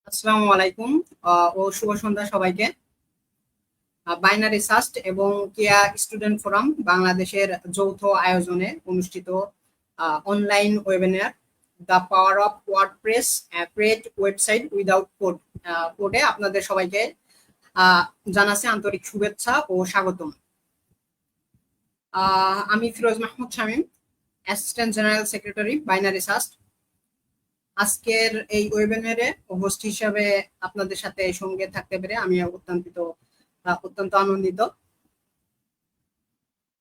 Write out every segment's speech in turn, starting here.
আসসালামু আলাইকুম ও শুভ সন্ধ্যা সবাইকে। বাইনারি সাস্ট এবং কেয়া স্টুডেন্ট ফোরাম বাংলাদেশের যৌথ আয়োজনে অনুষ্ঠিত online webinar the power of WordPress create website without code কোডে আপনাদের সবাইকে জানাচ্ছি আন্তরিক শুভেচ্ছা ও স্বাগতম। আমি Firoz Mahmud Shamim, assistant general secretary binary SUST. আজকের এই ওয়েবিনারে হোস্ট হিসাবে আপনাদের সাথে সঙ্গে থাকতে পেরে আমি অত্যন্ত আনন্দিত।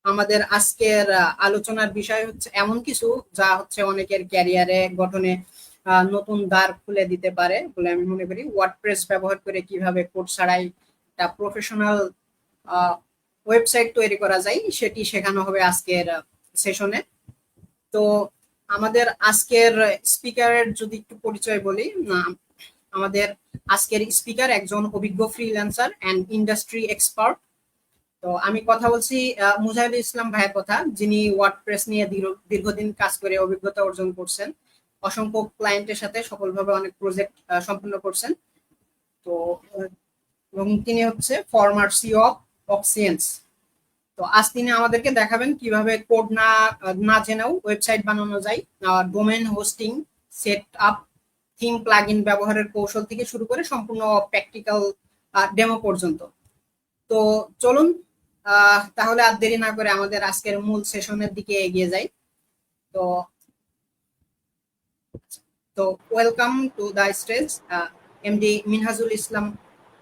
আমাদের আজকের আলোচনার বিষয় হচ্ছে এমন কিছু যা হচ্ছে অনেকের ক্যারিয়ারে গঠনে নতুন দ্বার খুলে দিতে পারে বলে আমি মনে করি। ওয়ার্ডপ্রেস ব্যবহার করে কিভাবে কোড ছাড়াই একটা প্রফেশনাল ওয়েবসাইট তৈরি করা যায় সেটি শেখানো হবে আজকের সেশনে। তো আমাদের আজকের স্পিকারের যদি একটু পরিচয় বলি, আমাদের আজকের স্পিকার একজন অভিজ্ঞ ফ্রিল্যান্সার অ্যান্ড ইন্ডাস্ট্রি এক্সপার্ট। তো আমি কথা বলছি মুজাহিদুল ইসলাম ভাইয়ের কথা, যিনি ওয়ার্ডপ্রেস নিয়ে দীর্ঘদিন কাজ করে অভিজ্ঞতা অর্জন করছেন, অসংখ্য ক্লায়েন্টের সাথে সফলভাবে অনেক প্রজেক্ট সম্পন্ন করছেন। তো এবং তিনি হচ্ছে ফরমার সিও অফ অক্সিয়েন্স। তো আজ তিনি আমাদেরকে দেখাবেন কিভাবে কোড না জেনেও ওয়েবসাইট বানানো যায়, domain hosting, set up, theme plugin ব্যবহারের কৌশল থেকে শুরু করে সম্পূর্ণ প্র্যাকটিক্যাল ডেমো পর্যন্ত। তো চলুন তাহলে আর দেরি না করে আমাদের আজকের মূল সেশনের দিকে এগিয়ে যাই। তো তো welcome to the stage MD Minhajul Islam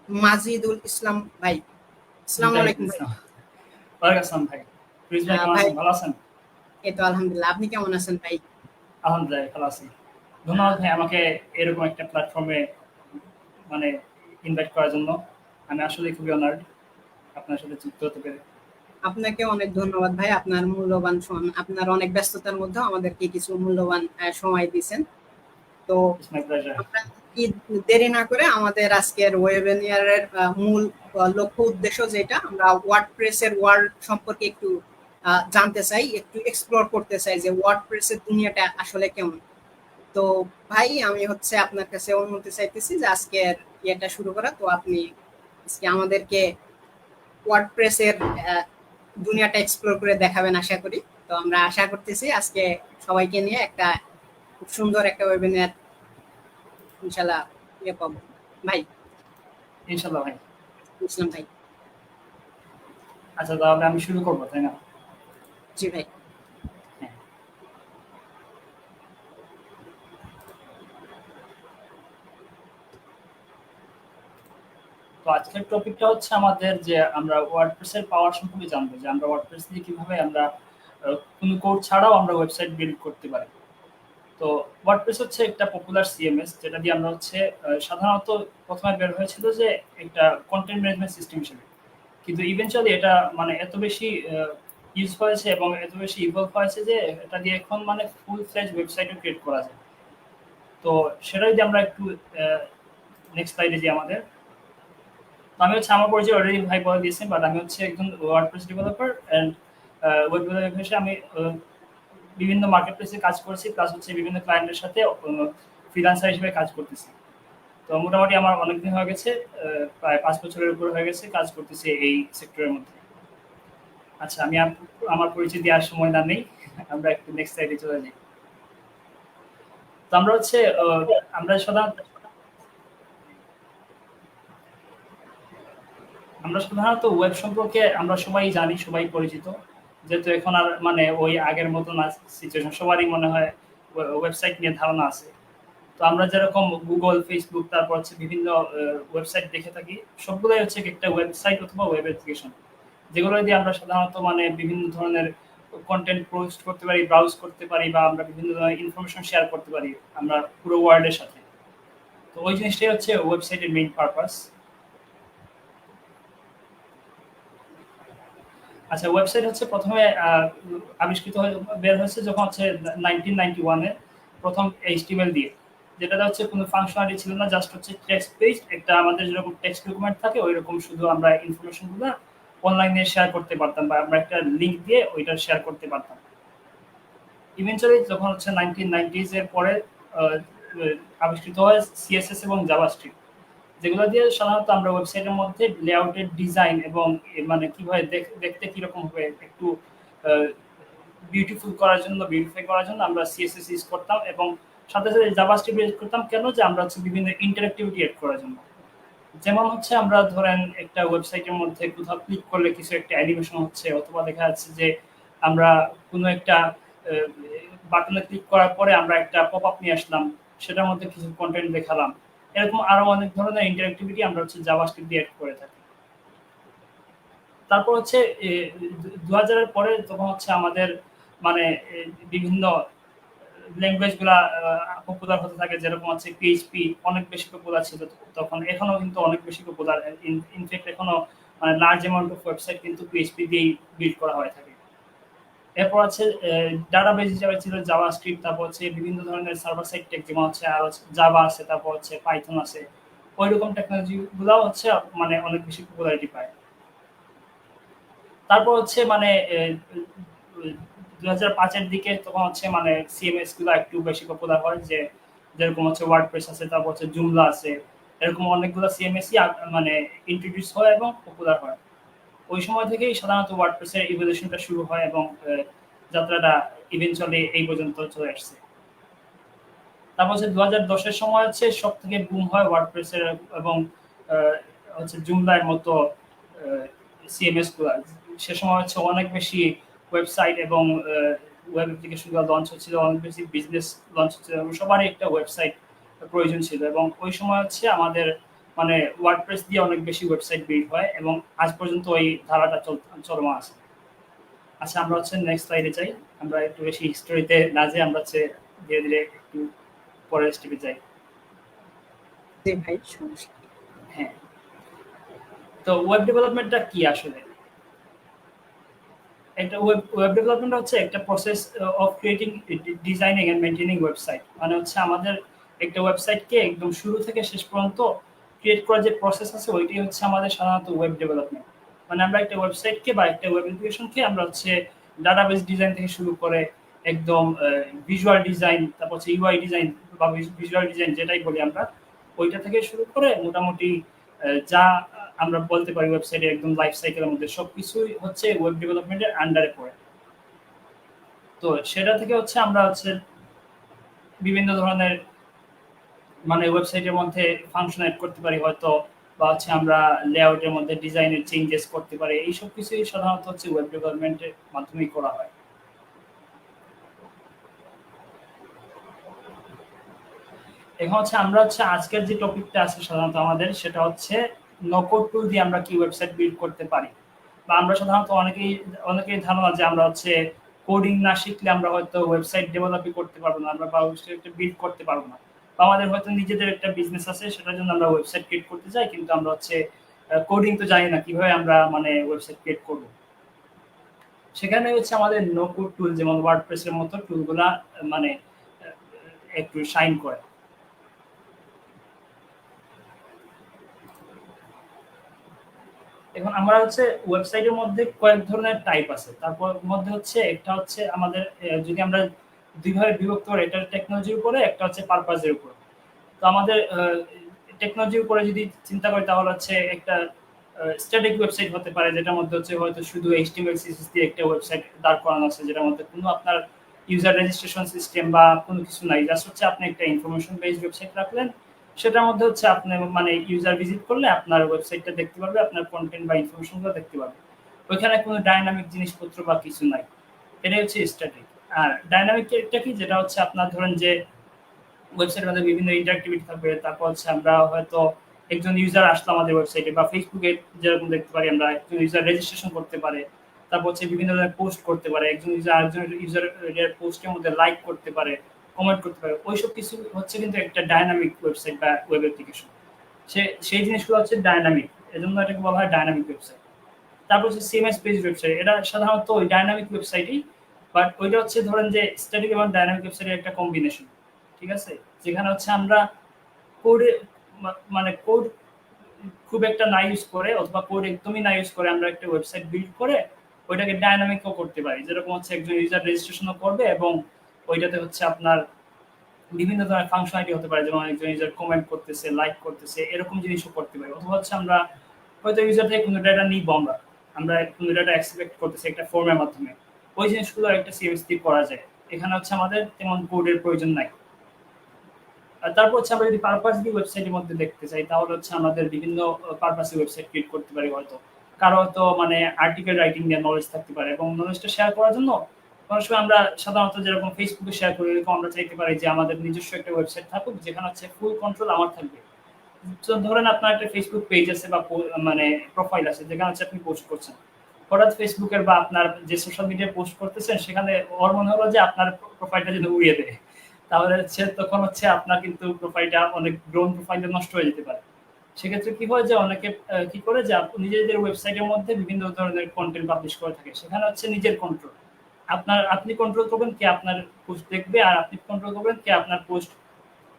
Majidul Islam ভাই। আসসালামু আলাইকুম ভাই। ওয়ালাইকুম আসসালাম ভাই। ভাই ভালো আছেন? এই তো আলহামদুলিল্লাহ, আপনি কেমন আছেন ভাই? আলহামদুলিল্লাহ ভালো আছি। ধন্যবাদ ভাই আমাকে এরকম একটা প্ল্যাটফর্মে মানে ইনভাইট করার জন্য। আমি আসলে খুবই অনার্ড আপনার সাথে যুক্ত হতে পেরে। আপনাকে অনেক ধন্যবাদ ভাই, আপনার মূল্যবান আপনার অনেক ব্যস্ততার মধ্যে আমাদেরকে কিছু মূল্যবান সময় দিয়েছেন। তো আমরা দেরি না করে আমাদের আজকের ওয়েবিনারের মূল লক্ষ্য উদ্দেশ্য যেটা, আমরা ওয়ার্ডপ্রেসের ওয়ার্ল্ড সম্পর্কে একটু জানতে চাই, একটু এক্সপ্লোর করতে চাই যে ওয়ার্ডপ্রেসের দুনিয়াটা আসলে কেমন। তো ভাই আমি হচ্ছে আপনার কাছে অনুমতি চাইতেছি যে আজকের ইয়েটা শুরু করা। তো আপনি আজকে আমাদেরকে ওয়ার্ডপ্রেসের দুনিয়াটা এক্সপ্লোর করে দেখাবেন আশা করি। তো আমরা আশা করতেছি আজকে সবাইকে নিয়ে একটা খুব সুন্দর একটা ওয়েবিনার ইনশাআল্লাহ ইয়ে পাবো ভাই। ইনশাআল্লাহ ভাই। ইসলাম ভাই। আচ্ছা তাহলে আমি শুরু করবো তাই না? জি ভাই। তো আজকের টপিকটা হচ্ছে আমাদের যে আমরা ওয়ার্ডপ্রেসের পাওয়ার সম্পর্কে জানবো, যে আমরা ওয়ার্ডপ্রেস দিয়ে কিভাবে আমরা কোনো কোড ছাড়াও আমরা ওয়েবসাইট বিল্ড করতে পারি। তো ওয়ার্ডপ্রেস হচ্ছে একটা পপুলার সিএমএস যেটা দিয়ে আমরা হচ্ছে সাধারণত প্রথমে বের হয়েছিল যে একটা কন্টেন্ট ম্যানেজমেন্ট সিস্টেম হিসেবে, কিন্তু ইভেনচুয়ালি এটা মানে এত বেশি ইউজ হয়েছে এবং এত বেশি ইভলভ হয়েছে যে এটা দিয়ে এখন মানে ফুল ফ্লেজ ওয়েবসাইটও ক্রিয়েট করা যায়। তো সেটা যদি আমরা একটু নেক্সট স্লাইডে যে আমাদের, আমি হচ্ছে আমার পরিচয় অলরেডি ভাই বলে দিয়েছেন, বাট আমি হচ্ছে একজন WordPress developer and web developer হিসেবে আমি বিভিন্ন মার্কেট প্লেসে কাজ করছি, প্লাস হচ্ছে বিভিন্ন ক্লায়েন্টের সাথে ফ্রিল্যান্সার হিসেবে কাজ করতেছি। তো মোটামুটি আমার অনেকদিন হয়ে গেছে, প্রায় 5 বছরের উপর হয়ে গেছে কাজ করতেছি এই সেক্টরের মধ্যে। আচ্ছা আমি আমার পরিচয় দেওয়ার সময় না নেই, আমরা একটু নেক্সট সাইডে চলে যাই। তো আমরা হচ্ছে আমরা সাধারণত ওয়েব সম্পর্কে আমরা সবাই জানি, সবাই পরিচিত, যেহেতু এখন আর মানে ওই আগের মতো না সিচুয়েশন, সবারই মনে হয় ওয়েবসাইট নিয়ে ধারণা আছে। তো আমরা যেরকম গুগল, ফেসবুক, তারপর হচ্ছে বিভিন্ন ওয়েবসাইট দেখে থাকি, সবগুলোই হচ্ছে একটা ওয়েবসাইট অথবা ওয়েব অ্যাপ্লিকেশন, যেগুলো দিয়ে আমরা সাধারণত মানে বিভিন্ন ধরনের কন্টেন্ট পোস্ট করতে পারি, ব্রাউজ করতে পারি, বা আমরা বিভিন্ন ধরনের ইনফরমেশন শেয়ার করতে পারি আমরা পুরো ওয়ার্ল্ডের সাথে। তো ওই জিনিসটাই হচ্ছে ওয়েবসাইটের মেইন পারপাস। আচ্ছা ওয়েবসাইট হচ্ছে প্রথমে আবিষ্কৃত বের হয়েছে যখন হচ্ছে 1991-এ প্রথম HTML দিয়ে, যেটাতে হচ্ছে কোনো ফাংশনালিটি ছিল না, জাস্ট হচ্ছে টেক্সট পেজ, একটা আমাদের যেরকম টেক্সট ডকুমেন্ট থাকে ওইরকম শুধু আমরা ইনফরমেশনগুলো অনলাইনে শেয়ার করতে পারতাম, বা আমরা একটা লিঙ্ক দিয়ে ওইটা শেয়ার করতে পারতাম। ইভেনচুয়ালি যখন হচ্ছে 1990s এর পরে আবিষ্কৃত হয় সিএসএস এবং জাভাস্ক্রিপ্ট, যেগুলো দিয়ে সাধারণত আমরা ওয়েবসাইটের মধ্যে লেআউটের ডিজাইন এবং মানে কিভাবে দেখতে কিরকম হবে একটু বিউটিফুল করার জন্য, বিউটিফাই করার জন্য আমরা সিএসএস ইউজ করতাম, এবং সাথে সাথে জাভাস্ক্রিপ্ট ইউজ করতাম কেন, যে আমরা হচ্ছে বিভিন্ন ইন্টারেক্টিভিটি এড করার জন্য। যেমন হচ্ছে আমরা ধরেন একটা ওয়েবসাইটের মধ্যে কোথাও ক্লিক করলে কিছু একটা অ্যানিমেশন হচ্ছে, অথবা দেখা যাচ্ছে যে আমরা কোনো একটা বাটনে ক্লিক করার পরে আমরা একটা পপ আপ নিয়ে আসলাম, সেটার মধ্যে কিছু কন্টেন্ট দেখালাম, এরকম আরো অনেক ধরনের ইন্টারেক্টিভিটি আমরা হচ্ছে জাভাস্ক্রিপ্ট দিয়ে এড করে থাকি। তারপর হচ্ছে 2000-এর পরে তখন হচ্ছে আমাদের মানে বিভিন্ন ল্যাঙ্গুয়েজ গুলা পপুলার হতে থাকে, যেরকম হচ্ছে পিএইচপি অনেক বেশি পপুলার ছিল তখন, এখনো কিন্তু অনেক বেশি পপুলার। ইনফ্যাক্ট এখনো মানে লার্জ অ্যামাউন্ট অফ ওয়েবসাইট কিন্তু পিএইচপি দিয়েই বিল্ড করা হয়ে থাকে। এরপর আছে ডাটাবেস হিসেবে ছিল জাভাস্ক্রিপ্ট, তারপর হচ্ছে বিভিন্ন ধরনের সার্ভার সাইড টেক, যেমন হচ্ছে আর জাভা আছে, তারপর হচ্ছে পাইথন আছে, ওই রকম টেকনোলজি গুলাও হচ্ছে মানে অনেক বেশি পপুলারিটি পায়। তারপর হচ্ছে মানে 2005-এর দিকে তখন হচ্ছে মানে সিএমএস গুলো একটু বেশি পপুলার হয়, যে যেরকম হচ্ছে ওয়ার্ডপ্রেস আছে, তারপর হচ্ছে জুমলা আছে, এরকম অনেকগুলো সিএমএসই মানে ইন্ট্রোডিউস হয় এবং পপুলার হয়। ওই সময় থেকেই সাধারণত ওয়ার্ডপ্রেসের ইভলিউশনটা শুরু হয়, এবং যাত্রাটা ইভেনচুয়ালি এই পর্যন্ত চলে আসছে। তারপর হচ্ছে 2010-এর সময় হচ্ছে সব থেকে বুম হয় ওয়ার্ডপ্রেসের, এবং হচ্ছে জুমলার মতো সিএমএস গুলো। সে সময় হচ্ছে অনেক বেশি ওয়েবসাইট এবং ওয়েব অ্যাপ্লিকেশন গুলো লঞ্চ হচ্ছিল, অনেক বেশি বিজনেস লঞ্চ হচ্ছিল, এবং সবারই একটা ওয়েবসাইট প্রয়োজন ছিল, এবং ওই সময় হচ্ছে আমাদের মানে ওয়ার্ডপ্রেস দিয়ে অনেক বেশি ওয়েবসাইট বিল্ড হয়, এবং আজ পর্যন্ত ওই ধারাটা চলমান আছে। আচ্ছা, আমরা হচ্ছে নেক্সট স্লাইডে যাই। আমরা একটু বেশি হিস্টোরিতে না যাই, আমরা হচ্ছে ধীরে ধীরে একটু পরের স্টেপে যাই। জি ভাই, সমস্যা নেই। হ্যাঁ, তো ওয়েব ডেভেলপমেন্টটা কি আসলে? একটা ওয়েব ডেভেলপমেন্ট হচ্ছে একটা process of creating, designing and maintaining website. মানে হচ্ছে আমাদের একটা ওয়েবসাইটকে একদম শুরু থেকে শেষ পর্যন্ত ক্রিয়েট করার যে প্রসেস আছে, ওইটাই হচ্ছে আমাদের সাধারণত ওয়েব ডেভেলপমেন্ট। মানে আমরা একটা ওয়েবসাইটকে বা একটা ওয়েব অ্যাপ্লিকেশনকে আমরা হচ্ছে ডাটাবেস ডিজাইন থেকে শুরু করে একদম ভিজুয়াল ডিজাইন, তারপর হচ্ছে ইউআই ডিজাইন বা ভিজুয়াল ডিজাইন যেটাই বলি আমরা, ওইটা থেকে শুরু করে মোটামুটি যা আমরা বলতে পারি ওয়েবসাইটের একদম লাইফ সাইকেলের মধ্যে সবকিছুই হচ্ছে ওয়েব ডেভেলপমেন্টের আন্ডারে পড়ে। তো সেটা থেকে হচ্ছে আমরা হচ্ছে বিভিন্ন ধরনের মানে ওয়েবসাইটের মধ্যে ফাংশন এড করতে পারি হয়তো, বা হচ্ছে আমরা লেআউটের মধ্যে ডিজাইনের চেঞ্জেস করতে পারি, এইসব কিছুই সাধারণত হচ্ছে ওয়েব ডেভেলপমেন্টের মাধ্যমেই করা হয়। এখন হচ্ছে আমরা হচ্ছে আজকের যে টপিকটা আছে সাধারণত আমাদের, সেটা হচ্ছে নো কোড টুল দিয়ে আমরা কি ওয়েবসাইট বিল্ড করতে পারি। বা আমরা সাধারণত অনেকেই ধারণা যে আমরা হচ্ছে কোডিং না শিখলে আমরা হয়তো ওয়েবসাইট ডেভেলপই করতে পারবো না, আমরা বা ওয়েবসাইট বিল্ড করতে পারবো না, বা আমাদের হয়তো নিজেদের একটা বিজনেস আছে, সেটার জন্য আমরা ওয়েবসাইট ক্রিয়েট করতে চাই, কিন্তু আমরা হচ্ছে কোডিং তো জানি না, কিভাবে আমরা মানে ওয়েবসাইট ক্রিয়েট করবো। সেখানে হচ্ছে আমাদের নো কোড টুল যেমন ওয়ার্ডপ্রেসের মতো টুলগুলা মানে একটু শাইন করে। এখন আমরা হচ্ছে ওয়েবসাইটের মধ্যে কয়েক ধরনের টাইপ আছে, তারপর মধ্যে হচ্ছে একটা হচ্ছে আমাদের যদি আমরা দুইভাবে বিভক্ত করি, একটা টেকনোলজির উপরে, একটা হচ্ছে পারপাজের উপরে। তো আমাদের টেকনোলজির উপরে যদি চিন্তা করি, তাহলে হচ্ছে একটা স্ট্যাটিক ওয়েবসাইট হতে পারে, যেটার মধ্যে হচ্ছে হয়তো শুধু এইচটিএমএল সিএসএস দিয়ে একটা ওয়েবসাইট দাঁড় করানো আছে, যেটার মধ্যে কোনো আপনার ইউজার রেজিস্ট্রেশন সিস্টেম বা কোনো কিছু নাই, জাস্ট হচ্ছে আপনি একটা ইনফরমেশন বেসড ওয়েবসাইট রাখলেন, সেটার মধ্যে হচ্ছে আপনি মানে ইউজার ভিজিট করলে আপনার ওয়েবসাইটটা দেখতে পারবে, আপনার কন্টেন্ট বা ইনফরমেশনগুলো দেখতে পারবে, ওইখানে কোনো ডাইনামিক জিনিসপত্র বা কিছু নাই। এটাই হচ্ছে স্ট্যাটিক। আর ডাইনামিক একটা কি, যেটা হচ্ছে আপনার ধরেন যে ওয়েবসাইটের মধ্যে বিভিন্ন ইন্টারঅ্যাক্টিভিটি থাকবে, তারপর হচ্ছে আমরা হয়তো একজন ইউজার আসলো আমাদের ওয়েবসাইটে, বা ফেসবুকে যেরকম দেখতে পারি আমরা একজন ইউজার রেজিস্ট্রেশন করতে পারে, তারপর হচ্ছে বিভিন্ন ধরনের পোস্ট করতে পারে, একজন ইউজার আরেকজন ইউজার পোস্টের মধ্যে লাইক করতে পারে, কমেন্ট করতে পারে, ওইসব কিছু হচ্ছে কিন্তু একটা ডাইনামিক ওয়েবসাইট বা ওয়েব অ্যাপ্লিকেশন। সেই জিনিসগুলো হচ্ছে ডাইনামিক, এজন্য এটাকে বলা হয় ডাইনামিক ওয়েবসাইট। তারপর হচ্ছে সিএমএস পেজ ওয়েবসাইট, এটা সাধারণত ওই ডাইনামিক ওয়েবসাইটই, বাট ওইটা হচ্ছে ধরেন যে স্ট্যাটিক এবং ডাইনামিক ওয়েবসাইটের একটা কম্বিনেশন। ঠিক আছে, যেখানে হচ্ছে আমরা কোডে মানে কোড খুব একটা না ইউজ করে, অথবা কোড একদমই না ইউজ করে আমরা একটা ওয়েবসাইট বিল্ড করে ওইটাকে ডাইনামিকও করতে পারি, যেরকম হচ্ছে একজন ইউজার রেজিস্ট্রেশনও করবে এবং ওইটাতে হচ্ছে আপনার বিভিন্ন ধরনের ফাংশনালিটি হতে পারে, যেমন একজন ইউজার কমেন্ট করতেছে, লাইক করতেছে, এরকম জিনিসও করতে পারি। অথবা হচ্ছে আমরা হয়তো ইউজার থেকে কোনো ডাটা নিব, আমরা কোনো ডাটা এক্সপেক্ট করতেছি একটা ফর্মের মাধ্যমে, ওই জিনিসগুলো একটা সিএমএস দিয়ে করা যায়। এখানে হচ্ছে আমাদের তেমন কোডের প্রয়োজন নাই। আর তারপর হচ্ছে আমরা যদি পারপাস দিয়ে ওয়েবসাইটের মধ্যে দেখতে চাই, তাহলে হচ্ছে আমাদের বিভিন্ন পারপাসে ওয়েবসাইট ক্রিয়েট করতে পারি। হয়তো কারো হয়তো মানে আর্টিকেল রাইটিং নিয়ে নলেজ থাকতে পারে, এবং নলেজটা শেয়ার করার জন্য অনেক সময় আমরা সাধারণত যেরকম ফেসবুকে শেয়ার করি, এরকম আমরা চাইতে পারি যে আমাদের নিজস্ব একটা ওয়েবসাইট থাকুক, যেখানে হচ্ছে ফুল কন্ট্রোল আমার থাকবে। তো ধরেন আপনার একটা ফেসবুক পেজ আছে বা মানে প্রোফাইল আছে, যেখানে হচ্ছে আপনি পোস্ট করছেন, হঠাৎ ফেসবুকের বা আপনার যে সোশ্যাল মিডিয়ায় পোস্ট করতেছেন, সেখানে ওর মনে হলো যে আপনার প্রোফাইলটা যেন উড়িয়ে দেয়, তাহলে হচ্ছে তখন হচ্ছে আপনার কিন্তু প্রোফাইলটা অনেক গ্রোন প্রোফাইলে নষ্ট হয়ে যেতে পারে। সেক্ষেত্রে কি হয় যে অনেকে কি করে যে নিজেদের ওয়েবসাইটের মধ্যে বিভিন্ন ধরনের কন্টেন্ট পাবলিশ করে থাকে, সেখানে হচ্ছে নিজের কন্ট্রোল, আপনি কন্ট্রোল করবেন কে আপনার পোস্ট দেখবে, আর আপনি কন্ট্রোল করবেন কে আপনার পোস্ট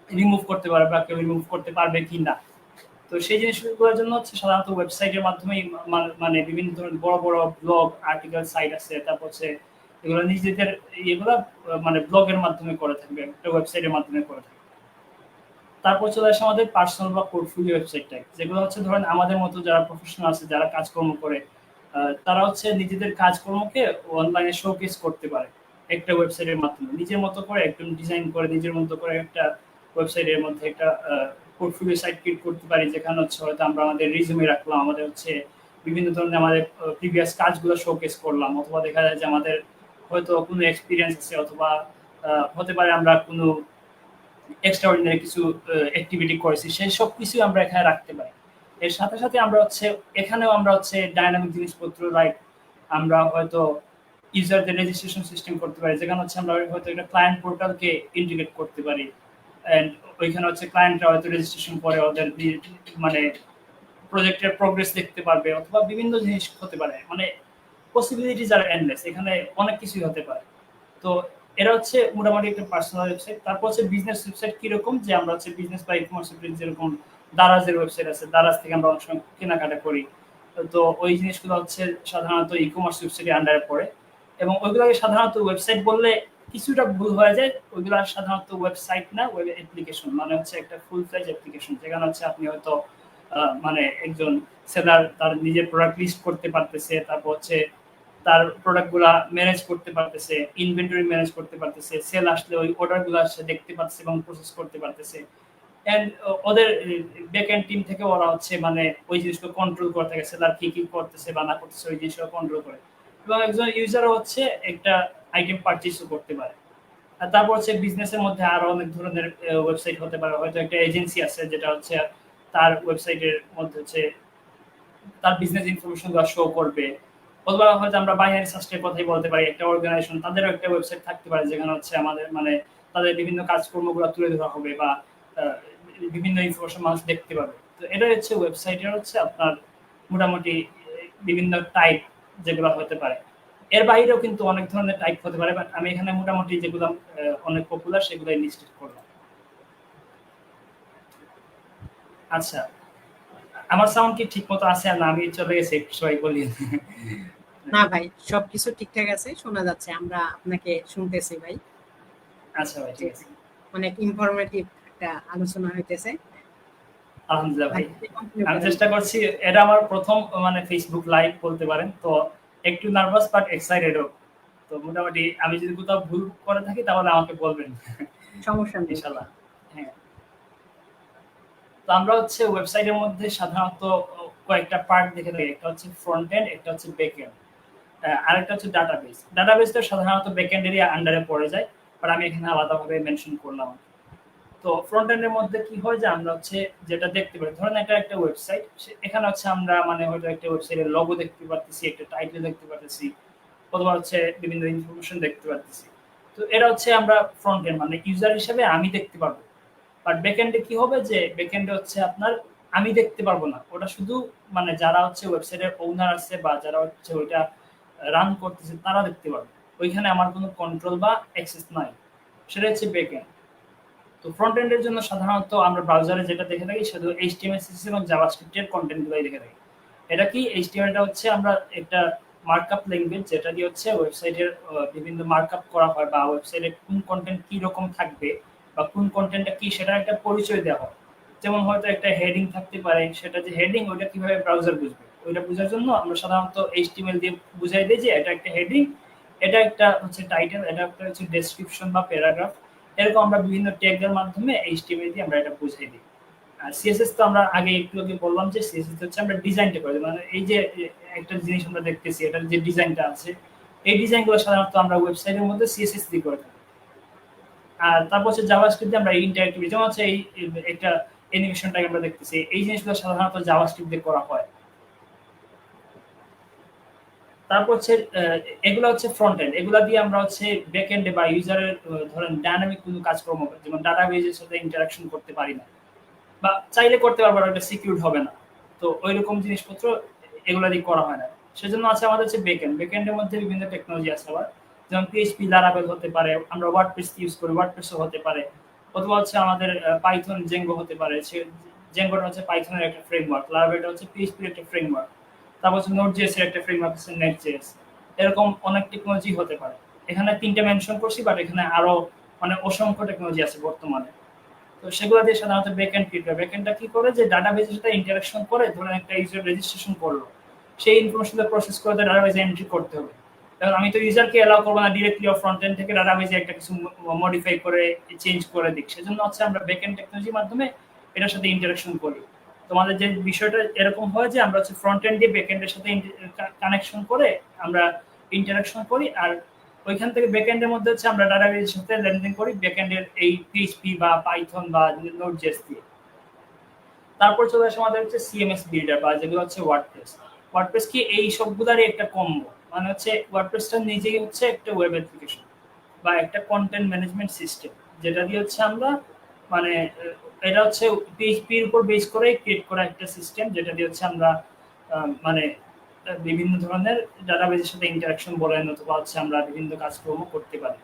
রিমুভ করতে পারবে বা কেউ রিমুভ করতে পারবে কি না। তো সেই জিনিসগুলোর জন্য হচ্ছে সাধারণত ওয়েবসাইটের মাধ্যমেই মানে বিভিন্ন ধরনের বড় বড় ব্লগ আর্টিকেল সাইট আছে, তারপর হচ্ছে এগুলো নিজেদের এগুলো মানে ব্লগের মাধ্যমে করে থাকবে, একটা ওয়েবসাইটের মাধ্যমে করে থাকবে। তারপর চলে আসে আমাদের পার্সোনাল বা পোর্টফোলিও ওয়েবসাইট টাইপ, যেগুলো হচ্ছে ধরেন আমাদের মতো যারা প্রফেশনাল আছে, যারা কাজকর্ম করে, তারা হচ্ছে নিজেদের কাজকর্মকে অনলাইনে শোকেস করতে পারে একটা ওয়েবসাইটের মাধ্যমে, নিজের মতো করে একদম ডিজাইন করে নিজের মতো করে একটা ওয়েবসাইটের মধ্যে একটা পোর্টফোলিও সাইট ক্রিয়েট করতে পারি, যেখানে হচ্ছে হয়তো আমরা আমাদের রিজুমে রাখলাম, আমাদের হচ্ছে বিভিন্ন ধরনের আমাদের প্রিভিয়াস কাজগুলো শোকেস করলাম, অথবা দেখা যায় যে আমাদের হয়তো কোনো এক্সপিরিয়েন্স আছে, অথবা হতে পারে আমরা কোনো এক্সট্রাঅর্ডিনারি কিছু অ্যাক্টিভিটি করেছি, সেই সব কিছুই আমরা এখানে রাখতে পারি। এর সাথে সাথে আমরা হচ্ছে এখানেও আমরা হচ্ছে ডাইনামিক জিনিসপত্র, লাইক আমরা হয়তো ইউজারদের রেজিস্ট্রেশন সিস্টেম করতে পারি, যেখানে হচ্ছে আমরা হয়তো একটা ক্লায়েন্ট পোর্টালকে ইন্টিগ্রেট করতে পারি, এন্ড ওইখানে হচ্ছে ক্লায়েন্টরা হয়তো রেজিস্ট্রেশন করে ওদের মানে প্রজেক্টের প্রোগ্রেস দেখতে পারবে, অথবা বিভিন্ন জিনিস হতে পারে, মানে পসিবিলিটিজ আর এন্ডলেস, এখানে অনেক কিছুই হতে পারে। তো এরা হচ্ছে মোটামুটি একটা পার্সোনাল ওয়েবসাইট। তারপর হচ্ছে বিজনেস ওয়েবসাইট কিরকম, যে আমরা হচ্ছে বিজনেস বা ই-কমার্স ওয়েবসাইট, যেরকম দারাজের ওয়েবসাইট আছে, দারাজ থেকে আমরা অনেক সময় কেনাকাটা করি, তো ওই জিনিসগুলো হচ্ছে সাধারণত ই-কমার্স ওয়েবসাইটের আন্ডারে পড়ে, এবং ওইগুলোকে সাধারণত ওয়েবসাইট বললে কিছুটা ভুল হয়ে যায়। ওইগুলো সাধারণত ওয়েবসাইট না, ওয়েব অ্যাপ্লিকেশন, মানে হচ্ছে একটা ফুল ফ্লেজ অ্যাপ্লিকেশন, যেখানে হচ্ছে আপনি হয়তো মানে একজন সেলার তার নিজের প্রোডাক্ট লিস্ট করতে পারতেছে, তারপর হচ্ছে তার প্রোডাক্ট গুলা ম্যানেজ করতে পারতেছে, ইনভেন্টরি ম্যানেজ করতে পারতেছে, সেল আসলে ওই অর্ডার গুলা সে দেখতে পাচ্ছে এবং প্রসেস করতে পারতেছে, এন্ড ওদের ব্যাক এন্ড টিম থেকে ওরা হচ্ছে মানে ওই জিনিসগুলো কন্ট্রোল করে থাকে, সেলার কি কি করতেছে বা না করতেছে ওই জিনিসগুলো কন্ট্রোল করে, এবং একজন ইউজারও হচ্ছে একটা আইটেম পারচেজও করতে পারে। আর তারপর হচ্ছে বিজনেসের মধ্যে আরো অনেক ধরনের ওয়েবসাইট হতে পারে, হয়তো একটা এজেন্সি আছে যেটা হচ্ছে তার ওয়েবসাইটের মধ্যে হচ্ছে তার বিজনেস ইনফরমেশন গুলো শো করবে, অথবা হয়তো আমরা বাইনারি সার্চের কথাই বলতে পারি, একটা অর্গানাইজেশন তাদেরও একটা ওয়েবসাইট থাকতে পারে, যেখানে হচ্ছে আমাদের মানে তাদের বিভিন্ন কাজকর্মগুলো তুলে ধরা হবে, বা আহ, বিভিন্ন ইনফরমেশন মানুষ দেখতে পাবে। তো এটা হচ্ছে ওয়েবসাইটের হচ্ছে আপনার মোটামুটি বিভিন্ন টাইপ যেগুলো হতে পারে। এর বাইরেও কিন্তু অনেক ধরনের টাইপ হতে পারে, বাট আমি এখানে মোটামুটি যেগুলো অনেক পপুলার সেগুলোই লিস্টেড করলাম। আচ্ছা, আমার সাউন্ড কি ঠিক মতো আছে, আর না আমি চলে গেছি একটু সবাই বলি? না ভাই, সবকিছু ঠিকঠাক আছে, শোনা যাচ্ছে, আমরা আপনাকে শুনতেছি ভাই। আচ্ছা ভাই, ঠিক আছে। অনেক ইনফরমেটিভ একটা আলোচনা হইতেছে। আলহামদুলিল্লাহ ভাই, continue আমি করেন। চেষ্টা করছি। এটা আমার প্রথম মানে ফেসবুক লাইভ বলতে পারেন, তো একটু নার্ভাস বাট এক্সাইটেডও। তো মোটামুটি আমি যদি কোথাও ভুল করে থাকি তাহলে আমাকে বলবেন সমস্যা নেই। ইনশাল্লাহ। হ্যাঁ, তো আমরা হচ্ছে ওয়েবসাইটের মধ্যে সাধারণত কয়েকটা পার্ট দেখে থাকি, একটা হচ্ছে ফ্রন্ট এন্ড, একটা হচ্ছে ব্যাক এন্ড, আরেকটা হচ্ছে ডাটাবেস। ডাটাবেসটা সাধারণত ব্যাক এন্ডেরই আন্ডারে পড়ে যায়, বাট আমি এখানে আলাদাভাবে মেনশন করলাম। তো ফ্রন্ট এন্ডের মধ্যে কি হয় যে আমরা হচ্ছে যেটা দেখতে পারি, ধরেন এটা একটা ওয়েবসাইট, এখানে হচ্ছে আমরা মানে হয়তো একটা ওয়েবসাইটের লোগো দেখতে পারতেছি, একটা টাইটেল দেখতে পারতেছি, অথবা হচ্ছে বিভিন্ন ইনফরমেশন দেখতে পারতেছি। তো এটা হচ্ছে আমরা ফ্রন্ট এন্ড মানে ইউজার হিসেবে আমি দেখতে পারবো। বাট ব্যাকএন্ডে কি হবে যে ব্যাকএন্ডে হচ্ছে আপনার আমি দেখতে পারবো না, ওটা শুধু মানে যারা হচ্ছে ওয়েবসাইটের ওনার আছে বা যারা হচ্ছে ওইটা রান করতেছে তারা দেখতে পারবে, ওইখানে আমার কোনো কন্ট্রোল বা অ্যাক্সেস নাই। সেটা হচ্ছে ব্যাকএন্ড। তো ফ্রন্ট এন্ডের জন্য সাধারণত আমরা ব্রাউজারে যেটা দেখে থাকি শুধু এইচটিএমএল সিএসএস এবং জাভাস্ক্রিপ্টের কন্টেন্টগুলোই দেখে থাকি। এটা কি এইচটিএমএলটা হচ্ছে আমরা একটা মার্কআপ ল্যাঙ্গুয়েজ, যেটা দিয়ে হচ্ছে ওয়েবসাইটের বিভিন্ন মার্কআপ করা হয়, বা ওয়েবসাইটে কোন কন্টেন্ট কি রকম থাকবে বা কোন কন্টেন্টটা কি সেটার একটা পরিচয় দেওয়া হয়। যেমন হয়তো একটা হেডিং থাকতে পারে, সেটা যে হেডিং ওইটা কিভাবে ব্রাউজার বুঝবে, ওইটা বোঝার জন্য আমরা সাধারণত এইচটিএমএল দিয়ে বুঝাই দিই যে এটা একটা হেডিং, এটা একটা হচ্ছে টাইটেল, এটা একটা হচ্ছে ডেসক্রিপশন বা প্যারাগ্রাফ। এরকম আমরা বিভিন্ন ট্যাগের মাধ্যমে এইচটিএমএল দিয়ে আমরা এটা বুঝাই দিই। আর সিএসএস তো আমরা আগে একটু আগে বললাম যে সিএসএস হচ্ছে আমরা ডিজাইনটা করে দিই, মানে এই যে একটা জিনিস আমরা দেখতেছি এটার যে ডিজাইনটা আছে, এই ডিজাইনগুলো সাধারণত আমরা ওয়েবসাইটের মধ্যে সিএসএস দিয়ে করে থাকি। আর তারপর হচ্ছে জাভাস্ক্রিপ্ট দিয়ে আমরা ইন্টারঅ্যাক্টিভিটি, যেমন হচ্ছে এই একটা অ্যানিমেশনটাকে আমরা দেখতেছি, এই জিনিসগুলো সাধারণত জাভাস্ক্রিপ্ট দিয়ে করা হয়। তারপর হচ্ছে এগুলো হচ্ছে ফ্রন্ট এন্ড, এগুলা দিয়ে আমরা হচ্ছে ব্যাক এন্ডে বা ইউজারের ধরেন ডাইনামিক কোনো কাজকর্ম, যেমন ডাটাবেজের সাথে ইন্টারাকশন করতে পারি না, বা চাইলে করতে পারবো না, এটা সিকিউর হবে না। তো ওই রকম জিনিসপত্র এগুলা দিয়ে করা হয় না। সেজন্য আছে আমাদের হচ্ছে ব্যাকএন্ড, ব্যাকএন্ডের মধ্যে বিভিন্ন টেকনোলজি আছে আবার, যেমন পিএইচপি, লারাভেল হতে পারে, আমরা ওয়ার্ডপ্রেস ইউজ করি, ওয়ার্ডপ্রেসও হতে পারে, অথবা হচ্ছে আমাদের পাইথন, জেঙ্গো হতে পারে। জেঙ্গোটা হচ্ছে পাইথনের একটা ফ্রেমওয়ার্ক, লারাভেলটা হচ্ছে পিএইচপির একটা ফ্রেমওয়ার্ক, তারপর হচ্ছে নোট জেএস এর একটা ফ্রেমওয়ার্ক আছে, নেট জেএস। এরকম অনেক টেকনোলজি হতে পারে। এখানে 3টা মেনশন করছি, বাট এখানে আরো মানে অসংখ্য টেকনোলজি আছে বর্তমানে। তো সেগুলো দিয়ে সাধারণত ব্যাকএন্ড কি করে, ব্যাকএন্ডটা কি করে যে ডাটাবেজের সাথে ইন্টারাকশন করে, ধরেন একটা ইউজার রেজিস্ট্রেশন করলো, সেই ইনফরমেশনটা প্রসেস করে ডাটাবেজে এন্ট্রি করতে হবে। কারণ আমি তো ইউজারকে এলাও করবো না ডিরেক্টলি ফ্রন্ট এন্ড থেকে ডাটাবেজে একটা কিছু মডিফাই করে চেঞ্জ করে দিক, সেজন্য হচ্ছে আমরা ব্যাকএন্ড টেকনোলজির মাধ্যমে এটার সাথে ইন্টারাকশন করি। তোমাদের যে বিষয়টা এরকম হয় যে আমরা হচ্ছে ফ্রন্ট এন্ড দিয়ে ব্যাকএন্ডের সাথে কানেকশন করে আমরা ইন্টারাকশন করি, আর ওইখান থেকে ব্যাকএন্ডের মধ্যে হচ্ছে আমরা ডাটাবেজের সাথে লেনদেন করি ব্যাকএন্ডের এই পিএইচপি বা পাইথন বা নোড.জেএস দিয়ে। তারপর চলে আসে আমাদের হচ্ছে সিএমএস বিল্ডার বা যেগুলো হচ্ছে ওয়ার্ডপ্রেস। ওয়ার্ডপ্রেস কি এই সবগুলোরই একটা কম্বো, মানে হচ্ছে ওয়ার্ডপ্রেসটা নিজেই হচ্ছে একটা ওয়েব অ্যাপ্লিকেশন বা একটা কন্টেন্ট ম্যানেজমেন্ট সিস্টেম, যেটা দিয়ে হচ্ছে আমরা মানে এটা হচ্ছে পিএইচপির উপর বেস করে ক্রিয়েট করা একটা সিস্টেম, যেটা দিয়ে হচ্ছে আমরা মানে বিভিন্ন ধরনের ডাটাবেজের সাথে ইন্টারাকশন বলেন অথবা হচ্ছে আমরা বিভিন্ন কাজকর্ম করতে পারি।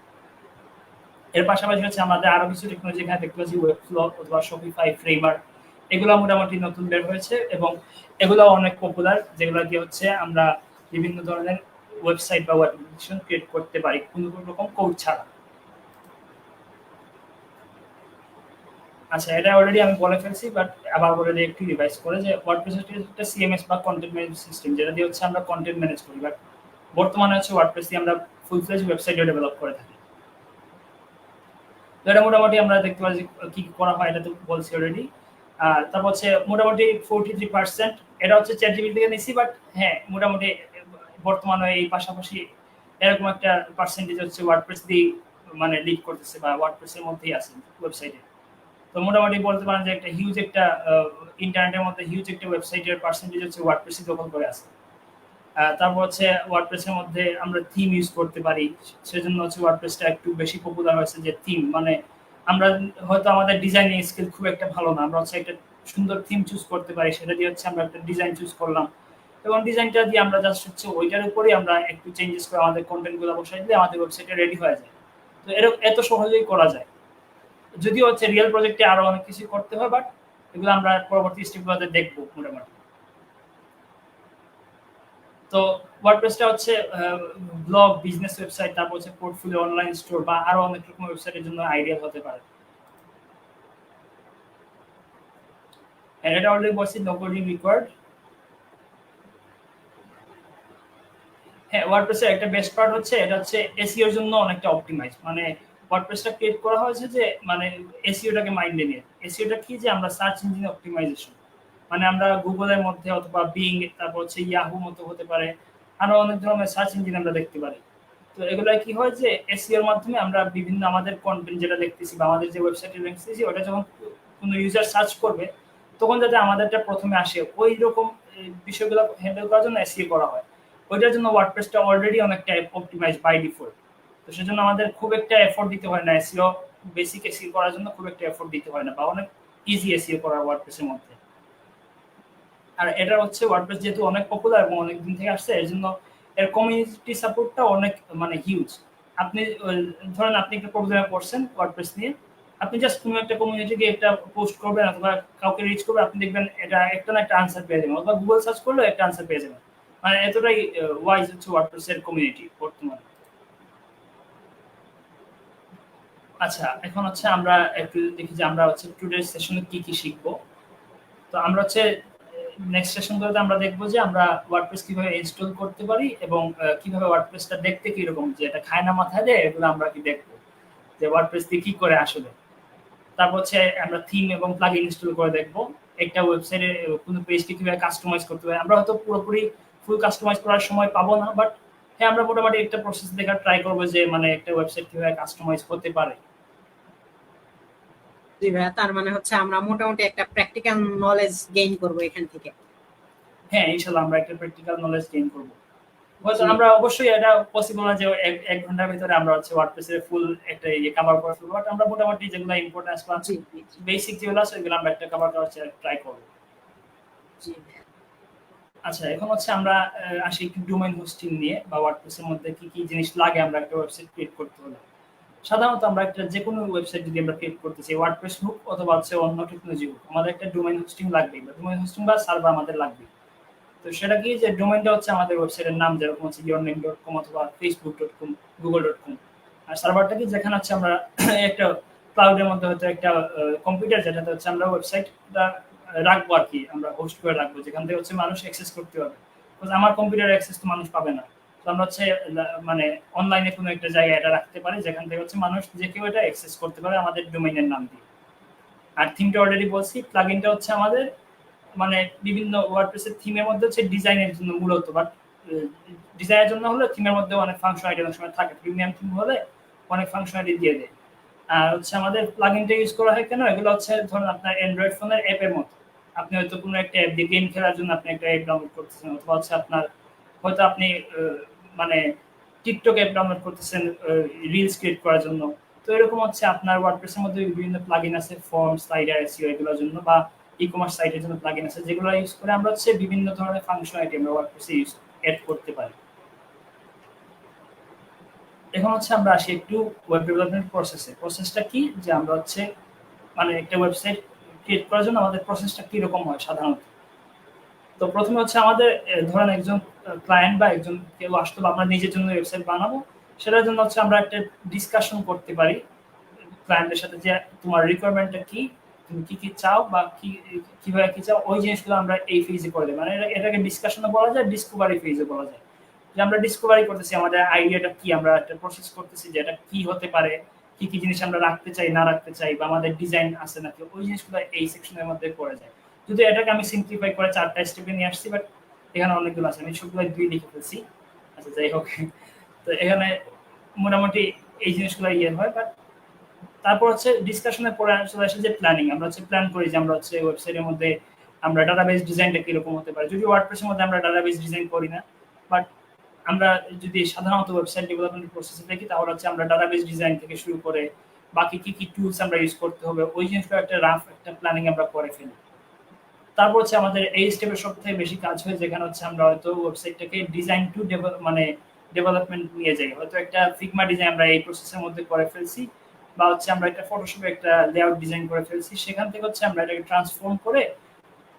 এর পাশাপাশি হচ্ছে আমাদের আরো কিছু টেকনোলজি এখানে দেখতে পাচ্ছি, ওয়েবফ্লো অথবা শপিফাই, ফ্রেমার, এগুলো মোটামুটি নতুন বের হয়েছে এবং এগুলো অনেক পপুলার, যেগুলো দিয়ে হচ্ছে আমরা বিভিন্ন ধরনের ওয়েবসাইট বা ওয়েব অ্যাপ্লিকেশন ক্রিয়েট করতে পারি কোনো রকম কোড ছাড়া। আচ্ছা, এটা অলরেডি আমি বলে ফেলছি, বাট আবার বলে দিই একটু রিভাইজ করে, যে ওয়ার্ডপ্রেস একটা সিএমএস বা কন্টেন্ট ম্যানেজমেন্ট সিস্টেম, যেটা দিয়ে হচ্ছে আমরা কন্টেন্ট ম্যানেজ করি, বাট বর্তমানে হচ্ছে ওয়ার্ডপ্রেস দিয়ে আমরা ফুল ফ্লেজ ওয়েবসাইটও ডেভেলপ করে থাকি। তো এটা মোটামুটি আমরা দেখতে পাচ্ছি কি কি করা হয়, এটা তো বলছি অলরেডি। আর তারপর হচ্ছে মোটামুটি 43% এটা হচ্ছে চ্যাটজিপিটি থেকে নিছি, বাট হ্যাঁ মোটামুটি বর্তমানে এই পাশাপাশি এরকম একটা পার্সেন্টেজ হচ্ছে ওয়ার্ডপ্রেস দিয়ে মানে লিড করতেছে বা ওয়ার্ডপ্রেসের মধ্যেই আছে ওয়েবসাইটে। তো মোটামুটি বলতে পারেন যে একটা হিউজ একটা ইন্টারনেটের মধ্যে হিউজ একটা ওয়েবসাইটের পার্সেন্টেজ হচ্ছে ওয়ার্ডপ্রেসই দখল করে আছে। তারপর হচ্ছে ওয়ার্ডপ্রেসের মধ্যে আমরা থিম ইউজ করতে পারি, সেজন্য হচ্ছে ওয়ার্ডপ্রেসটা একটু বেশি পপুলার হয়েছে। যে থিম মানে আমরা হয়তো আমাদের ডিজাইনিং স্কিল খুব একটা ভালো না, আমরা হচ্ছে একটা সুন্দর থিম চুজ করতে পারি, সেটা দিয়ে হচ্ছে আমরা একটা ডিজাইন চুজ করলাম এবং ডিজাইনটা দিয়ে আমরা জাস্ট হচ্ছে ওইটার উপরেই আমরা একটু চেঞ্জেস করে আমাদের কন্টেন্টগুলো বসাই দিলে আমাদের ওয়েবসাইটে রেডি হয়ে যায়। তো এত সহজেই করা যায়, যদিও হচ্ছে রিয়েল প্রজেক্টে আরো অনেক কিছু করতে হয়, বাট এগুলো আমরা পরবর্তী স্টেপগুলোতে দেখবো মোটামুটি। তো ওয়ার্ডপ্রেসটা হচ্ছে ব্লগ, বিজনেস ওয়েবসাইট, তারপর হচ্ছে পোর্টফোলিও, অনলাইন স্টোর বা আরো অনেক রকম ওয়েবসাইটের জন্য আইডিয়াল হতে পারে। এটা অলরেডি বলছি, নো কোডিং রিকোয়ার্ড। হ্যাঁ, ওয়ার্ডপ্রেসের একটা বেস্ট পার্ট হচ্ছে এটা হচ্ছে এসইও এর জন্য অনেকটা অপটিমাইজ, মানে ওয়ার্ডপ্রেসটা ক্রিয়েট করা হয়েছে যে মানে এসইওটাকে মাইন্ডে নিয়ে। এসইওটা কি, যে আমরা সার্চ ইঞ্জিন অপটিমাইজেশন, মানে আমরা গুগলের মধ্যে অথবা বিং, তারপর হচ্ছে ইয়াহু মতো হতে পারে, আরো অনেক ধরনের সার্চ ইঞ্জিন আমরা দেখতে পারি। তো এগুলো কি হয় যে এসইও এর মাধ্যমে আমরা বিভিন্ন আমাদের কন্টেন্ট যেটা দেখতেছি বা আমাদের যে ওয়েবসাইটে দেখতেছি ওটা যখন কোনো ইউজার সার্চ করবে, তখন যাতে আমাদেরটা প্রথমে আসে, ওই রকম বিষয়গুলো হ্যান্ডেল করার জন্য এসইও করা হয়। ওইটার জন্য ওয়ার্ডপ্রেসটা অলরেডি অনেকটা অপটিমাইজ বাই ডিফল্ট। তো সেজন্য আমাদের খুব একটা এফোর্ট দিতে হয় না এসইও, বেসিক এসইও করার জন্য খুব একটা এফোর্ট দিতে হয় না, বা অনেক ইজি এসইও করা ওয়ার্ডপ্রেসের মধ্যে। আর এটা হচ্ছে ওয়ার্ডপ্রেস যেহেতু অনেক পপুলার এবং অনেক দিন থেকে আসছে, এর জন্য এর কমিউনিটি সাপোর্টটা অনেক মানে হিউজ। আপনি ধরেন আপনি একটা প্রোগ্রামে পড়ছেন ওয়ার্ডপ্রেস নিয়ে, আপনি জাস্ট কোনো একটা কমিউনিটিকে একটা পোস্ট করবেন অথবা কাউকে রিচ করবেন, আপনি দেখবেন এটা একটা না একটা আনসার পেয়ে যাবেন, অথবা গুগল সার্চ করলেও একটা আনসার পেয়ে যাবেন। মানে এতটাই ওয়াইজ হচ্ছে ওয়ার্ডপ্রেসের কমিউনিটি বর্তমানে। আচ্ছা, এখন হচ্ছে আমরা একটু দেখি যে আমরা হচ্ছে টুডের সেশনে কি কি শিখবো। তো আমরা হচ্ছে নেক্সট সেশনগুলোতে আমরা দেখবো যে আমরা ওয়ার্ডপ্রেস কিভাবে ইনস্টল করতে পারি এবং কিভাবে ওয়ার্ডপ্রেসটা দেখতে কিরকম, যে এটা খায় না মাথায় দেয়, এগুলো আমরা কি দেখবো যে ওয়ার্ডপ্রেস দিয়ে কি করে আসলে। তারপর হচ্ছে আমরা থিম এবং প্লাগইন ইনস্টল করে দেখবো একটা ওয়েবসাইটে কোনো পেজকে কিভাবে কাস্টমাইজ করতে পারি। আমরা হয়তো পুরোপুরি ফুল কাস্টমাইজ করার সময় পাবো না, বাট হ্যাঁ আমরা মোটামুটি একটা প্রসেস দেখার ট্রাই করবো যে মানে একটা ওয়েবসাইট কিভাবে কাস্টমাইজ হতে পারে। জি ভাইয়া, তার মানে হচ্ছে আমরা মোটামুটি একটা প্র্যাকটিক্যাল নলেজ গেইন করব এখান থেকে। হ্যাঁ ইনশাল্লাহ আমরা একটা প্র্যাকটিক্যাল নলেজ গেইন করবো। হয়তো জি আমরা অবশ্যই এটা পসিবল না যে এক ঘন্টার ভিতরে আমরা হচ্ছে ওয়ার্ডপ্রেসের ফুল একটা ইয়ে কভার করে ফেলবো, বাট আমরা মোটামুটি যেগুলো ইম্পর্টেন্স বা জি জি বেসিক যেগুলো আছে ওইগুলো আমরা একটা কভার করার ট্রাই করবো। জি আচ্ছা, এখন হচ্ছে আমরা আসি একটু ডোমেইন হোস্টিং নিয়ে, বা ওয়ার্ডপ্রেসের মধ্যে কি কি জিনিস লাগে আমরা একটা ওয়েবসাইট ক্রিয়েট করতে হলে। সাধারণত আমরা একটা যে কোনো ওয়েবসাইট যদি আমরা ক্রিয়েট করতেছি, ওয়ার্ডপ্রেস হোক অথবা হচ্ছে অন্য টেকনোলজি হোক, আমাদের একটা ডোমেইন হোস্টিং লাগবে, বা ডোমেইন হোস্টিং বা সার্ভার আমাদের লাগবে। তো সেটা কি, যে ডোমেইনটা হচ্ছে আমাদের ওয়েবসাইটের নাম, যেরকম হচ্ছে yourname.com অথবা facebook.com, google.com। আর সার্ভারটা কি, যেখানে হচ্ছে আমরা একটা ক্লাউডের মধ্যে হয়তো একটা কম্পিউটার, যেটাতে হচ্ছে আমরা ওয়েবসাইটটা রাখবো আর কি, আমরা হোস্ট করে রাখবো, যেখান থেকে হচ্ছে মানুষ অ্যাক্সেস করতে পারবে। আমার কম্পিউটার অ্যাক্সেস তো মানুষ পাবে না। তো আমরা হচ্ছে মানে অনলাইনে কোনো একটা জায়গায় এটা রাখতে পারি, যেখান থেকে হচ্ছে মানুষ যে কেউ এটা অ্যাক্সেস করতে পারে আমাদের ডোমেইনের নাম দিয়ে। আর থিমটা অলরেডি বলছি, প্লাগইনটা হচ্ছে আমাদের মানে বিভিন্ন ওয়ার্ডপ্রেসের থিমের মধ্যে হচ্ছে ডিজাইনের জন্য মূলত, বাট ডিজাইনের জন্য হলে থিমের মধ্যে অনেক ফাংশনালিটি অনেক সময় থাকে, প্রিমিয়াম থিম হলে অনেক ফাংশনালিটি দিয়ে দেয়। আর হচ্ছে আমাদের প্লাগইনটা ইউজ করা হয় কেন, এগুলো হচ্ছে ধরুন আপনার অ্যান্ড্রয়েড ফোনের অ্যাপের মতো। আপনি হয়তো কোনো একটা অ্যাপ দিয়ে গেম খেলার জন্য আপনি একটা অ্যাপ ডাউনলোড করতেছেন, অথবা হচ্ছে আপনার হয়তো আপনি মানে টিকটক অ্যাপ ডাউনলোড করতেছেন রিলস ক্রিয়েট করার জন্য। তো এরকম হচ্ছে আপনার ওয়ার্ডপ্রেসের মধ্যে বিভিন্ন প্লাগইন আছে, ফর্ম, স্লাইডার, এসইও এগুলোর জন্য, বা ই-কমার্স সাইটের জন্য প্লাগইন আছে, যেগুলো ইউজ করে আমরা হচ্ছে বিভিন্ন ধরনের ফাংশনালিটি আমরা ওয়ার্ডপ্রেসে ইউজ এড করতে পারি। এখন হচ্ছে আমরা আসি একটু ওয়েব ডেভেলপমেন্ট প্রসেসটা কি, যে আমরা হচ্ছে মানে একটা ওয়েবসাইট ক্রিয়েট করার জন্য আমাদের প্রসেসটা কিরকম হয় সাধারণত। তো প্রথমে হচ্ছে আমাদের ধরেন একজন ক্লায়েন্ট বা একজন কেউ আসতো, বা আমরা নিজের জন্য ওয়েবসাইট বানাবো, সেটার জন্য হচ্ছে আমরা একটা ডিসকাশন করতে পারি ক্লায়েন্টের সাথে, যে তোমার রিকোয়ারমেন্টটা কি, তুমি কি কি চাও, বা কি কিভাবে কি চাও, ওই জিনিসগুলো আমরা এই ফেজে করে দেবো। মানে এটাকে ডিসকাশনও বলা যায়, ডিসকভারি ফেজে বলা যায়। যে আমরা ডিসকভারি করতেছি আমাদের আইডিয়াটা কি, আমরা একটা প্রসেস করতেছি যে এটা কি হতে পারে, কি কি জিনিস আমরা রাখতে চাই না রাখতে চাই, বা আমাদের ডিজাইন আছে নাকি, ওই জিনিসগুলো এই সেকশনের মধ্যে করে যায়। যদি এটাকে আমি সিম্পলিফাই করে 4টা স্টেপে নিয়ে আসছি, বাট এখানে অনেকগুলো আছে, আমি সবগুলো 2 লিখে ফেলছি। আচ্ছা যাই হোক, তো এখানে মোটামুটি এই জিনিসগুলো ইয়ে হয়। বাট তারপর হচ্ছে ডিসকাশনের পরে চলে আসে যে প্ল্যানিং। আমরা হচ্ছে প্ল্যান করি যে আমরা হচ্ছে ওয়েবসাইটের মধ্যে আমরা ডাটাবেস ডিজাইনটা কিরকম হতে পারে। যদি ওয়ার্ডপ্রেসের মধ্যে আমরা ডাটাবেস ডিজাইন করি না, বাট আমরা যদি সাধারণত ওয়েবসাইট ডেভেলপমেন্ট প্রসেসে দেখি, তাহলে হচ্ছে আমরা ডাটাবেস ডিজাইন থেকে শুরু করে বাকি কি কি টুলস আমরা ইউজ করতে হবে, ওই জিনিসগুলো একটা রাফ একটা প্ল্যানিং আমরা করে ফেলি। তারপর হচ্ছে আমাদের এই স্টেপের সবথেকে বেশি কাজ হয়, যেখানে হচ্ছে আমরা হয়তো ওয়েবসাইটটাকে ডিজাইন টু মানে ডেভেলপমেন্ট নিয়ে যাই। হয়তো একটা ফিগমা ডিজাইন আমরা এই প্রসেসের মধ্যে করে ফেলছি, বা হচ্ছে আমরা একটা ফটোশপে একটা লেআউট ডিজাইন করে ফেলছি, সেখান থেকে হচ্ছে আমরা এটাকে ট্রান্সফর্ম করে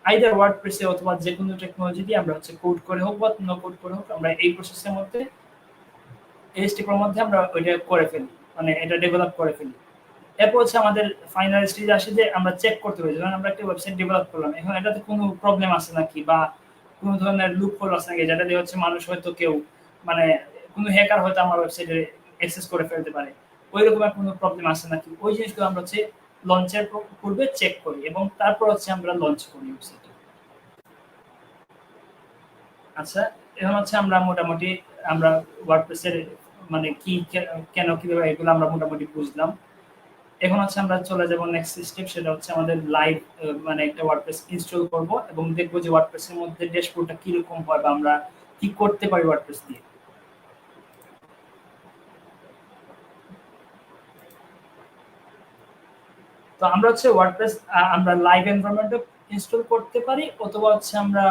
আইদার ওয়ার্ডপ্রেসে অথবা যে কোনো টেকনোলজি দিয়ে আমরা হচ্ছে কোড করে হোক বা নো কোড করে হোক, আমরা এই প্রসেসের মধ্যে এই স্টেপের মধ্যে আমরা ওইটা করে ফেলি, মানে এটা ডেভেলপ করে ফেলি। এরপর হচ্ছে আমাদের ফাইনাল স্টেজ আসে যে আমরা চেক করতে হবে, যখন আমরা একটা ওয়েবসাইট ডেভেলপ করলাম, এখন এটাতে কোনো প্রবলেম আছে নাকি, বা কোনো ধরনের লুপ হোল আছে নাকি, যেটা দিয়ে হচ্ছে মানুষ হয়তো কেউ মানে কোনো হ্যাকার হয়তো আমার ওয়েবসাইটে অ্যাক্সেস করে ফেলতে পারে, ওই রকমের কোনো প্রবলেম আছে নাকি, ওই জিনিসগুলো আমরা হচ্ছে লঞ্চের পূর্বে চেক করি, এবং তারপর হচ্ছে আমরা লঞ্চ করি ওয়েবসাইট। আচ্ছা, এখন হচ্ছে আমরা মোটামুটি আমরা ওয়ার্ডপ্রেসের মানে কি কেন কিভাবে এগুলো আমরা মোটামুটি বুঝলাম। এখন হচ্ছে আমরা চলে যাব নেক্সট স্টেপ, সেটা হচ্ছে আমাদের লাইভ মানে একটা ওয়ার্ডপ্রেস ইনস্টল করব, এবং দেখবো যে ওয়ার্ডপ্রেসের মধ্যে ড্যাশবোর্ডটা কিরকম হয়, বা আমরা কি করতে পারি ওয়ার্ডপ্রেস দিয়ে। তো আমরা হচ্ছে ওয়ার্ডপ্রেস আমরা লাইভ এনভায়রনমেন্টে ইনস্টল করতে পারি, অথবা হচ্ছে আমরা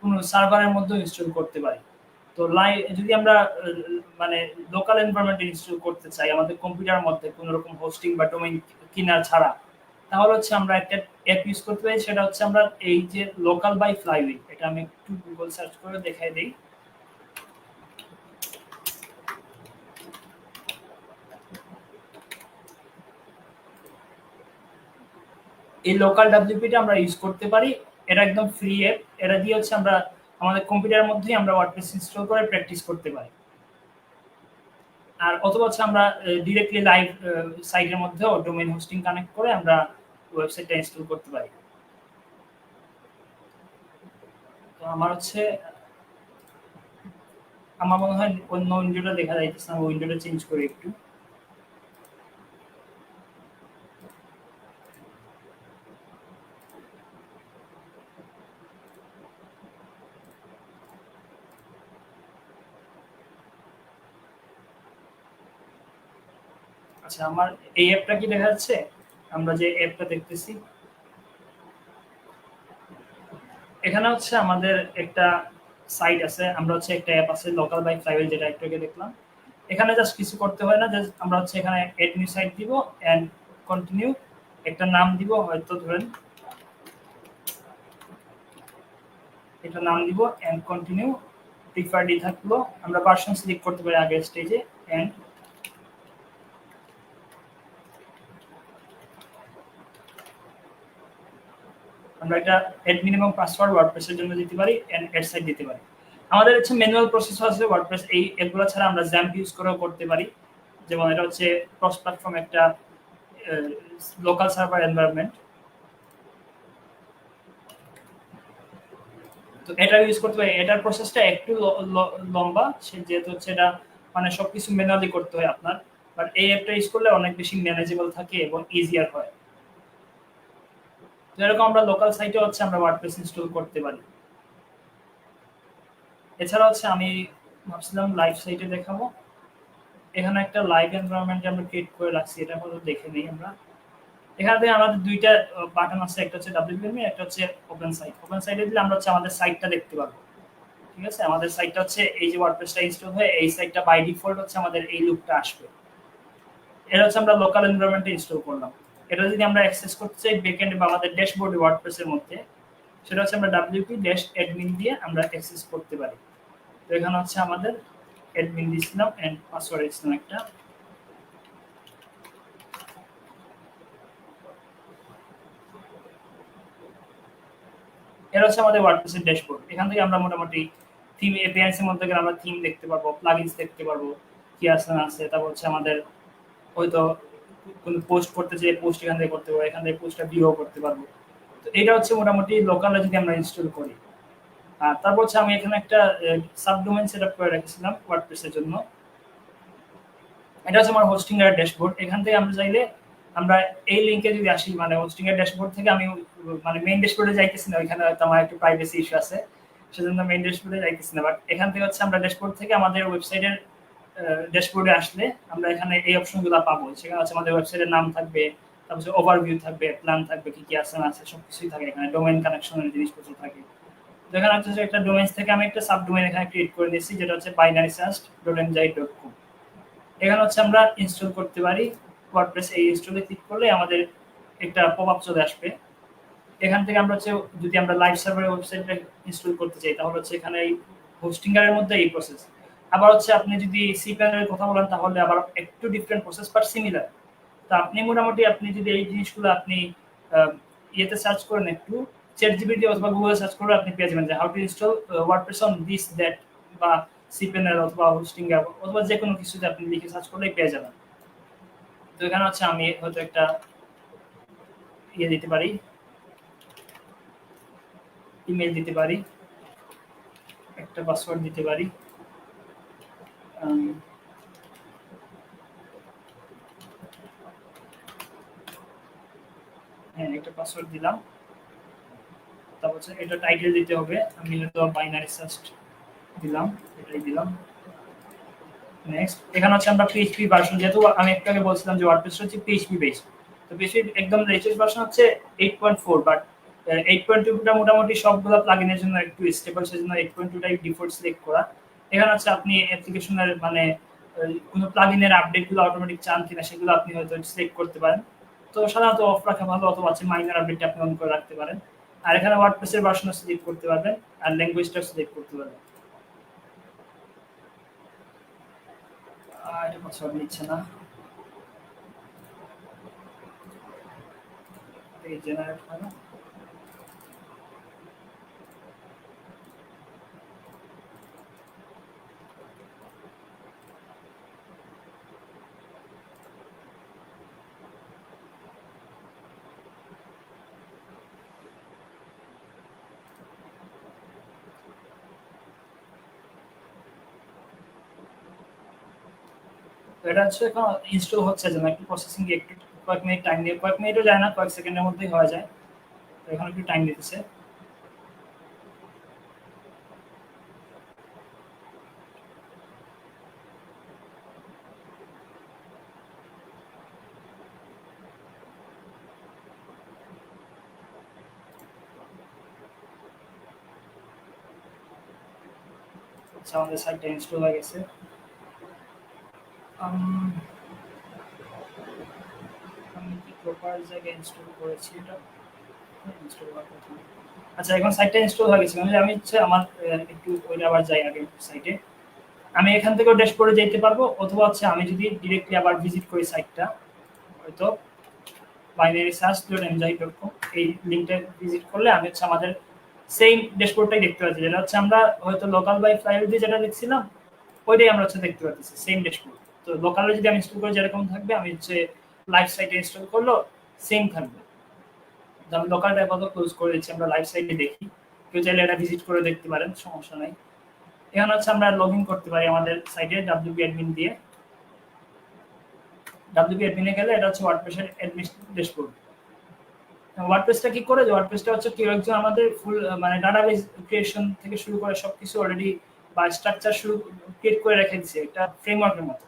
কোনো সার্ভারের মধ্যে ইনস্টল করতে পারি। তো যদি আমরা মানে লোকাল এনভায়রনমেন্টে ইনস্টল করতে চাই আমাদের কম্পিউটারের মধ্যে কোনো রকম হোস্টিং বা ডোমেইন কিনা ছাড়া, তাহলে হচ্ছে আমরা একটা অ্যাপ ইউজ করতে পারি, সেটা হচ্ছে আমরা এই যে লোকাল বাই ফ্লাইউই, এটা আমি একটু গুগল সার্চ করে দেখাই দিই। এই লোকাল ডাব্লিউপিটা আমরা ইউজ করতে পারি। এটা একদম ফ্রি অ্যাপ। এটা দিয়ে হচ্ছে আমরা আমাদের কম্পিউটারের মধ্যেই আমরা ওয়ার্ডপ্রেস ইনস্টল করে প্র্যাকটিস করতে পারি। আর অথবা হচ্ছে আমরা ডিরেক্টলি লাইভ সাইটের মধ্যেও ডোমেইন হোস্টিং কানেক্ট করে আমরা ওয়েবসাইটটা ইনস্টল করতে পারি। তো আমার মনে হয় অন্য উইন্ডোটা দেখা যাইতেছে না, উইন্ডোটা চেঞ্জ করি একটু। আচ্ছা, আমার এই অ্যাপটা কি দেখা যাচ্ছে? আমরা যে অ্যাপটা দেখতেছি, এখানে হচ্ছে আমাদের একটা সাইট আছে, আমরা হচ্ছে একটা অ্যাপ আছে লোকাল বাই ফ্লাইওয়েল, যেটা একটু আগে দেখলাম। এখানে জাস্ট কিছু করতে হয় না, জাস্ট আমরা হচ্ছে এখানে এড নিউ সাইট দিব এন্ড কন্টিনিউ, একটা নাম দিব, হয়তো ধরেন এটা নাম দিব এন্ড কন্টিনিউ। প্রিফারড থাকলো, আমরা ভার্সন সিলেক্ট করতে পারি আগের স্টেজে এন্ড আমরা একটা অ্যাডমিন এবং পাসওয়ার্ড ওয়ার্ডপ্রেসের জন্য দিতে পারি এন্ড অ্যাড সাইট দিতে পারি। আমাদের হচ্ছে ম্যানুয়াল প্রসেস আছে ওয়ার্ডপ্রেস, এই এগুলো ছাড়া আমরা জ্যাম্প ইউজ করেও করতে পারি। যেমন এটা হচ্ছে ক্রস প্ল্যাটফর্ম একটা লোকাল সার্ভার এনভায়রনমেন্ট, তো এটা ইউজ করতে পারি। এটার প্রসেসটা একটু লম্বা, যেহেতু হচ্ছে এটা মানে সবকিছু ম্যানুয়ালি করতে হয় আপনার, বাট এই অ্যাপটা ইউজ করলে অনেক বেশি ম্যানেজেবল থাকে এবং ইজিয়ার হয়। তো এরকম আমরা লোকাল সাইটে হচ্ছে আমরা ওয়ার্ডপ্রেস ইনস্টল করতে পারি। এছাড়া হচ্ছে আমি ভাবছিলাম লাইভ সাইটে দেখাবো। এখানে একটা লাইভ এনভায়রনমেন্ট আমরা ক্রিয়েট করে রাখছি, এটা হলো দেখে নেই আমরা। এখানে থেকে আমাদের দুইটা বাটন আছে, একটা হচ্ছে ডাব্লিউপিএম, একটা হচ্ছে ওপেন সাইট। ওপেন সাইটে দিলে আমরা হচ্ছে আমাদের সাইটটা দেখতে পাবো। ঠিক আছে, আমাদের সাইটটা হচ্ছে এই যে ওয়ার্ডপ্রেসটা ইনস্টল হয়ে এই সাইটটা বাই ডিফল্ট হচ্ছে আমাদের এই লুকটা আসবে। এটা হচ্ছে আমরা লোকাল এনভায়রনমেন্টে ইনস্টল করলাম। এটা যদি আমরা অ্যাক্সেস করতে চাই ব্যাকএন্ড বা আমাদের ড্যাশবোর্ডে ওয়ার্ডপ্রেসের মধ্যে, সেটা হচ্ছে আমরা wp-admin দিয়ে আমরা অ্যাক্সেস করতে পারি। তো এখানে হচ্ছে আমাদের অ্যাডমিন দিয়েছিলাম এন্ড পাসওয়ার্ড দিয়েছিলাম একটা। এটা হচ্ছে আমাদের ওয়ার্ডপ্রেসের ড্যাশবোর্ড। এখান থেকে আমরা মোটামুটি থিম এপিআইএস এর মধ্যে গেলে আমরা থিম দেখতে পারবো, প্লাগইনস দেখতে পারবো, কি আছে না আছে। তারপর হচ্ছে আমাদের হয়তো কোনো পোস্ট করতে চাই, পোস্ট এখান থেকে করতে পারবো, এখান থেকে পোস্টটা ভিউ করতে পারবো। তো এটা হচ্ছে মোটামুটি লোকালে যদি আমরা ইনস্টল করি। আর তারপর হচ্ছে আমি এখানে একটা সাবডোমেইন সেটআপ করে রেখেছিলাম ওয়ার্ডপ্রেসের জন্য। এটা হচ্ছে আমার হোস্টিং এর ড্যাশবোর্ড। এখান থেকে আমরা চাইলে আমরা এই লিংকে যদি আসি, মানে হোস্টিং এর ড্যাশবোর্ড থেকে আমি মানে মেইন ড্যাশবোর্ডে যাইতেছি না, ওইখানে হয়তো আমার একটু প্রাইভেসি ইস্যু আছে, সেজন্য মেইন ড্যাশবোর্ডে যাইতেছি না। বাট এখান থেকে হচ্ছে আমরা ড্যাশবোর্ড থেকে আমাদের ওয়েবসাইটের ড্যাশবোর্ডে আসলে আমরা এখানে এই অপশনগুলো পাবো। সেখানে হচ্ছে আমাদের ওয়েবসাইটের নাম থাকবে, তারপর হচ্ছে ওভারভিউ থাকবে, প্ল্যান থাকবে, কি কি আছে না আছে সবকিছুই থাকে এখানে, ডোমেইন কানেকশনের জিনিসপত্র থাকে। তো এখানে হচ্ছে একটা ডোমেইন থেকে আমি একটা সাবডোমেইন এখানে ক্রিয়েট করে দিয়েছি, যেটা হচ্ছে binarysearch.ngi.com। এখানে হচ্ছে আমরা ইনস্টল করতে পারি ওয়ার্ডপ্রেস। এই ইনস্টলে ক্লিক করলে আমাদের একটা পপআপ চলে আসবে। এখান থেকে আমরা হচ্ছে যদি আমরা লাইভ সার্ভারের ওয়েবসাইটটা ইনস্টল করতে চাই, তাহলে হচ্ছে এখানে এই হোস্টিং এর মধ্যে এই প্রসেস। আবার হচ্ছে আপনি যদি সি প্যানেলের কথা বলেন, তাহলে আবার একটু ডিফারেন্ট প্রসেস বাট সিমিলার। তো আপনি মোটামুটি আপনি যদি এই জিনিসগুলো আপনি ইয়েতে সার্চ করেন, একটু চ্যাটজিপিটি অথবা গুগলে সার্চ করে আপনি পেয়ে যাবেন যে how to install WordPress on this that, বা সি প্যানেল অথবা হোস্টিং অথবা যে কোনো কিছুতে আপনি লিখে সার্চ করলেই পেয়ে যাবেন। তো এখানে হচ্ছে আমি হয়তো একটা ইয়ে দিতে পারি, ইমেল দিতে পারি, একটা পাসওয়ার্ড দিতে পারি। হ্যাঁ, একটা পাসওয়ার্ড দিলাম। তারপর হচ্ছে এটা টাইটেল দিতে হবে, আমি হয়তো বাইনারি সার্চ দিলাম, এটাই দিলাম। নেক্সট এখানে হচ্ছে আমরা পিএইচপি ভার্সন, যেহেতু আমি একটু আগে বলছিলাম যে ওয়ার্ডপ্রেস হচ্ছে পিএইচপি বেস, তো পিএইচপি একদম লেটেস্ট ভার্সন হচ্ছে 8.4, বাট 8.2টা মোটামুটি সবগুলো প্লাগইনের জন্য একটু স্টেবল, সেজন্য 8.2টাই ডিফল্ট সিলেক্ট করা। এখানে হচ্ছে আপনি অ্যাপ্লিকেশনের মানে কোনো প্লাগইনের আপডেটগুলো অটোমেটিক চান কিনা সেগুলো আপনি হয়তো সিলেক্ট করতে পারেন। তো সাধারণত অফ রাখা ভালো, অথবা আছে মাইনর আপডেটটা আপনি অন করে রাখতে পারেন। আর এখানে ওয়ার্ডপ্রেসের ভার্সনও সিলেক্ট করতে পারবেন আর ল্যাঙ্গুয়েজটাও সিলেক্ট করতে পারবেন। এটা পাসওয়ার্ড নিচ্ছে না, পেজ জেনারেট হয় না। এটা হচ্ছে এখন ইনস্টল হচ্ছে, যেন একটু প্রসেসিং একটু কয়েক মিনিট টাইম নিয়ে, কয়েক মিনিটও যায় না, কয়েক সেকেন্ডের মধ্যেই হয়ে যায়। তো এখন একটু টাইম নিতেছে। আচ্ছা, আমাদের সাইটটা ইনস্টল হয়ে গেছে। আমি কি প্রপার জায়গায় ইনস্টল করেছি এটা? ইনস্টল হওয়ার কথা। আচ্ছা, এখন সাইটটা ইনস্টল হয়ে গেছে। আমি হচ্ছে আমার একটু ওইটা আবার যাই আগে সাইটে। আমি এখান থেকেও ড্যাশবোর্ডে যেতে পারবো, অথবা হচ্ছে আমি যদি ডিরেক্টলি আবার ভিজিট করি সাইটটা, হয়তো binary-search.mjai.com এই লিঙ্কটা ভিজিট করলে আমি হচ্ছে আমাদের সেম ড্যাশবোর্ডটাই দেখতে পাচ্ছি, যেটা হচ্ছে আমরা হয়তো লোকাল বাই ফাইল দিয়ে যেটা দেখছিলাম ওইটাই আমরা হচ্ছে দেখতে পাচ্ছি, সেম ড্যাশবোর্ড। তো লোকালে যদি আমি ইনস্টল করি যেরকম থাকবে, আমি হচ্ছে লাইভ সাইটে ইনস্টল করলো সেম থাকবে। আমি লোকালটা আপাতত ক্লোজ করে দিচ্ছি, আমরা লাইভ সাইটে দেখি। কেউ চাইলে এটা ভিজিট করে দেখতে পারেন, সমস্যা নাই। এখানে হচ্ছে আমরা লগ ইন করতে পারি আমাদের সাইটে wp admin দিয়ে। wp admin এ গেলে এটা হচ্ছে ওয়ার্ডপ্রেসের অ্যাডমিন ড্যাশবোর্ড। ওয়ার্ডপ্রেসটা কি করে, যে ওয়ার্ডপ্রেসটা হচ্ছে কেউ একজন আমাদের ফুল মানে ডাটাবেস ক্রিয়েশন থেকে শুরু করে সবকিছু অলরেডি বা স্ট্রাকচার শুরু ক্রিয়েট করে রেখে দিয়েছে একটা ফ্রেমওয়ার্কের মতো।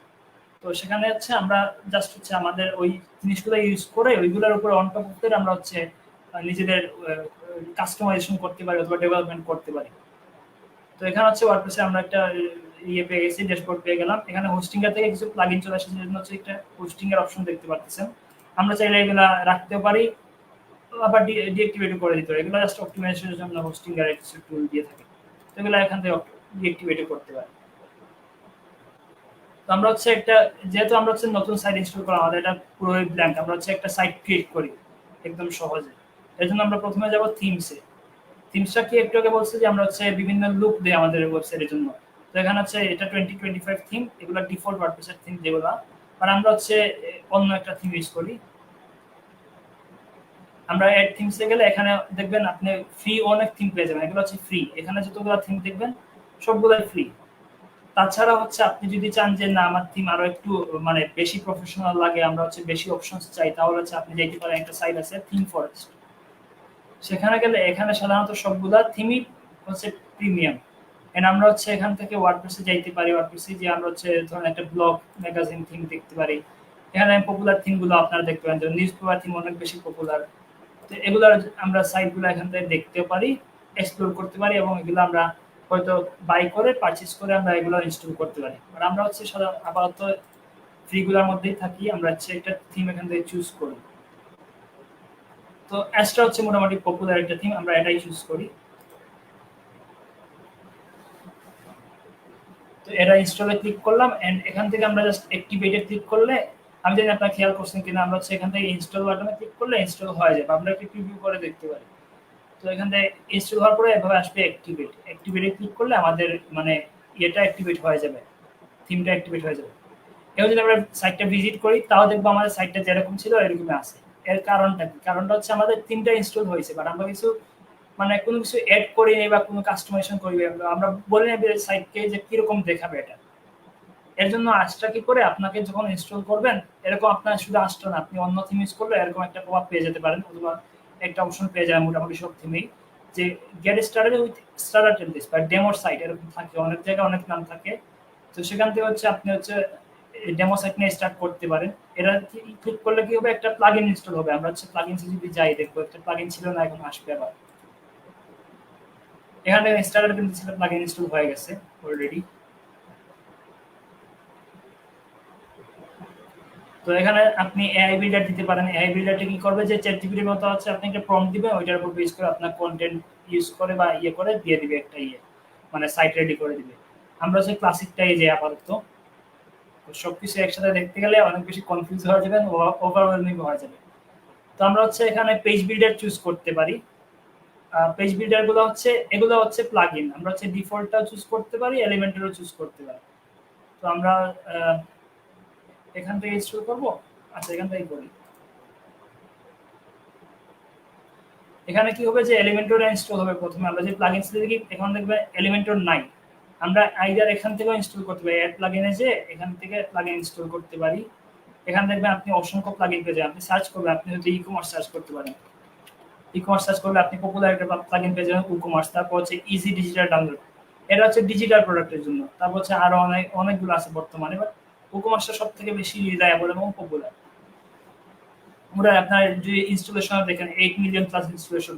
তো সেখানে হচ্ছে আমরা জাস্ট হচ্ছে আমাদের ওই জিনিসগুলো ইউজ করে ওইগুলোর উপরে অন টপ করে আমরা হচ্ছে নিজেদের কাস্টমাইজেশন করতে পারি অথবা ডেভেলপমেন্ট করতে পারি। তো এখানে হচ্ছে ওয়ার্ডপ্রেসে আমরা একটা ইয়ে পেয়ে গেছি, ড্যাশবোর্ড পেয়ে গেলাম। এখানে হোস্টিং এর থেকে কিছু প্লাগইন চলে আসছে, যেটা হচ্ছে একটা হোস্টিং এর অপশন দেখতে পাচ্ছেন। আমরা চাইলে এগুলা রাখতে পারি, আবার ডিঅ্যাক্টিভেট করে দিতে পারি। এগুলো জাস্ট অপটিমাইজেশনের জন্য হোস্টিং এর কিছু টুল দিয়ে থাকে, তো এগুলো এখান থেকে ডিঅ্যাক্টিভেট করতে পারি। তো আমরা হচ্ছে একটা, যেহেতু আমরা হচ্ছে নতুন সাইট ইনস্টল করা, আমাদের এটা পুরোই ব্ল্যাঙ্ক, আমরা হচ্ছে একটা সাইট ক্রিয়েট করি একদম সহজে। এর জন্য আমরা প্রথমে যাব থিমসে। থিমসটা কি একটু আগে বলছে যে আমরা হচ্ছে বিভিন্ন লুক দেই আমাদের ওয়েবসাইটের জন্য। তো এখানে হচ্ছে এটা 2025 থিম, এগুলো ডিফল্ট ওয়ার্ডপ্রেসের থিম যেগুলো, আর আমরা হচ্ছে অন্য একটা থিম ইউজ করি। আমরা এড থিমসে গেলে এখানে দেখবেন আপনি ফ্রি অনেক থিম পেয়ে যাবেন, এগুলো হচ্ছে ফ্রি। এখানে যতগুলো থিম দেখবেন সবগুলাই ফ্রি। তাছাড়া হচ্ছে আপনি যদি চান যে না আমার থিম আরো একটু মানে বেশি প্রফেশনাল লাগে, আমরা হচ্ছে বেশি অপশনস চাই, তাহলে হচ্ছে আপনি যেতে পারেন একটা সাইট আছে থিম ফরেস্ট। সেখানে গেলে এখানে সাধারণত সবগুলা থিমই হচ্ছে প্রিমিয়াম। এন্ড আমরা হচ্ছে এখান থেকে ওয়ার্ডপ্রেসে যাইতে পারি, ওয়ার্ডপ্রেসে যে আমরা হচ্ছে ধরেন একটা ব্লগ ম্যাগাজিন থিম দেখতে পারি। এখানে পপুলার থিমগুলো আপনারা দেখতে পারেন, যেমন নিউজ পেপার থিম অনেক বেশি পপুলার। তো এগুলোর আমরা সাইটগুলো এখান থেকে দেখতে পারি, এক্সপ্লোর করতে পারি, এবং এগুলো আমরা হয়তো বাই করে পারচেজ করে আমরা এগুলো ইনস্টল করতে পারি। আর আমরা হচ্ছে আপাতত ফ্রিগুলোর মধ্যেই থাকি, আমরা হচ্ছে একটা থিম এখান থেকে চুজ করি। তো অ্যাস্ট্রা হচ্ছে মোটামুটি পপুলার একটা থিম, আমরা এটাই চুজ করি। তো এটা ইনস্টলে ক্লিক করলাম, এন্ড এখান থেকে আমরা জাস্ট অ্যাক্টিভেটে ক্লিক করলে, আমি জানি আপনারা খেয়াল করছেন কিনা, আমরা হচ্ছে এখান থেকে ইনস্টল বাটনে ক্লিক করলে ইনস্টল হয়ে যাবে, আমরা একটু প্রিভিউ করে দেখতে পারি। তো এখান থেকে ইনস্টল হওয়ার পরে এভাবে আসবে অ্যাক্টিভেট, অ্যাক্টিভেটে ক্লিক করলে আমাদের মানে এটা অ্যাক্টিভেট হয়ে যাবে, থিমটা অ্যাক্টিভেট হয়ে যাবে। এবার যদি আমরা সাইটটা ভিজিট করি, তাও দেখবো আমাদের সাইটটা যেরকম ছিল এরকমই আছে। এর কারণটা কি? কারণটা হচ্ছে আমাদের থিমটা ইনস্টল হয়েছে, বাট আমরা কিছু মানে কোনো কিছু এড করি নাই বা কোনো কাস্টমাইজেশন করি, আমরা বলি না সাইটকে যে কিরকম দেখাবে এটা। এর জন্য আজটা কি করে আপনাকে যখন ইনস্টল করবেন, এরকম আপনার শুধু আসতো না, আপনি অন্য থিম ইউজ করলে এরকম একটা প্রভাব পেয়ে যেতে পারেন, অথবা একটা অপশন পেয়ে যায় মোটামুটি সব থিমেই, যে get started with starter templates বা ডেমো সাইট এরকম থাকে, অনেক জায়গায় অনেক নাম থাকে। তো সেখান থেকে হচ্ছে আপনি হচ্ছে ডেমো সাইট নিয়ে স্টার্ট করতে পারেন। এটা ক্লিক করলে কি হবে, একটা প্লাগইন ইনস্টল হবে। আমরা হচ্ছে প্লাগইনসে যদি যাই, দেখবো একটা প্লাগইন ছিল না, এখন আসবে আবার। এখানে স্টার্টার টেমপ্লেটস প্লাগইন ইনস্টল হয়ে গেছে অলরেডি। তো এখানে আপনি এআই বিল্ডার দিতে পারেন। এআই বিল্ডারটা কি করবে, যে চ্যাটজিপিটির মতো আছে, আপনি একটা প্রম্পট দিবেন, ওইটার উপর বেস করে আপনার কন্টেন্ট ইউজ করে বা ইয়ে করে দিয়ে দিবে একটা ইয়ে, মানে সাইট রেডি করে দিবে। আমরা হচ্ছে ক্লাসিকটাই যে আপাতত, সবকিছু একসাথে দেখতে গেলে অনেক বেশি কনফিউজ হয়ে যাবেন, ওভারওয়েলমিং হয়ে যাবে। তো আমরা হচ্ছে এখানে পেজ বিল্ডার চুজ করতে পারি। পেজ বিল্ডার এগুলো হচ্ছে প্লাগইন। আমরা হচ্ছে ডিফল্টটাও চুজ করতে পারি, এলিমেন্টরও চুজ করতে পারি। তো আমরা এখান থেকে ইনস্টল করব। আচ্ছা, এখান থেকেই করি। এখানে কি হবে যে এলিমেন্টর ইনস্টল হবে প্রথমে। আমরা যে প্লাগইনস দেখি এখন দেখবে এলিমেন্টর নাই। আমরা আইদার এখান থেকেও ইনস্টল করতে পারি, অ্যাড প্লাগইনে যে এখান থেকে প্লাগইন ইনস্টল করতে পারি। এখানে দেখবেন আপনি অসংখ্য প্লাগইন পেয়ে যাবেন। আপনি সার্চ করবেন, আপনি হয়তো ই-কমার্স সার্চ করতে পারেন। ই-কমার্স সার্চ করলে আপনি পপুলার একটা প্লাগইন পেয়ে যাবেন ই-কমার্স। তারপর হচ্ছে ইজি ডিজিটাল ডাউনলোড, এটা হচ্ছে ডিজিটাল প্রোডাক্টের জন্য। তারপর হচ্ছে আরো অনেকগুলো আছে বর্তমানে, বাট ই-কমার্সটা সব থেকে বেশি রিলায়েবল এবং পপুলার। ওটা আপনার যে ইনস্টলেশন দেখেন 8 মিলিয়ন প্লাস ইনস্টলেশন,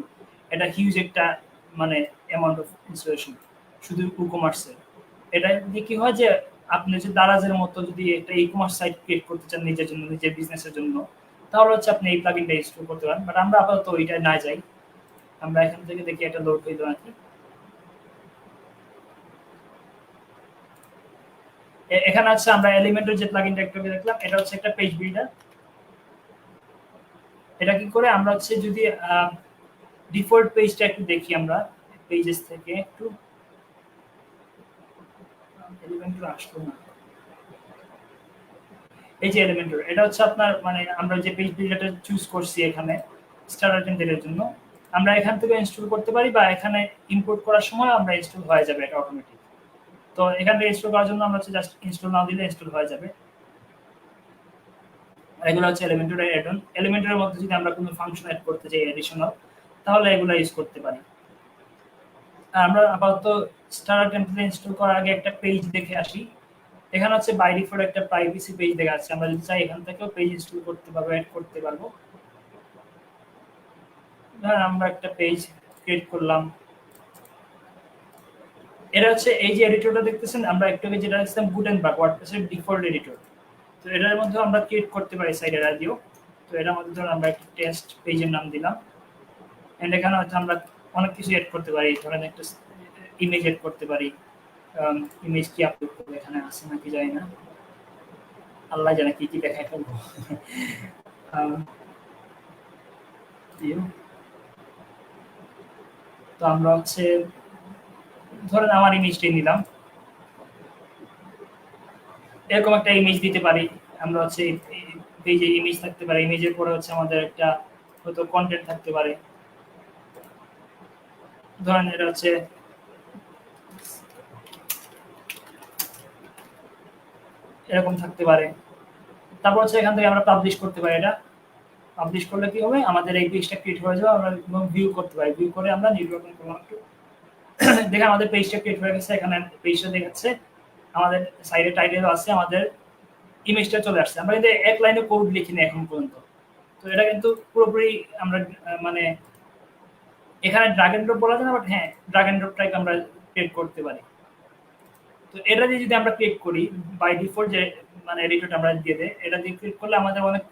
এটা হিউজ একটা মানে অ্যামাউন্ট অফ ইনস্টলেশন শুধু ই-কমার্সে। এটা দিয়ে কি হয় যে আপনি যে দারাজের মতো যদি একটা ই-কমার্স সাইট ক্রিয়েট করতে চান নিজের জন্য, নিজের বিজনেসের জন্য, তাহলে হচ্ছে আপনি এই প্লাগইনটা ইনস্টল করতে পারেন। বাট আমরা আপাতত ওইটা না যাই, আমরা এখান থেকে দেখি এটা লোড হইলো নাকি। এখানে আছে আমরা এলিমেন্টের যে প্লাগইনটা একটু আগে দেখলাম, এটা হচ্ছে একটা পেজ বিল্ডার। এটা কি করে আমরা হচ্ছে যদি ডিফল্ট পেজটা একটু দেখি, আমরা পেজেস থেকে একটু এলিমেন্টর আসলো না। এই যে এলিমেন্টর, এটা হচ্ছে আপনার মানে আমরা যে পেজ বিল্ডারটা চুজ করছি এখানে স্টার্টার টেমপ্লেটের জন্য, আমরা এখান থেকে ইনস্টল করতে পারি বা এখানে ইম্পোর্ট করার সময় আমরা ইনস্টল হয়ে যাবে এটা অটোমেটিক। তো এখান থেকে ইনস্টল করার জন্য আমরা হচ্ছে জাস্ট ইনস্টল না দিলে ইনস্টল হয়ে যাবে। এগুলো হচ্ছে এলিমেন্টরের অ্যাড অন। এলিমেন্টরের মধ্যে যদি আমরা কোনো ফাংশন অ্যাড করতে চাই অ্যাডিশনাল, তাহলে এগুলো ইউজ করতে পারি। আর আমরা আপাতত স্টার্টার টেমপ্লেট ইনস্টল করার আগে একটা পেজ দেখে আসি। এখানে হচ্ছে বাই ডিফল্ট একটা প্রাইভেসি পেজ দেখা যাচ্ছে। আমরা যদি চাই এখান থেকেও পেজ ইনস্টল করতে পারবো, অ্যাড করতে পারবো। ধরেন আমরা একটা পেজ ক্রিয়েট করলাম। এটা হচ্ছে এই যে এডিটরটা দেখতেছেন, আমরা একটু আগে যেটা দেখছিলাম গুটেনবার্গ, ওয়ার্ডপ্রেসের ডিফল্ট এডিটর। তো এটার মধ্যে আমরা ক্রিয়েট করতে পারি সাইডে রাজিও। তো এটার মধ্যে ধরুন আমরা একটা টেস্ট পেজের নাম দিলাম। এন্ড এখানে হচ্ছে আমরা অনেক কিছু এড করতে পারি। ধরেন একটা ইমেজ এড করতে পারি। ইমেজ কি আপলোড করবো, এখানে আছে নাকি জানি না, আল্লাহ জানে কি কি দেখায় ফেলবো। তো আমরা হচ্ছে ধরেন আমার ইমেজটাই নিলাম, এরকম একটা ইমেজ দিতে পারি। আমরা হচ্ছে পেজে ইমেজ থাকতে পারে, ইমেজের পরে হচ্ছে আমাদের একটা হয়তো কন্টেন্ট থাকতে পারে। ধরেন এটা হচ্ছে এরকম থাকতে পারে। তারপর হচ্ছে এখান থেকে আমরা পাবলিশ করতে পারি। এটা পাবলিশ করলে কি হবে, আমাদের এই পেজটা ক্রিয়েট হয়ে যাবে। আমরা ভিউ করতে পারি, ভিউ করে আমরা নির্বাচন করলাম একটু, দেখে আমাদের পেজটা ক্রিয়েট হয়ে গেছে। এখানে পেজটা দেখাচ্ছে, আমাদের সাইডে টাইটেল আছে, আমাদের ইমেজটা চলে আসছে। আমরা কিন্তু এক লাইনে কোড লিখিনি এখন পর্যন্ত। তো এটা কিন্তু পুরোপুরি আমরা মানে এখানে ড্রাগ এন্ড ড্রপ বলা যায় না, বাট হ্যাঁ ড্রাগ এন্ড ড্রপ টাইপ আমরা ক্রিয়েট করতে পারি। তো এটা দিয়ে যদি আমরা ক্রিয়েট করি বাই ডিফল্ট যে মানে এডিটরটা আমরা দিয়ে দেয়, এটা দিয়ে ক্রিয়েট করলে আমাদের অনেক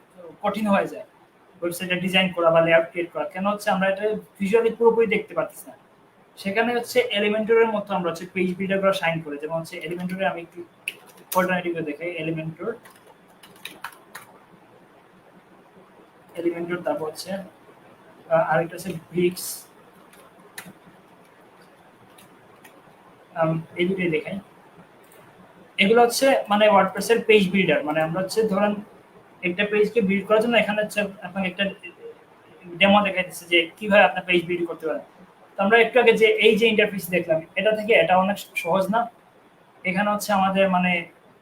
কঠিন হয়ে যায় ওয়েবসাইটটা ডিজাইন করা বা লেআউট ক্রিয়েট করা। কেন হচ্ছে আমরা এটা ভিজুয়ালি পুরোপুরি দেখতে পাচ্ছি না। সেখানে হচ্ছে এলিমেন্টরের মতো আমরা হচ্ছে পেজ বিল্ডার করা সাইন করে, যেমন হচ্ছে এলিমেন্টরে আমি একটু অল্টারনেটিভে দেখাই। এলিমেন্টর তারপর হচ্ছে আরেকটা হচ্ছে ব্রিক্স, এই দুটোই দেখাই। এগুলো হচ্ছে মানে ওয়ার্ডপ্রেসের পেজ বিল্ডার। মানে আমরা হচ্ছে ধরেন একটা পেজকে বিল্ড করার জন্য এখানে হচ্ছে আপনাকে একটা ডেমো দেখাই দিচ্ছে যে কিভাবে আপনার পেজ বিল্ড করতে পারেন। তো আমরা একটু আগে যে এই যে ইন্টারফেস দেখলাম, এটা থেকে এটা অনেক সহজ না? এখানে হচ্ছে আমাদের মানে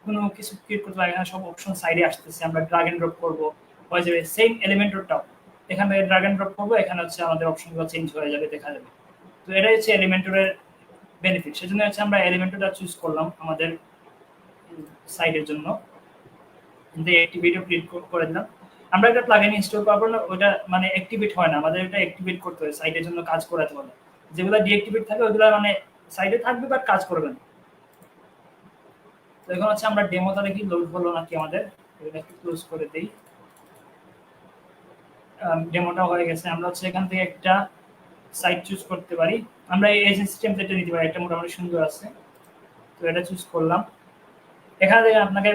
কোনো কিছু ক্রিয়েট করতে পারি, এখানে সব অপশন সাইডে আসতেছে। আমরা ড্রাগ এন্ড ড্রপ করবো, হয়ে যাবে সেম এলিমেন্টরটাও এখান থেকে ড্রাগ এন্ড ড্রপ করবো, এখানে হচ্ছে আমাদের অপশনগুলো চেঞ্জ হয়ে যাবে, দেখা যাবে। তো এটাই হচ্ছে এলিমেন্টরের বেনিফিট। সেজন্য হচ্ছে আমরা এলিমেন্টরটা চুজ করলাম আমাদের সাইটের জন্য। অ্যাক্টিভেটও ক্লিক করে দিলাম। আমরা একটা প্লাগইন ইনস্টল করার পর ওটা মানে অ্যাক্টিভেট হয় না, আমাদের এটা অ্যাক্টিভেট করতে হয় সাইটের জন্য কাজ করাতে হলে। যেগুলো ডিঅ্যাক্টিভেট থাকে ওগুলো মানে সাইটে থাকবে বাট কাজ করবে না। তো এখন হচ্ছে আমরা ডেমোটা দেখি লোড হলো নাকি আমাদের। এটা একটু ক্লোজ করে দেই। ডেমোটা হয়ে গেছে। আমরা হচ্ছে এখান থেকে একটা সাইট চুজ করতে পারি। আমরা এই এজেন্সি টেমপ্লেটটা নিতে পারি, একটা মোটামুটি সুন্দর আছে। তো এটা চুজ করলাম। এখান থেকে আপনাকে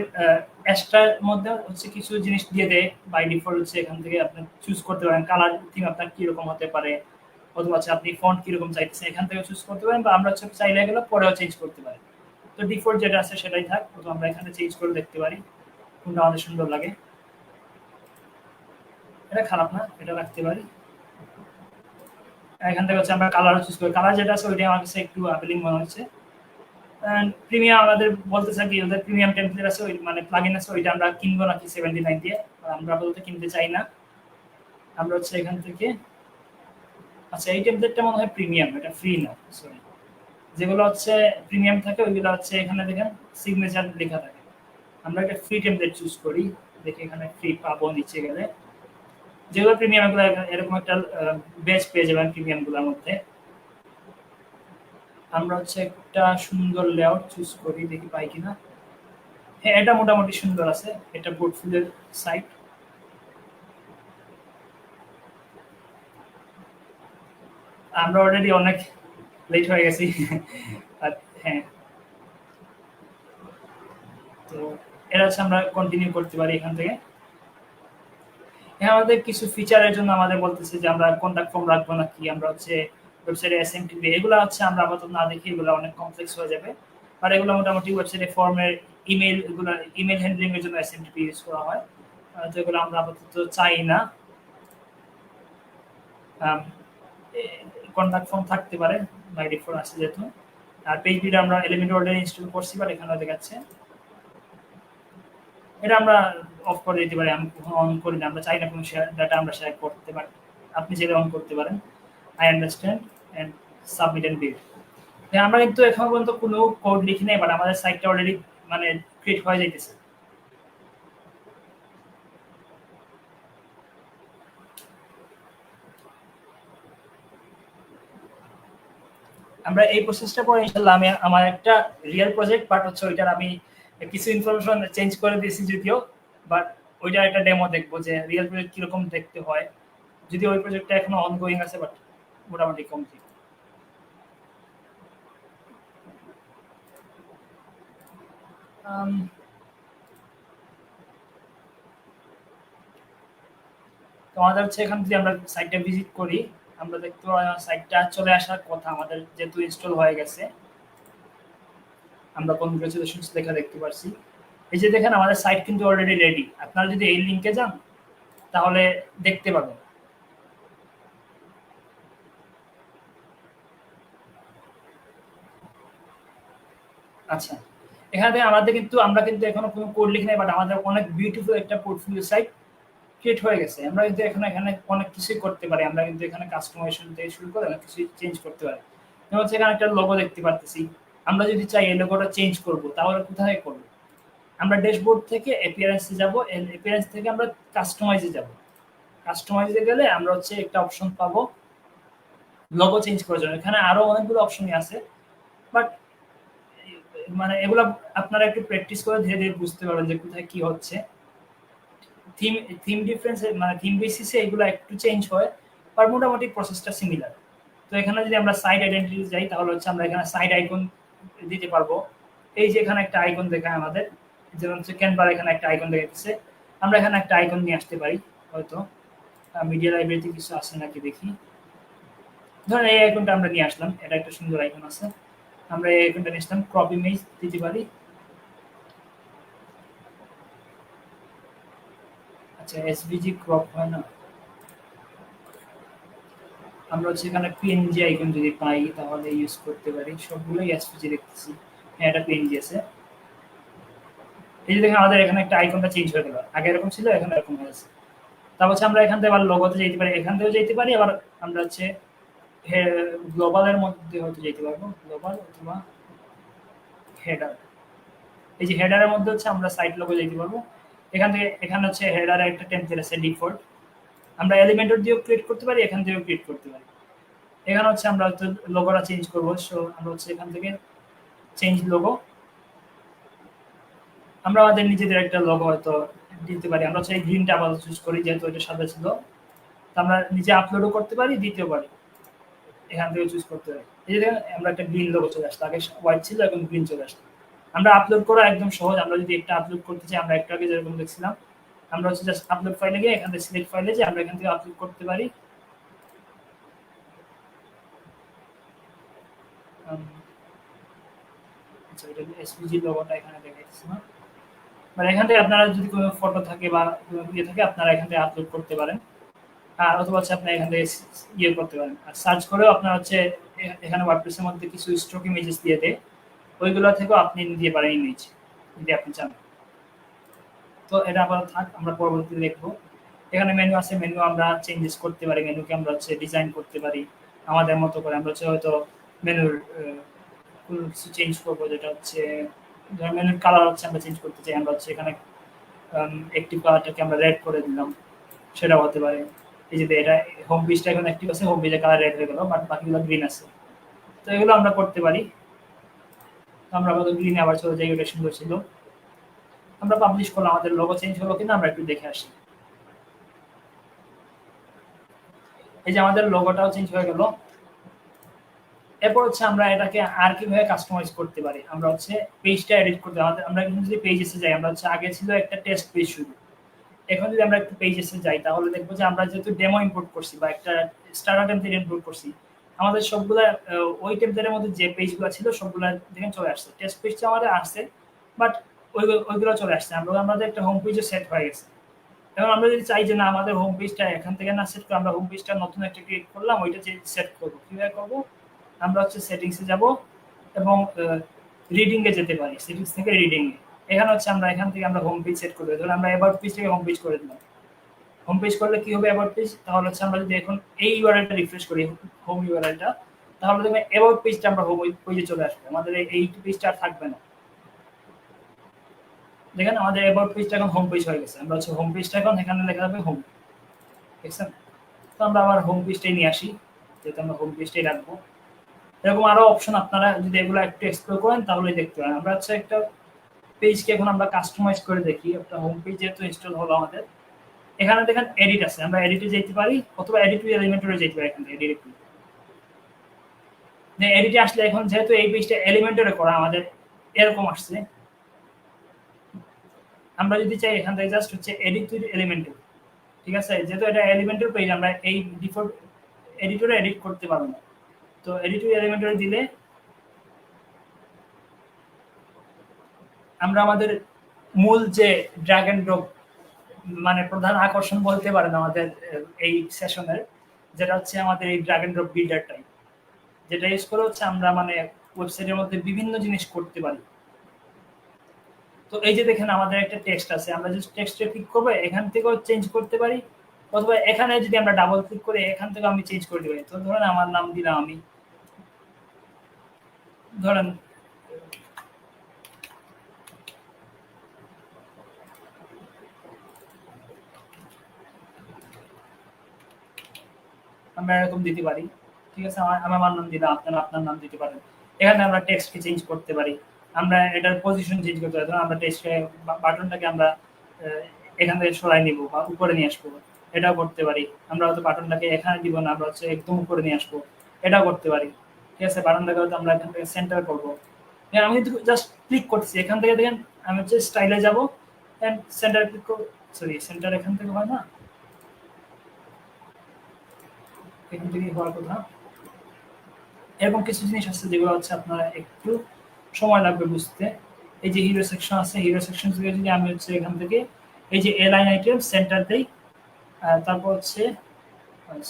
এক্সট্রার মধ্যে হচ্ছে কিছু জিনিস দিয়ে দেয় বাই ডিফল্ট। হচ্ছে এখান থেকে আপনি চুজ করতে পারেন কালার থিম আপনার কিরকম হতে পারে, অথবা হচ্ছে আপনি ফন্ট কিরকম চাইতেছেন এখান থেকে চুজ করতে পারেন, বা আমরা হচ্ছে চাইলে গেলে পরেও চেঞ্জ করতে পারি। তো ডিফল্ট যেটা আছে সেটাই থাক, তো আমরা এখানে চেঞ্জ করে দেখতে পারি কোনটা আমাদের সুন্দর লাগে। এটা খারাপ না, এটা রাখতে পারি। এখান থেকে হচ্ছে আমরা কালার চুজ করি, কালার যেটা আছে ওইটাই আমার কাছে একটু অ্যাপিলিং মনে হচ্ছে। প্রিমিয়াম আমাদের বলতে চাই কি, ওদের প্রিমিয়াম টেমপ্লেট আছে, ওই মানে প্লাগইন আছে, ওইটা আমরা কিনবো নাকি 79 দিয়ে, আমরা বলতে কিনতে চাই না। আমরা হচ্ছে এখান থেকে, আচ্ছা এই টেমপ্লেটটা মনে হয় প্রিমিয়াম, এটা ফ্রি না, সরি। যেগুলো হচ্ছে প্রিমিয়াম থাকে ওইগুলো হচ্ছে এখানে দেখেন সিগনেচার লেখা থাকে। আমরা একটা ফ্রি টেমপ্লেট চুজ করি, দেখি এখানে ফ্রি পাবো নিচে গেলে। যেগুলো প্রিমিয়াম এগুলো এরকম একটা বেজ পেয়ে যাবেন প্রিমিয়াম গুলোর মধ্যে। আমরা হচ্ছে একটা সুন্দর লেআউট চুজ করি, দেখি পাই কিনা। হ্যাঁ, এটা মোটামুটি সুন্দর আছে, এটা পোর্টফোলিওর সাইট। আমরা অলরেডি অনেক লেট হয়ে গেছি। আর হ্যাঁ, তো এটা হচ্ছে আমরা কন্টিনিউ করতে পারি এখান থেকে। হ্যাঁ, আমাদের কিছু ফিচারের জন্য আমাদের বলতেছে যে আমরা কন্টাক্ট ফর্ম রাখবো নাকি, আমরা হচ্ছে ওয়েবসাইটে এসএমটিপি, এগুলো হচ্ছে আমরা আপাতত না দেখি, এগুলো অনেক কমপ্লেক্স হয়ে যাবে। আর এগুলো মোটামুটি ওয়েবসাইটে ফর্মের ইমেল, এগুলো ইমেল হ্যান্ডলিং এর জন্য এসএমটিপি ইউজ করা হয়, যেগুলো আমরা আপাতত চাই না। কন্টাক্ট ফর্ম থাকতে পারে বাই ডিফল্ট আছে যেহেতু। আর পেজ বিল্ডার আমরা এলিমেন্ট অলরেডি ইনস্টল করছি, বাট এখানে দেখাচ্ছে এটা আমরা অফ করে দিতে পারি। আমি অন করি না, আমরা চাই না কোনো ডাটা আমরা শেয়ার করতে পারি, আপনি চাইলে অন করতে পারেন। I understand and submit and build. আমরা কিন্তু এখন পর্যন্ত কোনো কোড লিখি নাই, বাট আমাদের সাইটটা অলরেডি মানে ক্রিয়েট হয়ে যাইতেছে। আমরা এই প্রসেসটা পরে ইনশাআল্লাহ আমি আমার একটা রিয়েল প্রজেক্ট, বাট হচ্ছে ওইটার আমি কিছু ইনফরমেশন চেঞ্জ করে দিয়েছি যদিও, বাট ওইটার একটা ডেমো দেখবো যে রিয়েল প্রজেক্ট কিরকম দেখতে হয়। যদি ওই প্রজেক্টটা এখনো অনগোয়িং আছে, বাট মোটামুটি কমপ্লিট। তো আমাদের হচ্ছে এখান থেকে আমরা সাইটটা ভিজিট করি, আমরা দেখতে পাই সাইটটা চলে আসার কথা আমাদের, যেহেতু ইনস্টল হয়ে গেছে। আমরা কনগ্রাচুলেশনস লেখা দেখতে পাচ্ছি। এই যে দেখেন আমাদের সাইট কিন্তু অলরেডি রেডি। আপনারা যদি এই লিংকে যান তাহলে দেখতে পাবেন। আচ্ছা, এখানে আমাদের কিন্তু আমরা কিন্তু এখনো কোনো কোড লিখি নাই, বাট আমাদের অনেক বিউটিফুল একটা পোর্টফোলিও সাইট ক্রিয়েট হয়ে গেছে। আমরা কিন্তু এখানে এখানে অনেক কিছুই করতে পারি, আমরা কিন্তু এখানে কাস্টমাইজেশন থেকে শুরু করে অনেক কিছুই চেঞ্জ করতে পারি। যেমন হচ্ছে এখানে একটা লোগো দেখতে পারতেছি, আমরা যদি চাই এই লোগোটা চেঞ্জ করব তাহলে কোথায় করব? আমরা ড্যাশবোর্ড থেকে অ্যাপিয়ারেন্সে যাব, অ্যাপিয়ারেন্স থেকে আমরা কাস্টমাইজে যাব। কাস্টমাইজে গেলে আমরা হচ্ছে একটা অপশন পাবো লোগো চেঞ্জ করার জন্য। এখানে আরো অনেকগুলো অপশনই আছে, বাট মানে এগুলো আপনারা একটু প্র্যাকটিস করে ধীরে ধীরে বুঝতে পারবেন যে কোথায় কি হচ্ছে। থিম থিম ডিফারেন্স মানে থিম বেসিসে এগুলো একটু চেঞ্জ হয়, আর মোটামুটি প্রসেসটা সিমিলার। তো এখানে যদি আমরা সাইট আইডেন্টিটি যাই তাহলে হচ্ছে আমরা এখানে সাইট আইকন দিতে পারবো। এই যে এখানে একটা আইকন দেখায় আমাদের, যেমন হচ্ছে ক্যানভার এখানে একটা আইকন দেখাচ্ছে, আমরা এখানে একটা আইকন নিয়ে আসতে পারি। হয়তো মিডিয়া লাইব্রেরিতে কিছু আছে নাকি দেখি। ধরেন এই আইকনটা আমরা নিয়ে আসলাম, এটা একটা সুন্দর আইকন আছে, আমরা এই আইকনটা নিয়ে আসলাম, ক্রপ ইমেজ দিতে পারি। আচ্ছা, এসভিজি ক্রপ হয় না, আমরা হচ্ছে এখানে পিএনজি আইকন যদি পাই তাহলে ইউজ করতে পারি। সবগুলোই এসভিজি দেখতেছি, হ্যাঁ এটা পিএনজি আছে। এই যে দেখেন আমাদের এখানে একটা আইকনটা চেঞ্জ হয়ে গেল, আগে এরকম ছিল এখন এরকম হয়েছে। তারপর হচ্ছে আমরা এখান থেকে আবার লোগোতে যেতে পারি, এখান থেকেও যেতে পারি, আবার আমরা হচ্ছে গ্লোবালের মধ্যে হয়তো যেতে পারবো, গ্লোবাল অথবা হেডার। এই যে হেডারের মধ্যে হচ্ছে আমরা সাইট লোগো যেতে পারবো। এখান থেকে এখানে হচ্ছে হেডারে একটা টেমপ্লেট আছে ডিফল্ট, আমরা এলিমেন্টর দিয়েও ক্রিয়েট করতে পারি, এখান থেকেও ক্রিয়েট করতে পারি। এখানে হচ্ছে আমরা হয়তো লোগোটা চেঞ্জ করবো, সো আমরা হচ্ছে এখান থেকে চেঞ্জ লোগো, আমরা আমাদের নিজেদের একটা লোগো হয়তো দিতে পারি। আমরা হচ্ছে এই গ্রিনটা আবার চুজ করি যেহেতু এটা সাদা ছিল, তো আমরা নিজে আপলোডও করতে পারি, দিতেও পারি, এখান থেকে চুজ করতে পারি। এই যে দেখেন আমরা একটা গ্রিন লোগো চলে আসলো, আগে হোয়াইট ছিল এখন গ্রিন চলে আসলো। আমরা আপলোড করা একদম সহজ। আমরা যদি একটা আপলোড করতে চাই, আমরা একটু আগে যেরকম দেখছিলাম, আমরা হচ্ছে জাস্ট আপলোড ফাইলে গিয়ে এখান থেকে সিলেক্ট ফাইলে যে আমরা এখান থেকে আপলোড করতে পারি। আচ্ছা, এটা এসভিজি লোগোটা এখানে দেখাইতেছে না, মানে এখান থেকে আপনারা যদি কোনো ফটো থাকে বা কোনো ইয়ে থাকে আপনারা এখান থেকে আপলোড করতে পারেন, আর অথবা হচ্ছে আপনি এখান থেকে ইয়ে করতে পারেন। আর সার্চ করেও আপনার হচ্ছে এখানে ওয়ার্ডপ্রেসের মধ্যে কিছু স্টক ইমেজেস দিয়ে দেয়, ওইগুলো থেকেও আপনি দিয়ে পারেন ইমেজ যদি আপনি চান। তো এটা আবার থাক, আমরা পরবর্তীতে দেখবো। এখানে মেনু আছে, মেনু আমরা চেঞ্জেস করতে পারি, মেনুকে আমরা হচ্ছে ডিজাইন করতে পারি আমাদের মতো করে। আমরা হচ্ছে হয়তো মেনুর কোনো কিছু চেঞ্জ করবো, যেটা হচ্ছে মেনুর কালার হচ্ছে আমরা চেঞ্জ করতে চাই, আমরা হচ্ছে এখানে অ্যাক্টিভ কালারটাকে আমরা রেড করে দিলাম, সেটাও হতে পারে। এই যে এটা হোম পেজটা এখন অ্যাক্টিভ আছে, হোম পেজের কালার রেড হয়ে গেল, বাট বাকিগুলো গ্রিন আছে। তো এগুলো আমরা করতে পারি। আমরা আবার গ্রিনে আবার চলে যাই, ওটা সুন্দর ছিল। আমরা পাবলিশ করলাম, আমাদের লোগো চেঞ্জ হলো কিনা আমরা একটু দেখে আসি। এই যে আমাদের লোগোটাও চেঞ্জ হয়ে গেল। এরপর হচ্ছে আমরা এটাকে আর কিভাবে কাস্টমাইজ করতে পারি। আমরা হচ্ছে পেজটা এডিট করতে, আমাদের আমরা কিন্তু যদি পেজেসে যাই, আমরা হচ্ছে আগে ছিল একটা টেস্ট পেজ শুরু, এখন যদি আমরা একটু পেজেসে যাই তাহলে দেখবো যে আমরা যেহেতু ডেমো ইম্পোর্ট করছি বা একটা স্টার্টার টেমপ্লেট ইম্পোর্ট করছি, আমাদের সবগুলা ওই টেমপ্লেটের মধ্যে যে পেজগুলো ছিল সবগুলা দেখেন চলে আসছে। টেস্ট পেজটা আমাদের আসছে, বাট ওইগুলো চলে আসছে, আমাদের একটা হোম পেজও সেট হয়ে গেছে। এখন আমরা যদি চাই যে না আমাদের হোম পেজটা এখান থেকে না সেট করে আমরা হোম পেজটা নতুন একটা ক্রিয়েট করলাম, ওইটা যে সেট করবো, কিভাবে করবো? আমরা হচ্ছে সেটিংসে যাব এবং রিডিং এ যেতে পারি, সেটিংস থেকে রিডিং এ। এখানে হচ্ছে আমরা এখান থেকে আমরা হোম পেজ সেট করবো। ধরুন আমরা অ্যাবাউট পেজ থেকে হোম পেজ করে দিলাম। হোম পেজ করলে কি হবে অ্যাবাউট পেজ? তাহলে হচ্ছে আমরা যদি এখন এই ইউআরএলটা রিফ্রেশ করি, হোম ইউআরএলটা, তাহলে দেখবেন অ্যাবাউট পেজটা আমরা হোম পেজে চলে আসবে, আমাদের এই পেজটা আর থাকবে না। দেখেন আমাদের অ্যাবাউট পেজটা এখন হোম পেজ হয়ে গেছে। আমরা হচ্ছে হোম পেজটা এখন এখানে লেখা যাবে হোম, দেখছেন? তো আমরা আবার হোম পেজটাই নিয়ে আসি, যেহেতু আমরা হোম পেজটাই রাখবো। এরকম আরো অপশন আপনারা যদি এগুলো একটু এক্সপ্লোর করেন তাহলে দেখতে পারেন। আমরা হচ্ছে একটা পেজকে এখন আমরা কাস্টমাইজ করে দেখি। একটা হোম পেজ যেহেতু ইনস্টল হলো আমাদের, এখানে দেখেন এডিট আছে, আমরা এডিটে যেতে পারি অথবা এডিট উইথ এলিমেন্টরে যেতে পারি। এখান থেকে ডিরেক্টলি এডিটে আসলে এখন যেহেতু এই পেজটা এলিমেন্টরে করা আমাদের এরকম আসছে, আমরা যদি চাই এখান থেকে জাস্ট হচ্ছে এডিট উইথ এলিমেন্টর, ঠিক আছে? যেহেতু এটা এলিমেন্টর পেজ, আমরা এই ডিফল্ট এডিটরে এডিট করতে পারবো না। তো এডিট উইথ এলিমেন্টরে দিলে আমরা আমাদের মূল যে ড্র্যাগ এন্ড ড্রপ, মানে প্রধান আকর্ষণ বলতে পারেন আমাদের এই সেশনের, যেটা হচ্ছে আমাদের এই drag and drop builder type, যেটা ইউজ করে হচ্ছে আমরা মানে ওয়েবসাইটের মধ্যে বিভিন্ন জিনিস করতে পারি। তো এই যে দেখেন আমাদের একটা টেক্সট আছে, আমরা জাস্ট টেক্সটে ক্লিক করবো, এখান থেকেও চেঞ্জ করতে পারি, অথবা এখানে যদি আমরা ডাবল ক্লিক করে এখান থেকে আমি চেঞ্জ করে দিতে পারি। তো ধরেন আমার নাম দিলাম, আমি ধরেন আমরা এরকম দিতে পারি, ঠিক আছে? আমার নাম দিলাম, আপনারা আপনার নাম দিতে পারেন। এখানে আমরা টেক্সটকে চেঞ্জ করতে পারি, আমরা এটার পজিশন চেঞ্জ করতে পারি। ধরুন আমরা টেক্সটে বাটনটাকে আমরা এখান থেকে সরাই নিব বা উপরে নিয়ে আসবো, এটাও করতে পারি। আমরা হয়তো বাটনটাকে এখানে দিব না, আমরা হচ্ছে একদম উপরে নিয়ে আসবো, এটাও করতে পারি, ঠিক আছে? বাটনটাকে হয়তো আমরা এখান থেকে সেন্টার করবো। আমি কিন্তু জাস্ট ক্লিক করছি, এখান থেকে দেখেন আমি হচ্ছে স্টাইলে যাবো এন্ড সেন্টার ক্লিক করবো। সরি, সেন্টার এখান থেকে হয় না, এখান থেকে হওয়ার কথা। এরকম কিছু জিনিস আছে যেগুলো হচ্ছে আপনারা একটু সময় লাগবে বুঝতে। এই যে হিরো সেকশন আছে, হিরো সেকশন থেকে যদি আমি হচ্ছে এখান থেকে এই যে এ লাইন আইটেম সেন্টার দেই, তারপর হচ্ছে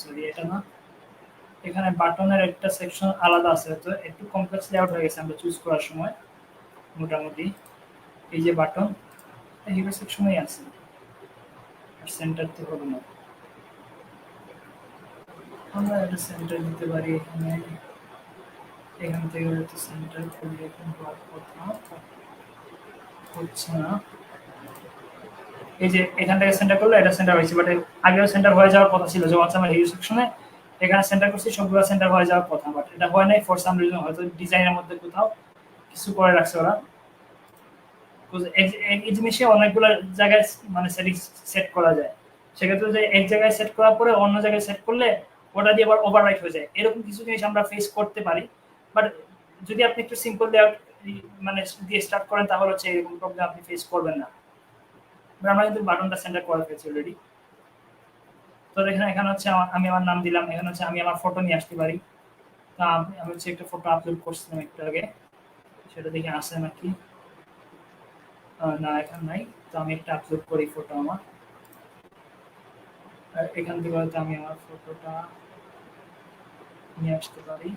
সরি এটা না, এখানে বাটনের একটা সেকশন আলাদা আছে, তো একটু কমপ্লেক্স লেআউট হয়ে গেছে আমরা চুজ করার সময়। মোটামুটি এই যে বাটন হিরো সেকশনেই আছে, আর সেন্টার তো হবে না, আমরা এটা সেন্টার দিতে পারি এখানে। এখান থেকে হয়তো সেন্টার করলে এখন হওয়ার কথা হচ্ছে না। এই যে এখান থেকে সেন্টার করলে এটা সেন্টার হয়েছে, বাট আগেও সেন্টার হয়ে যাওয়ার কথা ছিল। যখন আমরা হিরো সেকশনে এখানে সেন্টার করছি সবগুলো সেন্টার হয়ে যাওয়ার কথা, বাট এটা হয় নাই ফর সাম রিজন, হয়তো ডিজাইনের মধ্যে কোথাও কিছু করে রাখছে ওরা। এই জিনিসে অনেকগুলো জায়গায় মানে সেট করা যায়, সেক্ষেত্রে যে এক জায়গায় সেট করার পরে অন্য জায়গায় সেট করলে ওটা দিয়ে আবার ওভাররাইট হয়ে যায়। এরকম কিছু জিনিস আমরা ফেস করতে পারি, বাট যদি আপনি একটু সিম্পল লেআউট মানে দিয়ে স্টার্ট করেন তাহলে হচ্ছে এরকম প্রবলেম আপনি ফেস করবেন না। আমরা কিন্তু বাটনটা সেন্টার করে ফেলছি অলরেডি। তো দেখেন এখানে হচ্ছে আমি আমার নাম দিলাম, এখানে হচ্ছে আমি আমার ফটো নিয়ে আসতে পারি। তা আমি হচ্ছে একটা ফটো আপলোড করছিলাম একটু আগে, সেটা দেখে আসে নাকি, না এখানে নাই। তো আমি একটা আপলোড করি ফটো আমার, এখান থেকে হয়তো আমি আমার ফটোটা নিয়ে আসতে পারি।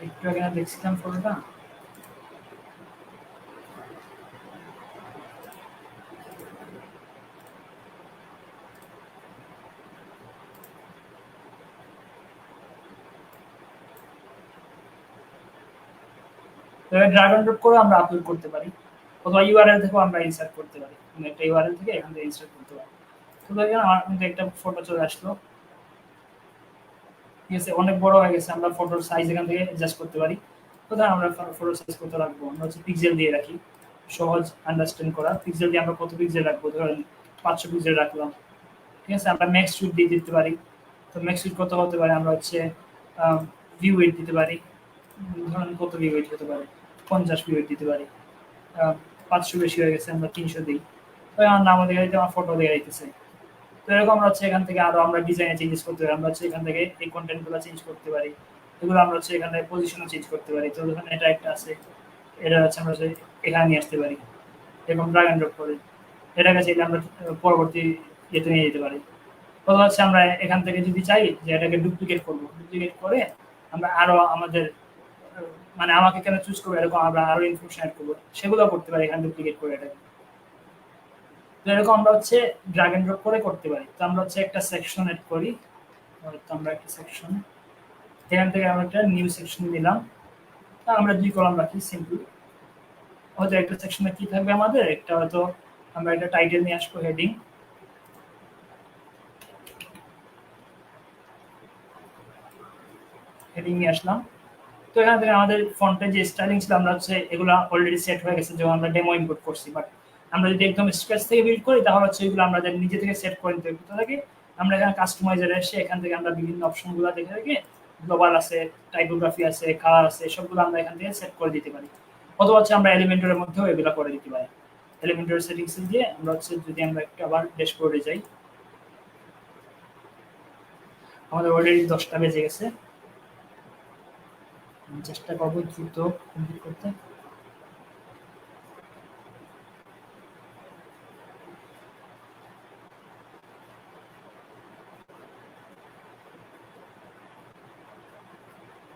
একটু আগে দেখছিলাম ফটোটা, ড্রাগ এন্ড ড্রপ করে আমরা আপলোড করতে পারি, অথবা ইউআরএল থেকেও আমরা ইনসার্ট করতে পারি, মানে একটা ইউআরএল থেকে এখান থেকে ইনসার্ট করতে পারি। তো দেখেন আমার কিন্তু একটা ফটো চলে আসলো, ঠিক আছে, অনেক বড় হয়ে গেছে। আমরা ফটোর সাইজ এখান থেকে অ্যাডজাস্ট করতে পারি। কোথায় আমরা ফটো সাইজ কত রাখবো, আমরা হচ্ছে পিক্সেল দিয়ে রাখি, সহজ আন্ডারস্ট্যান্ড করা। পিক্সেল দিয়ে আমরা কত পিক্সেল রাখবো, ধরেন 500 পিক্সেল রাখলাম, ঠিক আছে। আমরা ম্যাক্স উইডথ দিয়ে দিতে পারি। তো ম্যাক্স উইডথ কত হতে পারে, আমরা হচ্ছে ভিউ উইডথ দিতে পারি, ধরেন কত ভিউ উইডথ হতে পারে, 50 ভিউ উইডথ দিতে পারি। 500 বেশি হয়ে গেছে, আমরা 300 দিই। তো আমার নাম দেখে দিতে, আমার ফটো দেখে দিতেছে। তো এরকম আমরা হচ্ছে এখান থেকে আরো আমরা ডিজাইনে চেঞ্জেস করতে পারি। আমরা হচ্ছে এখান থেকে এই কন্টেন্টগুলো চেঞ্জ করতে পারি, এগুলো আমরা হচ্ছে এখানে পজিশনও চেঞ্জ করতে পারি। তো ধরেন এটা একটা আছে, এটা হচ্ছে আমরা হচ্ছে এখানে নিয়ে আসতে পারি, এরকম ড্রাগ এন্ড ড্রপ করে এটাকে চাইলে আমরা পরবর্তী ইয়েতে নিয়ে যেতে পারি। অথবা হচ্ছে আমরা এখান থেকে যদি চাই যে এটাকে ডুপ্লিকেট করবো, ডুপ্লিকেট করে আমরা আরো আমাদের মানে আমাকে কেন চুজ করবো এরকম আমরা আরো ইনফরমেশন অ্যাড করবো, সেগুলো করতে পারি এখানে ডুপ্লিকেট করে এটাকে। তো এরকম আমরা হচ্ছে ড্রাগ এন্ড ড্রপ করে করতে পারি। তো আমরা হচ্ছে একটা সেকশন এড করি, তো আমরা একটা সেকশন এখান থেকে আমরা একটা নিউ সেকশন দিলাম। আমরা 2 কলাম রাখি সিম্পল। হয়তো একটা সেকশনে কি থাকবে আমাদের, একটা হয়তো আমরা একটা টাইটেল নিয়ে আসবো, হেডিং, হেডিং নিয়ে আসলাম। তো এখান থেকে আমাদের ফন্টের যে স্টাইলিং ছিল আমরা হচ্ছে এগুলো অলরেডি সেট হয়ে গেছে, যেমন আমরা ডেমো ইম্পোর্ট করছি। বাট আমরা যদি একদম স্ক্র্যাচ থেকে বিল্ড করি তাহলে হচ্ছে এগুলো আমরা নিজে থেকে সেট করে নিতে হবে। আমরা এখানে কাস্টমাইজারে এসে এখান থেকে আমরা বিভিন্ন অপশনগুলো দেখে রেখে গ্লোবাল আছে, টাইপোগ্রাফি আছে, কালার আছে, সবগুলো আমরা এখান থেকে সেট করে দিতে পারি। অথবা হচ্ছে আমরা এলিমেন্টরের মধ্যেও এগুলো করে দিতে পারি। এলিমেন্টর সেটিংস দিয়ে আমরা হচ্ছে যদি আমরা একটু আবার ড্যাশবোর্ডে যাই, আমাদের অলরেডি 10টা বেজে গেছে, চেষ্টা করবো দ্রুত কমপ্লিট করতে।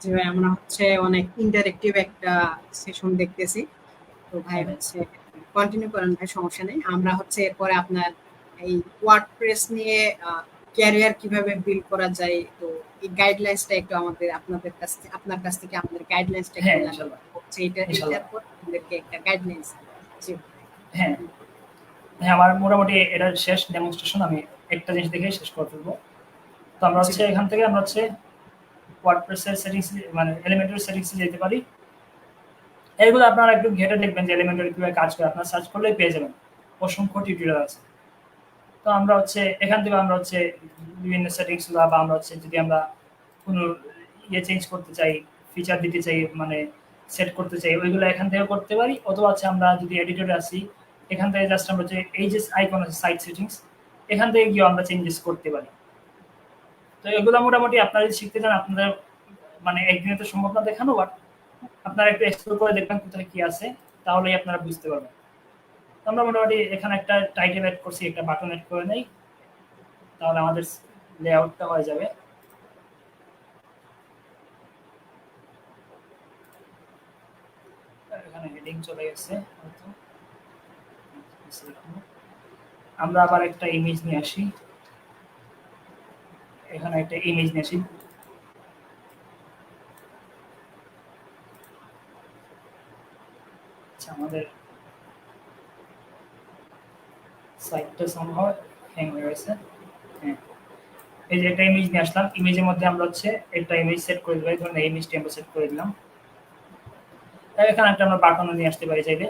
যে ভাই আমরা হচ্ছে অনেক ইন্টারেক্টিভ একটা সেশন দেখতেছি। তো ভাই হচ্ছে কন্টিনিউ করেন ভাই, সমস্যা নেই। আমরা হচ্ছে এরপরে আপনার এই ওয়ার্ডপ্রেস নিয়ে ক্যারিয়ার কিভাবে বিল্ড করা যায়, তো এই গাইডলাইন্সটা একটু আমাদের আপনার কাছ থেকে আমাদের গাইডলাইন্সটা একটু হ্যাঁ জানতে ইনশাল্লাহ, হচ্ছে। এটার ইনশাল্লাহ। পর আমাদেরকে একটা গাইডলাইন্স। জি হ্যাঁ, হ্যাঁ, আমার মোটামুটি এটার শেষ ডেমনস্ট্রেশন আমি একটা জিনিস দেখে শেষ করে ফেলবো। তো আমরা জি হচ্ছে এখান থেকে আমরা হচ্ছে ওয়ার্ডপ্রেসের সেটিংস মানে এলিমেন্টারি সেটিংসে যেতে পারি। এগুলো আপনারা একটু ঘেটে দেখবেন যে এলিমেন্টারি কিভাবে কাজ করে, আপনারা সার্চ করলেই পেয়ে যাবেন, অসংখ্য টিউটোরিয়াল আছে। তো আমরা হচ্ছে এখান থেকে আমরা হচ্ছে বিভিন্ন সেটিংস গুলো বা আমরা হচ্ছে যদি আমরা কোনো ইয়ে চেঞ্জ করতে চাই, ফিচার দিতে চাই, মানে সেট করতে চাই, ওইগুলো এখান থেকে করতে পারি। অথবা হচ্ছে আমরা যদি এডিটরে আসি, এখান থেকে জাস্ট আমরা যে এই যে আইকন আছে সাইট সেটিংস, এখান থেকে গিয়ে আমরা চেঞ্জেস করতে পারি। তো এগুলো মোটামুটি আপনারা যদি শিখতে চান, আপনাদের মানে একদিনে তো সম্ভব না দেখানো, বাট আপনারা একটু এক্সপ্লোর করে দেখবেন কোথায় কি আছে, তাহলেই আপনারা বুঝতে পারবেন। তো আমরা মোটামুটি এখানে একটা টাইটেল এড করছি, একটা বাটন এড করে নেই, তাহলে আমাদের লেআউটটা হয়ে যাবে। এখানে হেডিং চলে গেছে হয়তো। আমরা আবার একটা ইমেজ নিয়ে আসি, এখানে একটা ইমেজ নিয়ে আসি। আচ্ছা, আমাদের সাইটটা সম্ভব হ্যাং হয়ে গেছে। হ্যাঁ, এই যে একটা ইমেজ নিয়ে আসলাম, ইমেজের মধ্যে আমরা হচ্ছে একটা ইমেজ সেট করে দিলাম, ধরুন এই ইমেজটি আমরা সেট করে দিলাম। এখানে একটা আমরা বাটনও নিয়ে আসতে পারি চাইলে,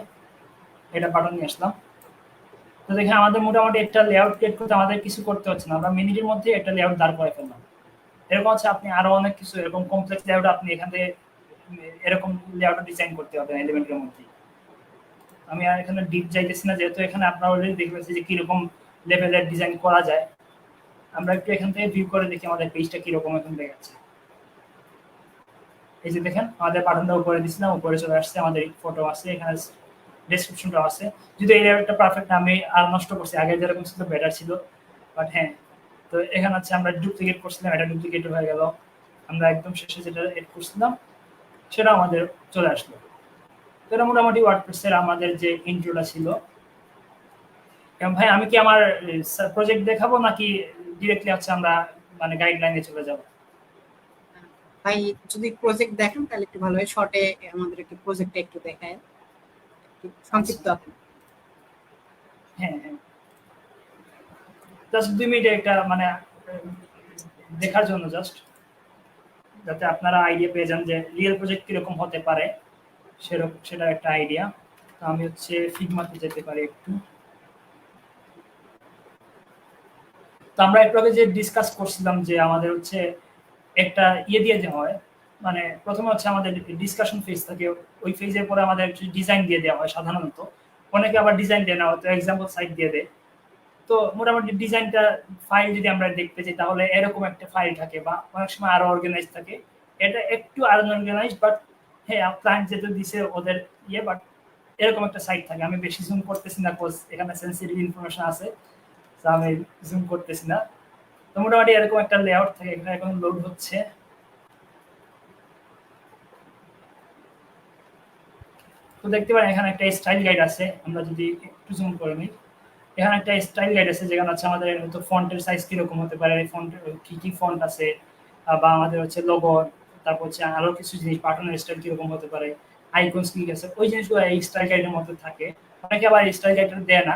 এটা বাটন নিয়ে আসলাম। তো দেখে আমাদের মোটামুটি একটা লেআউট ক্রিয়েট করতে আমাদের কিছু করতে হচ্ছে না, আমরা মিনিটের মধ্যে একটা লেআউট দাঁড় করে ফেললাম। এরকম হচ্ছে আপনি আরো অনেক কিছু এরকম কমপ্লেক্স লেআউট আপনি এখান থেকে এরকম লেআউট ডিজাইন করতে পারবেন এলিমেন্টের মধ্যে। আমি আর এখানে ডিপ যাইতেছি না, যেহেতু এখানে আপনারা অলরেডি দেখে ফেলছি যে কিরকম লেভেলের ডিজাইন করা যায়। আমরা একটু এখান থেকে ভিউ করে দেখি আমাদের পেজটা কিরকম এখন দেখাচ্ছে। এই যে দেখেন আমাদের বাটনটা উপরে দিছিলাম, উপরে চলে আসছে, আমাদের ফটো আছে, এখানে ডেসক্রিপশনটাও আছে। যদি এই লেভেলটা পারফেক্ট না, আমি আর নষ্ট করছি, আগে যেরকম ছিল বেটার ছিল। বাট হ্যাঁ, তো এখানে হচ্ছে আমরা ডুপ্লিকেট করছিলাম, এটা ডুপ্লিকেট হয়ে গেল। আমরা একদম শেষে যেটা এড করছিলাম সেটা আমাদের চলে আসলো। তো এটা মোটামুটি ওয়ার্ডপ্রেসের আমাদের যে ইন্ট্রোটা ছিল। ভাই আমি কি আমার প্রজেক্ট দেখাবো নাকি ডিরেক্টলি হচ্ছে আমরা মানে গাইডলাইনে চলে যাব? ভাই যদি প্রজেক্ট দেখেন তাহলে একটু ভালো হয়, শর্টে আমাদের একটু প্রজেক্টটা একটু দেখায়, একটু সংক্ষিপ্ত আপনি। হ্যাঁ হ্যাঁ, জাস্ট 2 মিনিটে একটা মানে দেখার জন্য, জাস্ট যাতে আপনারা আইডিয়া পেয়ে যান যে রিয়েল প্রজেক্ট কিরকম হতে পারে, সেরকম সেটা একটা আইডিয়া। তো আমি হচ্ছে ফিগমাতে যেতে পারি একটু। তো আমরা একটু আগে যে ডিসকাস করছিলাম যে আমাদের হচ্ছে একটা ইয়ে দিয়ে দেওয়া হয়, মানে প্রথমে হচ্ছে আমাদের ডিসকাশন ফেজ থাকে, ওই ফেজের পরে আমাদের ডিজাইন দিয়ে দেওয়া হয় সাধারণত। অনেকে আবার ডিজাইন দেয় না, হয়তো এক্সাম্পল সাইট দিয়ে দেয়। তো মোটামুটি ডিজাইনটা ফাইল যদি আমরা দেখতে চাই তাহলে এরকম একটা ফাইল থাকে, বা অনেক সময় আরো অর্গানাইজ থাকে। এটা একটু আনঅর্গানাইজ, বাট হ্যাঁ ক্লায়েন্ট যেটা দিছে ওদের ইয়ে, বাট এরকম একটা সাইট থাকে। আমি বেশি জুম করতেছি না, কোজ এখানে সেন্সিটিভ ইনফরমেশন আছে, তো আমি জুম করতেছি না। তো মোটামুটি এরকম একটা লেআউট থাকে, এখানে এখন লোড হচ্ছে। তো দেখতে পারেন এখানে একটা স্টাইল গাইড আছে, আমরা যদি একটু জুম করে নিই, এখানে একটা স্টাইল গাইড আছে যেখানে হচ্ছে আমাদের তো ফন্টের সাইজ কিরকম হতে পারে, ফন্ট কি কি ফন্ট আছে, বা আমাদের হচ্ছে লোগো, তারপর হচ্ছে আরো কিছু জিনিস, বাটনের স্টাইল কিরকম হতে পারে, আইকনস কি আছে, ওই জিনিসগুলো এই স্টাইল গাইডের মধ্যে থাকে। অনেকে আবার স্টাইল গাইডটা দেয় না।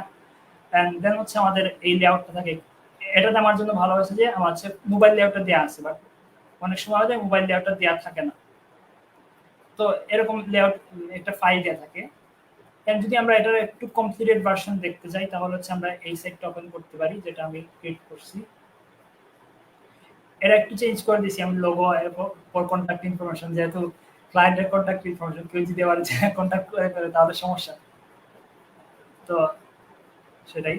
এন্ড দেন হচ্ছে আমাদের এই লেআউটটা থাকে। এটাতে আমার জন্য ভালো হয়েছে যে আমার হচ্ছে মোবাইল লেআউটটা দেওয়া আছে, বাট অনেক সময় আমাদের মোবাইল লেআউটটা দেওয়া থাকে না। তো এরকম লেআউট একটা ফাইল দেওয়া থাকে। যদি আমরা এটার একটু কমপ্লিটেড ভার্সন দেখতে চাই তাহলে হচ্ছে আমরা এই সাইটটা ওপেন করতে পারি, যেটা আমি ক্রিয়েট করছি। এটা একটু চেঞ্জ করে দিয়েছি আমি, লোগো ফর কন্ট্যাক্ট ইনফরমেশন, যেহেতু ক্লায়েন্টের কন্ট্যাক্ট ইনফরমেশন কেউ যদি আবার কন্ট্যাক্ট করে তাহলে সমস্যা। তো সেটাই।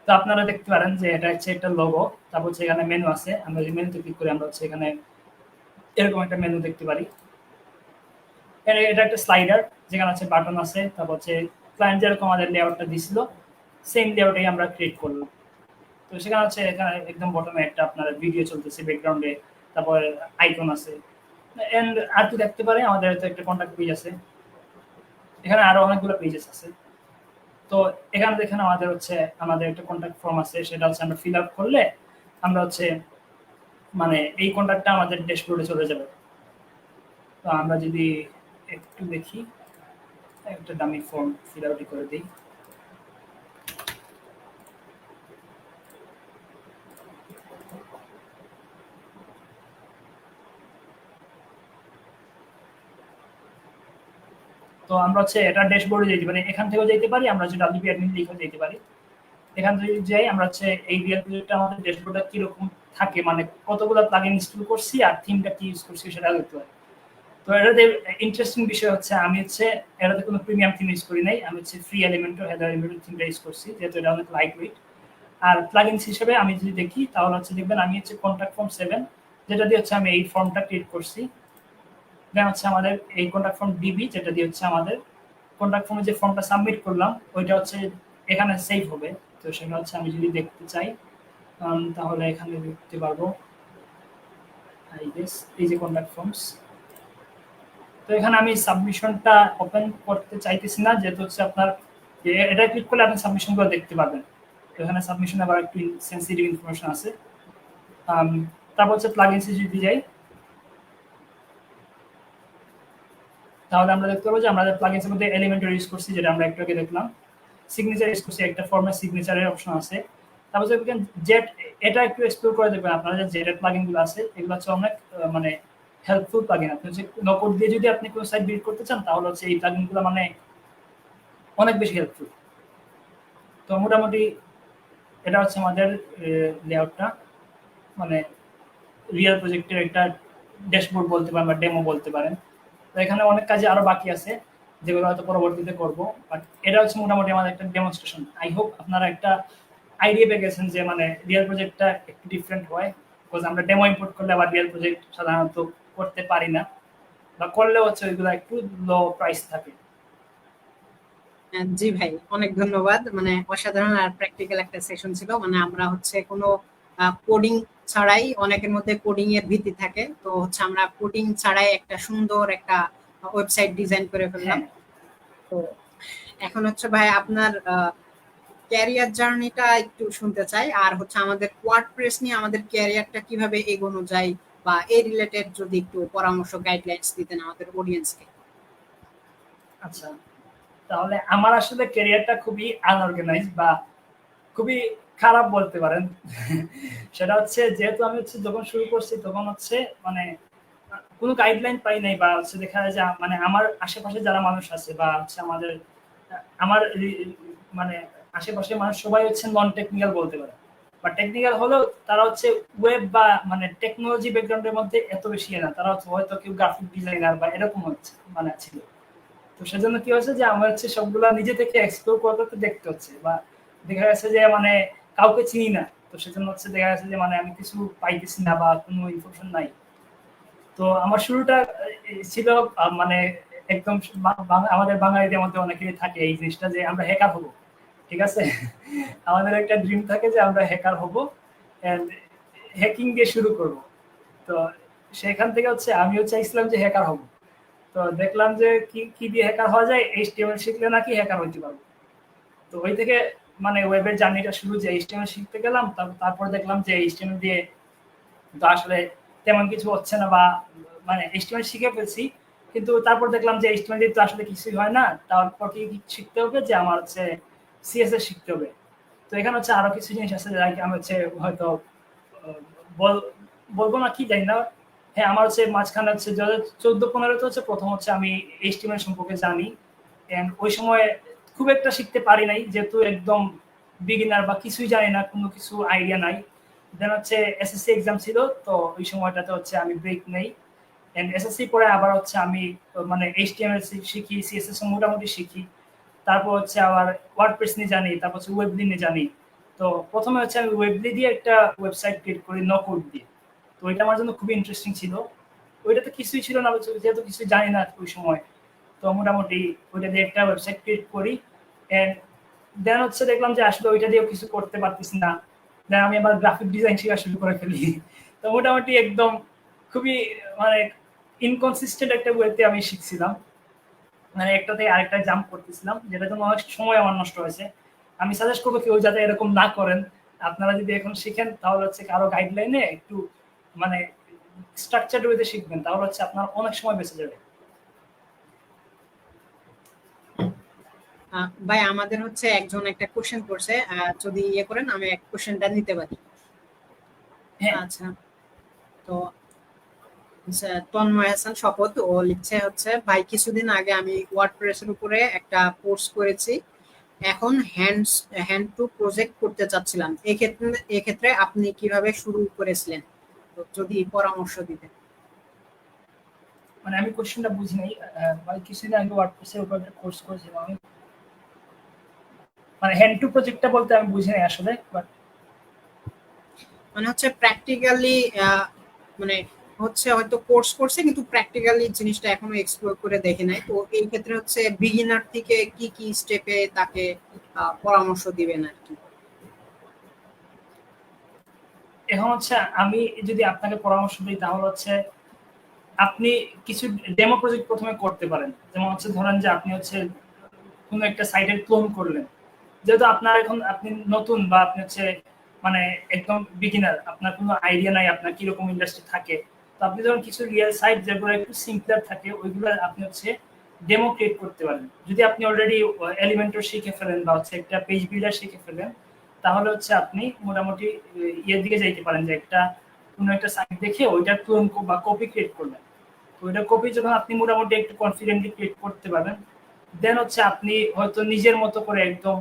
তো আপনারা দেখতে পারেন যে এটা হচ্ছে একটা লোগো, তারপর হচ্ছে এখানে মেনু আছে, আমরা যদি মেনুতে ক্লিক করি আমরা হচ্ছে এখানে এরকম একটা মেনু দেখতে পারি। এটা একটা স্লাইডার যেখানে আছে বাটন আছে, তারপর হচ্ছে ক্লায়েন্ট যেরকম আমাদের লেআউটটা দিছিল সেম লেআউটেই আমরা ক্রিয়েট করলাম। তো সেখানে হচ্ছে এখানে একদম বটমে একটা আপনার ভিডিও চলতেছে ব্যাকগ্রাউন্ডে, তারপর আইকন আছে। এন্ড আর কি দেখতে পারে আমাদের তো একটা কন্ট্যাক্ট পেজ আছে, এখানে আরো অনেকগুলো পেজেস আছে। তো এখানে দেখেন আমাদের হচ্ছে আমাদের একটা কন্ট্যাক্ট ফর্ম আছে, সেটা হচ্ছে আমরা ফিল আপ করলে আমরা হচ্ছে মানে এই কন্ট্যাক্টটা আমাদের ড্যাশবোর্ডে চলে যাবে। তো আমরা যদি একটু দেখি, একটা ডামি ফর্ম ফিল আউট করে দিই। তো আমরা হচ্ছে এটা ড্যাশবোর্ডে যেতে পারি, এখান থেকেও যেতে পারি, আমরা হচ্ছে ডাব্লিউপি অ্যাডমিন লিখেও যেতে পারি। এখান থেকে যদি যাই আমরা হচ্ছে এই রিয়েল প্রজেক্টটা আমাদের ড্যাশবোর্ডটা কিরকম থাকে, মানে কতগুলো প্লাগইন ইনস্টল করছি আর থিমটা কি ইউজ করছি সেটা দেখতে পারি। তো এটাতে ইন্টারেস্টিং বিষয় হচ্ছে আমি হচ্ছে এটাতে কোনো প্রিমিয়াম থিম ইউজ করি নাই, আমি হচ্ছে ফ্রি এলিমেন্টর হেডার এলিমেন্টর থিমটা ইউজ করছি, যেহেতু এটা অনেক লাইট ওয়েট। আর প্লাগইনস হিসেবে আমি যদি দেখি তাহলে হচ্ছে দেখবেন আমি হচ্ছে কন্ট্যাক্ট ফর্ম 7, যেটা দিয়ে হচ্ছে আমি এই ফর্মটা ক্রিয়েট করছি। দেন হচ্ছে আমাদের এই কন্ট্যাক্ট ফর্ম ডিবি, যেটা দিয়ে হচ্ছে আমাদের কন্ট্যাক্ট ফর্মে যে ফর্মটা সাবমিট করলাম ওইটা হচ্ছে এখানে সেভ হবে। তো সেটা হচ্ছে আমি যদি দেখতে চাই তাহলে এখানে দেখতে পারবো আই গেস এই যে কন্ট্যাক্ট ফর্মস। তো এখানে আমি সাবমিশনটা ওপেন করতে চাইতেছি না, যেহেতু হচ্ছে আপনার এটা ক্লিক করলে আপনি সাবমিশনগুলো দেখতে পাবেন। তো এখানে সাবমিশন আবার একটু সেন্সিটিভ ইনফরমেশন আছে। তারপর হচ্ছে প্লাগইনসে যদি যাই তাহলে আমরা দেখতে পাবো যে আমাদের প্লাগইনসের মধ্যে এলিমেন্টর ইউজ করছি, যেটা আমরা একটু আগে দেখলাম। সিগনেচার ইউজ করছি, একটা ফর্মে সিগনেচারের অপশন আছে। তারপর দেখবেন জেট, এটা একটু এক্সপ্লোর করে দেখবেন আপনারা যে জেটের প্লাগইনগুলো আছে এগুলো হচ্ছে অনেক মানে হেল্পফুল প্লাগইন। আপনি হচ্ছে নো কোড দিয়ে যদি আপনি কোনো সাইট বিল্ড করতে চান তাহলে হচ্ছে এই প্লাগইনগুলো মানে অনেক বেশি হেল্পফুল। তো মোটামুটি এটা হচ্ছে আমাদের লেআউটটা, মানে রিয়েল প্রজেক্টের একটা ড্যাশবোর্ড বলতে পারেন বা ডেমো বলতে পারেন। তো এখানে অনেক কাজে আরো বাকি আছে যেগুলো হয়তো পরবর্তীতে করব, বাট এটা হচ্ছে মোটামুটি আমাদের একটা ডেমনস্ট্রেশন। আই হোপ আপনারা একটা আইডিয়া পেয়ে গেছেন যে মানে রিয়েল প্রজেক্টটা একটু ডিফারেন্ট হয়, বিকজ আমরা ডেমো ইম্পোর্ট করলে আবার রিয়েল প্রজেক্ট সাধারণত করতে পারি না, বা করলেও হচ্ছে ওইগুলো একটু লো প্রাইস থাকে। জি ভাই, অনেক ধন্যবাদ। মানে অসাধারণ আর প্র্যাকটিক্যাল একটা সেশন ছিল। মানে আমরা হচ্ছে কোনো কোডিং ছাড়াই, অনেকের মধ্যে কোডিং এর ভীতি থাকে, তো হচ্ছে আমরা কোডিং ছাড়াই একটা সুন্দর একটা ওয়েবসাইট ডিজাইন করে ফেললাম। হ্যাঁ, তো এখন হচ্ছে ভাই আপনার ক্যারিয়ার জার্নিটা একটু শুনতে চাই, আর হচ্ছে আমাদের ওয়ার্ডপ্রেস নিয়ে আমাদের ক্যারিয়ারটা কিভাবে এগোনো যায় বা এই রিলেটেড যদি একটু পরামর্শ গাইডলাইন্স দিতেন আমাদের অডিয়েন্সকে। আচ্ছা, তাহলে আমার আসলে ক্যারিয়ারটা খুবই আনঅর্গানাইজ বা খুবই খারাপ বলতে পারেন। সেটা হচ্ছে যেহেতু আমি হচ্ছে যখন শুরু করছি তখন হচ্ছে মানে কোনো গাইডলাইন পাই নাই, বা হচ্ছে দেখা যায় যে মানে আমার আশেপাশে যারা মানুষ আছে বা হচ্ছে আমার মানে আশেপাশে মানুষ সবাই হচ্ছে নন টেকনিক্যাল বলতে পারে, বা টেকনিক্যাল হলেও তারা হচ্ছে ওয়েব বা মানে টেকনোলজি ব্যাকগ্রাউন্ডের মধ্যে এত বেশি না, তারা হয়তো কেউ গ্রাফিক ডিজাইনার বা এরকম হচ্ছে মানে ছিল। তো সেজন্য কি হচ্ছে যে আমার হচ্ছে সবগুলা নিজে থেকে এক্সপ্লোর করতে দেখতে হচ্ছে, বা দেখা গেছে যে মানে কাউকে চিনি না, তো সেজন্য হচ্ছে দেখা গেছে যে মানে আমি কিছু পাইতেছি না বা কোনো ইনফরমেশন নাই। তো আমার শুরুটা ছিল মানে একদম আমাদের বাঙালিদের মধ্যে অনেকেরই থাকে এই জিনিসটা যে আমরা হ্যাকার হব, ঠিক আছে। আমাদের একটা ড্রিম থাকে যে আমরা হ্যাকার হব এন্ড হ্যাকিং দিয়ে শুরু করব। তো সেখান থেকে হচ্ছে আমিও চাইছিলাম যে হ্যাকার হব। তো দেখলাম যে কি কি দিয়ে হ্যাকার হওয়া যায়, এইচটিএমএল শিখলে নাকি হ্যাকার হইতে পারবো। তো ওই থেকে মানে ওয়েবের জার্নিটা শুরু, যে এইচটিএমএল শিখতে গেলাম, তারপর দেখলাম যে এইচটিএমএল দিয়ে তো আসলে তেমন কিছু হচ্ছে না, বা মানে এইচটিএমএল শিখে ফেলছি, কিন্তু তারপর দেখলাম যে এইচটিএমএল দিয়ে তো আসলে কিছুই হয় না, তারপর কি শিখতে হবে যে আমার হচ্ছে সিএসএস শিখতে হবে। তো এখানে হচ্ছে আরো কিছু জিনিস আছে যেটা আমি হচ্ছে হয়তো বলবো না কি জানি না। হ্যাঁ, আমার হচ্ছে মাঝখানে হচ্ছে 2014-15 হচ্ছে প্রথম হচ্ছে আমি এইচটিএমএল সম্পর্কে জানি, এন্ড ওই সময় খুব একটা শিখতে পারি নাই, যেহেতু একদম বিগিনার বা কিছুই জানি না, কোনো কিছু আইডিয়া নাই। দেন হচ্ছে এসএসসি এক্সাম ছিল, তো ওই সময়টাতে হচ্ছে আমি ব্রেক নেই, এন্ড এসএসসি পরে আবার হচ্ছে আমি মানে এইচটিএমএল শিখি, সিএসএস মোটামুটি শিখি। তারপর হচ্ছে আবার ওয়ার্ডপ্রেস নিয়ে জানি, তারপর হচ্ছে ওয়েবলি নিয়ে জানি। তো প্রথমে হচ্ছে আমি ওয়েবলি দিয়ে একটা ওয়েবসাইট ক্রিয়েট করি নো কোড দিয়ে। তো ওইটা আমার জন্য খুবই ইন্টারেস্টিং ছিল। ওইটাতে কিছুই ছিল না, যেহেতু কিছু জানি না ওই সময়। তো মোটামুটি ওইটা দিয়ে একটা ওয়েবসাইট ক্রিয়েট করি, এন্ড দেন হচ্ছে দেখলাম যে আসলে ওইটা দিয়েও কিছু করতে পারতেছি না। দেন আমি আবার গ্রাফিক ডিজাইন শেখা শুরু করে ফেলি। তো মোটামুটি একদম খুবই মানে ইনকনসিস্টেন্ট একটা ওয়েতে আমি শিখছিলাম, মানে একটা থেকে আরেকটা জাম্প করতেছিলাম, যেটা জন্য অনেক সময় আমার নষ্ট হয়েছে। আমি সাজেস্ট করবো কেউ যাতে এরকম না করেন। আপনারা যদি এখন শিখেন তাহলে হচ্ছে কারো গাইডলাইনে একটু মানে স্ট্রাকচার্ড ওয়েতে শিখবেন, তাহলে হচ্ছে আপনার অনেক সময় বেঁচে যাবে। ভাই আমাদের হচ্ছে একজন একটা কোশ্চেন করছে, যদি ইয়ে করেন আমি এক কোশ্চেনটা নিতে পারি। হ্যাঁ, আচ্ছা, তো তন্ময় হাসান শপথ ও লিখছে হচ্ছে, ভাই কিছুদিন আগে আমি ওয়ার্ডপ্রেস এর উপরে একটা কোর্স করেছি, এখন হ্যান্ড টু প্রজেক্ট করতে চাচ্ছিলাম, এক্ষেত্রে আপনি কিভাবে শুরু করেছিলেন, তো যদি পরামর্শ দিতেন। মানে আমি কোশ্চেনটা বুঝি নাই। মানে কিছুদিন আগে ওয়ার্ডপ্রেসের উপর একটা কোর্স করেছিলাম আমি, মানে হ্যান্ড টু প্রজেক্টটা বলতে আমি বুঝি নাই আসলে, বাট মানে হচ্ছে প্র্যাকটিক্যালি মানে হচ্ছে হয়তো কোর্স করছে কিন্তু প্র্যাকটিক্যালি জিনিসটা এখনো এক্সপ্লোর করে দেখে নাই, তো এই ক্ষেত্রে হচ্ছে বিগিনার থেকে কি কি স্টেপে তাকে পরামর্শ দিবেন আর কি। এখন হচ্ছে আমি যদি আপনাকে পরামর্শ দিই তাহলে হচ্ছে আপনি কিছু ডেমো প্রজেক্ট প্রথমে করতে পারেন। যেমন হচ্ছে ধরেন যে আপনি হচ্ছে কোনো একটা সাইটের ক্লোন করলেন, যেহেতু আপনার এখন আপনি নতুন বা আপনি হচ্ছে মানে একদম বিগিনার, আপনার কোনো আইডিয়া নাই আপনার কিরকম ইন্ডাস্ট্রি থাকে। তো আপনি যখন কিছু রিয়েল সাইট যেগুলো একটু সিম্পলার থাকে ওইগুলো আপনি হচ্ছে ডেমো ক্রিয়েট করতে পারেন। যদি আপনি অলরেডি এলিমেন্টর শিখে ফেলেন বা হচ্ছে একটা পেজ বিল্ডার শিখে ফেলেন, তাহলে হচ্ছে আপনি মোটামুটি ইয়ের দিকে যাইতে পারেন যে একটা কোনো একটা সাইট দেখে ওইটার ক্লোন বা কপি ক্রিয়েট করবেন। তো ওইটা কপি যখন আপনি মোটামুটি একটু কনফিডেন্টলি ক্রিয়েট করতে পারবেন, দেন হচ্ছে আপনি হয়তো নিজের মতো করে একদম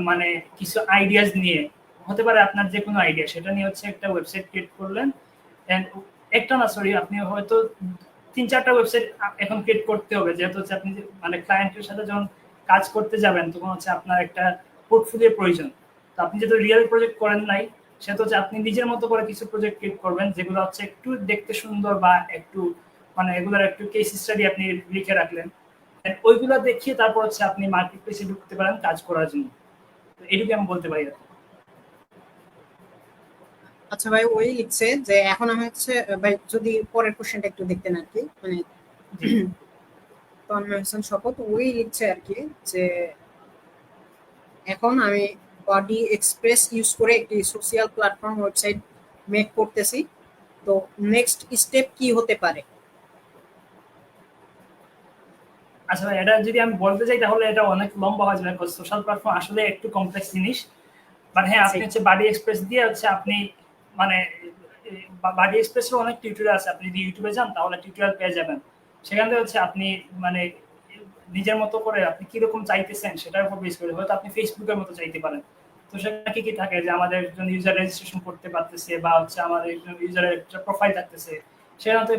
মানে কিছু আইডিয়াস নিয়ে, হতে পারে আপনার যে কোনো আইডিয়া, সেটা নিয়ে হচ্ছে একটা ওয়েবসাইট ক্রিয়েট করলেন, এন্ড একটা না সরি, আপনি হয়তো 3-4টা ওয়েবসাইট এখন ক্রিয়েট করতে হবে, যেহেতু হচ্ছে আপনি মানে ক্লায়েন্টের সাথে যখন কাজ করতে যাবেন তখন হচ্ছে আপনার একটা পোর্টফোলিওর প্রয়োজন। তো আপনি যেহেতু রিয়েল প্রজেক্ট করেন নাই, সেহেতু হচ্ছে আপনি নিজের মতো করে কিছু প্রজেক্ট ক্রিয়েট করবেন যেগুলো হচ্ছে একটু দেখতে সুন্দর বা একটু মানে এগুলোর একটু কেস স্টাডি আপনি লিখে রাখলেন, ওইগুলো দেখিয়ে তারপর হচ্ছে আপনি মার্কেট প্লেসে ঢুকতে পারেন কাজ করার জন্য। তো এটুকু আমি বলতে পারি। আচ্ছা ভাই, ওই লিখছে যে এখন আমি হচ্ছে ভাই যদি পরের কোশ্চেনটা একটু দেখতেন আর কি, মানে জি তন্ময় হোসেন শপথ ওই লিখছে আর কি যে এখন আমি বডি এক্সপ্রেস ইউজ করে একটি সোশ্যাল প্ল্যাটফর্ম ওয়েবসাইট মেক করতেছি, তো নেক্সট স্টেপ কি হতে পারে? আচ্ছা ভাই, এটা যদি আমি বলতে চাই তাহলে এটা অনেক লম্বা হয়ে যাবে, সোশ্যাল প্ল্যাটফর্ম আসলে একটু কমপ্লেক্স জিনিস। বাট হ্যাঁ, আপনি হচ্ছে বাডি এক্সপ্রেস দিয়ে হচ্ছে আপনি মানে বাডি এক্সপ্রেসের অনেক টিউটোরিয়াল আছে, আপনি যদি ইউটিউবে যান তাহলে টিউটোরিয়াল পেয়ে যাবেন। সেখান থেকে হচ্ছে আপনি মানে নিজের মতো করে আপনি কিরকম চাইতেছেন সেটার উপর বেস করে হয়তো আপনি ফেসবুকের মতো চাইতে পারেন। তো সেখানে কি কি থাকে যে আমাদের একজন ইউজার রেজিস্ট্রেশন করতে পারতেছে বা হচ্ছে আমাদের একজন ইউজারের একটা প্রোফাইল থাকতেছে, সেখানে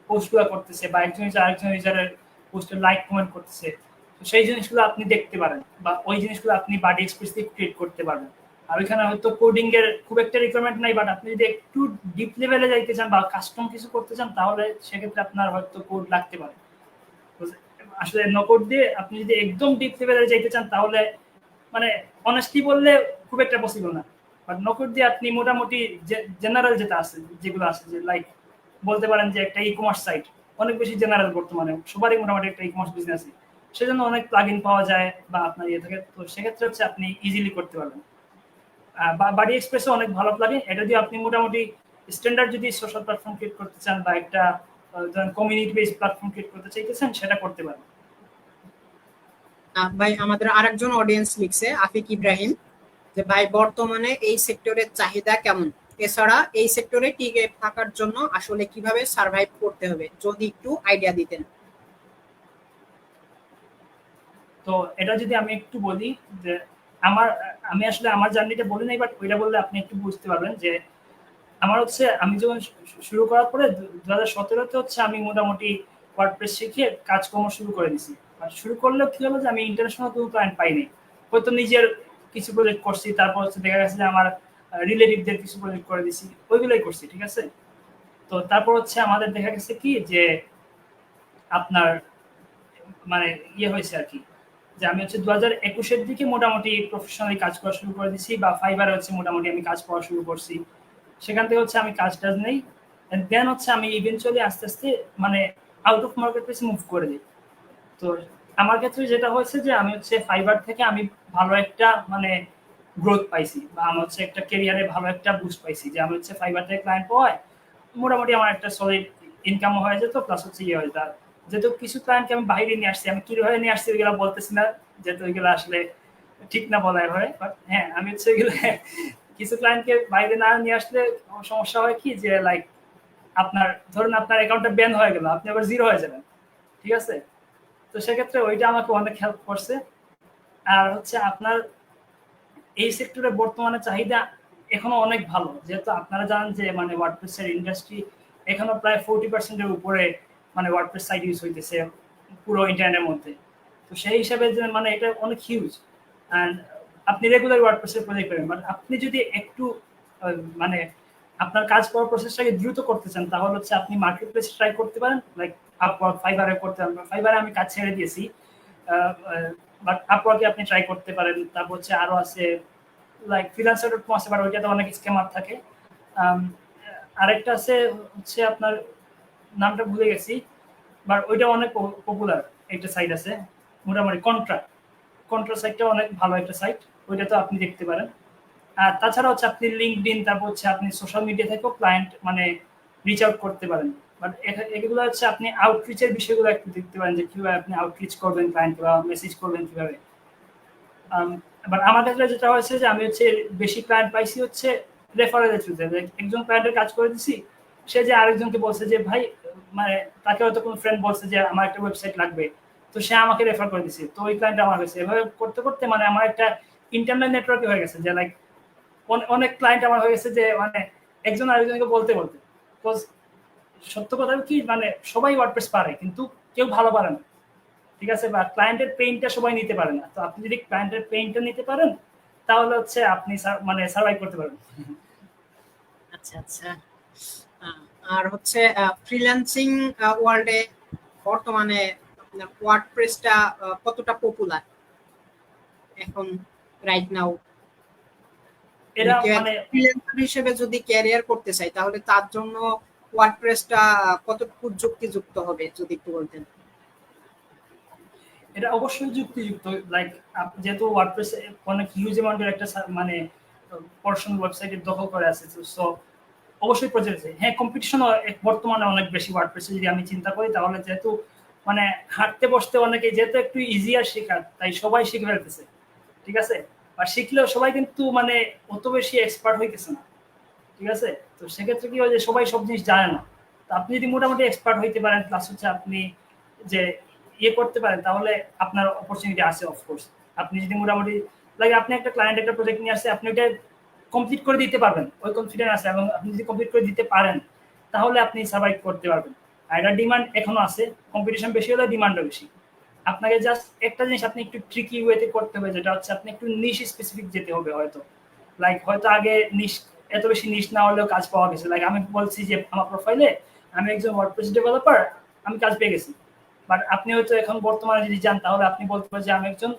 পোস্টগুলো করতেছে বা একজন ইউজার আরেকজন ইউজারের পোস্টে লাইক কমেন্ট করতেছে। তো সেই জিনিসগুলো আপনি দেখতে পারেন বা ওই জিনিসগুলো আপনি বাডি এক্সপ্রেস দিয়ে ক্রিয়েট করতে পারবেন। আর ওইখানে হয়তো কোডিং এর খুব একটা রিকোয়ারমেন্ট নাই, বাট আপনি যদি একটু ডিপ লেভেলে যাইতে চান বা কাস্টম কিছু করতে চান তাহলে সেক্ষেত্রে আপনার হয়তো কোড লাগতে পারে। আসলে নো কোড দিয়ে আপনি যদি একদম ডিপ লেভেলে যাইতে চান তাহলে মানে অনেস্টলি বললে খুব একটা পসিবল না। বাট নো কোড দিয়ে আপনি মোটামুটি জেনারেল যেটা আছে যেগুলো আছে যে লাইক বলতে পারেন যে একটা ই কমার্স সাইট অনেক বেশি জেনারেল, বর্তমানে সবারই মোটামুটি একটা ই কমার্স বিজনেস আছে, সেজন্য অনেক প্লাগইন পাওয়া যায় বা আপনার ইয়ে থাকে, তো সেক্ষেত্রে হচ্ছে আপনি ইজিলি করতে পারবেন। বাডি এক্সপ্রেসও অনেক ভালো প্লাগইন, এটা দিয়ে আপনি মোটামুটি স্ট্যান্ডার্ড যদি সোশ্যাল প্ল্যাটফর্ম ক্রিয়েট করতে চান বা একটা কমিউনিটি বেস প্ল্যাটফর্ম ক্রিয়েট করতে চাইতেছেন সেটা করতে পারেন। ভাই আমাদের আরেকজন অডিয়েন্স লিখছে আফিক ইব্রাহিম যে ভাই বর্তমানে এই সেক্টরের চাহিদা কেমন, এছাড়া এই সেক্টরে টিকে থাকার জন্য আসলে কিভাবে সার্ভাইভ করতে হবে, যদি একটু আইডিয়া দিতেন। তো এটা যদি আমি একটু বলি যে আমার আমি আসলে আমার জার্নিটা বলি নাই, বাট ওইটা বললে আপনি একটু বুঝতে পারবেন যে আমার হচ্ছে আমি যখন শুরু করার পরে 2017-তে হচ্ছে আমি মোটামুটি ওয়ার্ডপ্রেস শিখে কাজকর্ম শুরু করে দিছি। আর শুরু করলেও কি হলো যে আমি ইন্টারন্যাশনাল কোনো ক্লায়েন্ট পাইনি, হয়তো নিজের কিছু প্রজেক্ট করছি, তারপর হচ্ছে দেখা গেছে যে আমার রিলেটিভদের কিছু প্রজেক্ট করে দিছি, ওইগুলোই করছি, ঠিক আছে। তো তারপর হচ্ছে আমাদের দেখা গেছে কি যে আপনার মানে ইয়ে হয়েছে আর কি, যে আমি হচ্ছে 2021-এর দিকে মোটামুটি প্রফেশনালি কাজ করা শুরু করে দিছি বা ফাইবারে হচ্ছে মোটামুটি আমি কাজ করা শুরু করছি। সেখান থেকে হচ্ছে আমি কাজ টাজ নেই, দেন হচ্ছে আমি ইভেনচুয়ালি আস্তে আস্তে মানে আউট অফ মার্কেট প্লেসে মুভ করে দিই। তো আমার ক্ষেত্রে যেটা হয়েছে যে আমি হচ্ছে ফাইবার থেকে আমি ভালো একটা মানে গ্রোথ পাইছি বা আমার হচ্ছে একটা কেরিয়ারে ভালো একটা বুস্ট পাইছি, যে আমি হচ্ছে ফাইবার থেকে ক্লায়েন্ট পাওয়ায় মোটামুটি আমার একটা সলিড ইনকামও হয়ে যেত, প্লাস হচ্ছে ইয়ে হয়ে যেত। যেহেতু কিছু ক্লায়েন্টকে আমি বাইরে নিয়ে আসছি, আমি কিভাবে নিয়ে আসছি ওইগুলো বলতেছি না, যেহেতু ওইগুলো আসলে ঠিক না বলাই হয়, বাট হ্যাঁ আমি হচ্ছে ওইগুলো কিছু ক্লায়েন্টকে বাইরে না নিয়ে আসলে সমস্যা হয় কি যে লাইক আপনার ধরুন আপনার অ্যাকাউন্টটা ব্যান হয়ে গেল, আপনি আবার জিরো হয়ে যাবেন, ঠিক আছে। তো সেক্ষেত্রে ওইটা আমাকে অনেক হেল্প করছে। আর হচ্ছে আপনার এই সেক্টরে বর্তমানে চাহিদা এখনো অনেক ভালো, যেহেতু আপনারা জানেন যে মানে ওয়ার্ডপ্রেসের ইন্ডাস্ট্রি এখনো প্রায় 40%-এর উপরে মানে ওয়ার্ডপ্রেস সাইট ইউজ হইতেছে পুরো ইন্টারনেটের মধ্যে। তো সেই হিসাবে যে মানে এটা অনেক হিউজ। অ্যান্ড আপনি রেগুলার ওয়ার্ডপ্রেসের প্রজেক্ট করেন, বাট আপনি যদি একটু মানে আপনার কাজ করার প্রসেসটাকে দ্রুত করতে চান তাহলে হচ্ছে আপনি মার্কেট প্লেসে ট্রাই করতে পারেন, লাইক আপওয়ার্ক, ফাইবারে করতে পারেন। ফাইবারে আমি কাজ ছেড়ে দিয়েছি, বাট আপওয়ার্কে আপনি ট্রাই করতে পারেন। তারপর হচ্ছে আরো আছে লাইক ফ্রিল্যান্সার.কম আছে, বাট ওইটাতে অনেক স্ক্যামার থাকে। আম, আরেকটা আছে হচ্ছে আপনার নামটা ভুলে গেছি, বাট ওইটা অনেক পপুলার একটা সাইট আছে মোটামুটি, কন্ট্রা সাইটটা অনেক ভালো একটা সাইট, ওইটা তো আপনি দেখতে পারেন। আর তাছাড়া হচ্ছে আপনি লিঙ্কডইন, তারপর হচ্ছে আপনি সোশ্যাল মিডিয়া থেকেও ক্লায়েন্ট মানে রিচ আউট করতে পারেন। বাট এগুলো হচ্ছে আপনি আউটরিচের বিষয়গুলো একটু দেখতে পারেন যে কিভাবে আপনি আউটরিচ করবেন ক্লায়েন্ট বা মেসেজ করবেন কিভাবে। বাট আমার ক্ষেত্রে যেটা হয়েছে যে আমি হচ্ছে বেশি ক্লায়েন্ট পাইছি হচ্ছে রেফারেলের থ্রুতে, একজন ক্লায়েন্টের কাজ করে দিছি, সে যে আরেকজনকে বলছে যে ভাই মানে তাকে হয়তো কোনো ফ্রেন্ড বলছে যে আমার একটা ওয়েবসাইট লাগবে, তো সে আমাকে রেফার করে দিছে, তো ওই ক্লায়েন্ট আমার হয়েছে। এভাবে করতে করতে মানে আমার একটা ইন্টারনাল নেটওয়ার্কে হয়ে গেছে যে লাইক অনেক ক্লায়েন্ট আমার হয়ে গেছে যে মানে একজন আরেকজনকে বলতে বলতে। বিকজ সত্য কথা কি মানে সবাই ওয়ার্ডপ্রেস পারে কিন্তু কেউ ভালো পারে না, ঠিক আছে, বা ক্লায়েন্টের পেইনটা সবাই নিতে পারে না। তো আপনি যদি ক্লায়েন্টের পেইনটা নিতে পারেন তাহলে হচ্ছে আপনি মানে সার্ভাইভ করতে পারবেন। আচ্ছা আচ্ছা। আর হচ্ছে ফ্রিল্যান্সিং ওয়ার্ল্ডে বর্তমানে আপনার ওয়ার্ডপ্রেসটা কতটা পপুলার এখন রাইট নাও? এরা মানে ফ্রিল্যান্সার হিসেবে যদি ক্যারিয়ার করতে চাই তাহলে তার জন্য ওয়ার্ডপ্রেসটা কতটুকু যুক্তিযুক্ত হবে যদি একটু বলতেন। এটা অবশ্যই যুক্তিযুক্ত, লাইক যেহেতু ওয়ার্ডপ্রেস অনেক হিউজ অ্যামাউন্টের একটা মানে পোর্শন ওয়েবসাইটের দখল করে আছে, সো অবশ্যই প্রজেক্ট আছে। হ্যাঁ, কম্পিটিশন বর্তমানে অনেক বেশি ওয়ার্ডপ্রেসে যদি আমি চিন্তা করি, তাহলে যেহেতু মানে হাঁটতে বসতে অনেকে যেহেতু একটু ইজিয়ার শেখার, তাই সবাই শিখে ফেলতেছে, ঠিক আছে, আর শিখলেও সবাই কিন্তু মানে অত বেশি এক্সপার্ট হইতেছে না, ঠিক আছে। তো সেক্ষেত্রে কি হয় যে সবাই সব জিনিস জানে না। তো আপনি যদি মোটামুটি এক্সপার্ট হইতে পারেন প্লাস হচ্ছে আপনি যে করতে পারেন, তাহলে আপনার অপরচুনিটি আছে অফকোর্স। আপনি যদি মোটামুটি লাগে আপনি একটা ক্লায়েন্ট একটা প্রজেক্ট নিয়ে আসছে, আপনি ওটা কমপ্লিট করে দিতে পারবেন, ওই কনফিডেন্স আছে, এবং আপনি যদি কমপ্লিট করে দিতে পারেন তাহলে আপনি সার্ভাইভ করতে পারবেন। আর এটা ডিমান্ড এখনো আছে, কম্পিটিশন বেশি হলে ডিমান্ডও বেশি। আপনাকে জাস্ট একটা জিনিস আপনি একটু ট্রিকি ওয়েতে করতে হবে, যেটা হচ্ছে আপনি একটু নিশ স্পেসিফিক যেতে হবে হয়তো। লাইক হয়তো আগে নিশ এত বেশি নিশ না হলেও কাজ পাওয়া গেছে। লাইক আমি বলছি যে আমার প্রোফাইলে আমি একজন ওয়ার্ডপ্রেস ডেভেলপার, আমি কাজ পেয়ে গেছি। বাট আপনি হয়তো এখন বর্তমানে যদি যান তাহলে আপনি বলতে পারেন যে আমি একজন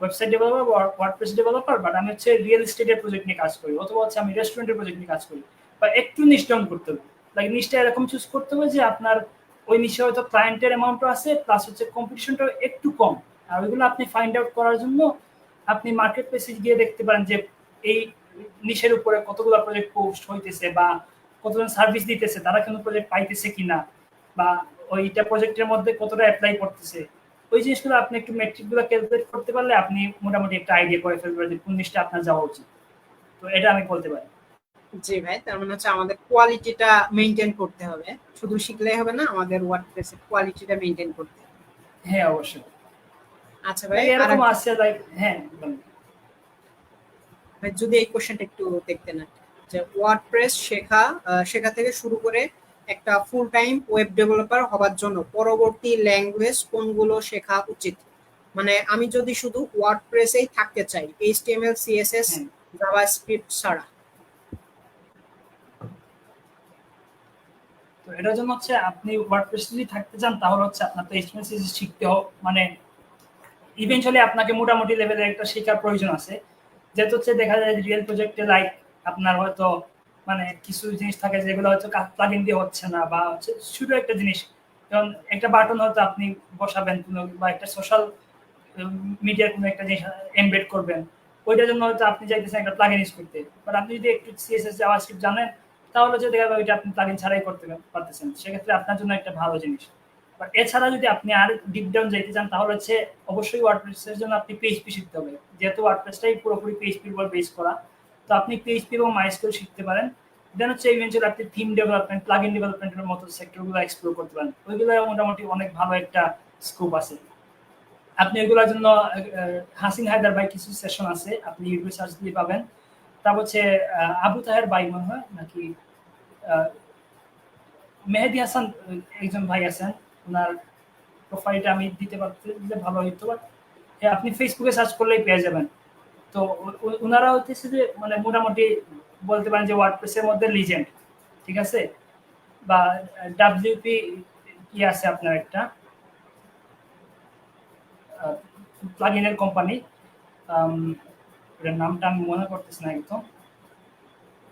website developer, WordPress developer, but আমি হচ্ছে রিয়েল এস্টেটের প্রজেক্ট নিয়ে কাজ করি, অথবা হচ্ছে আমি রেস্টুরেন্টের প্রজেক্ট নিয়ে কাজ করি। বা একটু নিশ ডাউন করতে হবে, লাইক নিশটা এরকম চুজ করতে হবে যে আপনার ওই নিশে হয়তো ক্লায়েন্টের অ্যামাউন্টও আছে, প্লাস হচ্ছে কম্পিটিশনটাও একটু কম। আর ওইগুলো আপনি ফাইন্ড আউট করার জন্য আপনি মার্কেট প্লেসে গিয়ে দেখতে পারেন যে এই নিশের উপরে কতগুলো প্রজেক্ট পোস্ট হইতেছে, বা কতজন সার্ভিস দিতেছে, তারা কোনো প্রজেক্ট পাইতেছে কিনা, বা ওইটা প্রজেক্টের মধ্যে কতটা অ্যাপ্লাই করতেছে। ওই জিনিসগুলো আপনি একটু মেট্রিকগুলো ক্যালকুলেট করতে পারলে আপনি মোটামুটি একটা আইডিয়া করে ফেলতে পারেন যে কোন জিনিসটা আপনার যাওয়া উচিত। তো এটা আমি বলতে পারি। জি ভাই, তার মানে হচ্ছে আমাদের কোয়ালিটিটা মেইনটেইন করতে হবে, শুধু শিখলেই হবে না, আমাদের ওয়ার্ডপ্রেসের কোয়ালিটিটা মেইনটেইন করতে হবে। হ্যাঁ অবশ্যই। আচ্ছা ভাই, এরকম আছে লাইক হ্যাঁ যদি এই কোশ্চেনটা একটু দেখতে না, যে ওয়ার্ডপ্রেস শেখা থেকে শুরু করে একটা ফুল টাইম ওয়েব ডেভেলপার হবার জন্য পরবর্তী ল্যাঙ্গুয়েজ কোনগুলো শেখা উচিত? মানে আমি যদি শুধু ওয়ার্ডপ্রেসেই থাকতে চাই, এইচটিএমএল সিএসএস জাভাস্ক্রিপ্ট ছাড়া। তো এটার জন্য হচ্ছে আপনি ওয়ার্ডপ্রেস যদি থাকতে চান তাহলে হচ্ছে আপনার তো এইচটিএমএল সিএসএস শিখতে হবে, মানে ইভেন্চুয়ালি আপনাকে মোটামুটি লেভেলের একটা শেখার প্রয়োজন আছে। যেহেতু হচ্ছে দেখা যায় রিয়েল প্রজেক্টে লাইক আপনার হয়তো মানে কিছু জিনিস থাকে যেগুলো হয়তো প্লাগইন দিয়ে হচ্ছে না, বা হচ্ছে শুধু একটা জিনিস, যেমন একটা বাটন হয়তো আপনি বসাবেন কোনো, বা একটা সোশ্যাল মিডিয়ার কোনো একটা জিনিস এমবেড করবেন, ওইটার জন্য হয়তো আপনি চাইতেছেন একটা প্লাগইন ইউজ করতে। বাট আপনি যদি একটু সিএসএস জাভাস্ক্রিপ্ট জানেন তাহলে হচ্ছে দেখা যাবে ওইটা আপনি প্লাগইন ছাড়াই করতে পারতেছেন, সেক্ষেত্রে আপনার জন্য একটা ভালো জিনিস। বাট এছাড়া যদি আপনি আর ডিপ ডাউন যেতে চান তাহলে হচ্ছে অবশ্যই ওয়ার্ডপ্রেসের জন্য আপনি পিএইচপি শিখতে হবে, যেহেতু ওয়ার্ডপ্রেসটাই পুরোপুরি পিএইচপির উপর বেস করা। তো আপনি পিএইচপি এবং মাইস্কুয়েল শিখতে পারেন। দেন হচ্ছে ইভেন্চুয়ালি আপনি থিম ডেভেলপমেন্ট, প্লাগইন ডেভেলপমেন্টের মতো সেক্টরগুলো এক্সপ্লোর করতে পারেন, ওইগুলো মোটামুটি অনেক ভালো একটা স্কোপ আছে। আপনি এগুলোর জন্য হাসিন হায়দার ভাই কিছু সেশন আছে, আপনি ইউটিউবে সার্চ দিয়ে পাবেন। তারপর হচ্ছে আবু তাহের ভাই মনে হয় নাকি মেহেদি হাসান একজন ভাই আছেন, ওনার প্রোফাইলটা আমি দিলে ভালো হইতো, বাট আপনি ফেসবুকে সার্চ করলেই পেয়ে যাবেন। তো ওনারা হচ্ছে যে মানে মোটামুটি বলতে পারেন যে ওয়ার্ডপ্রেসের মধ্যে লিজেন্ড, ঠিক আছে। বা ডাব্লিউপি কি আছে আপনার একটা প্লাগইনের কোম্পানি, ওটার নামটা আমি মনে করতেছি না একদম,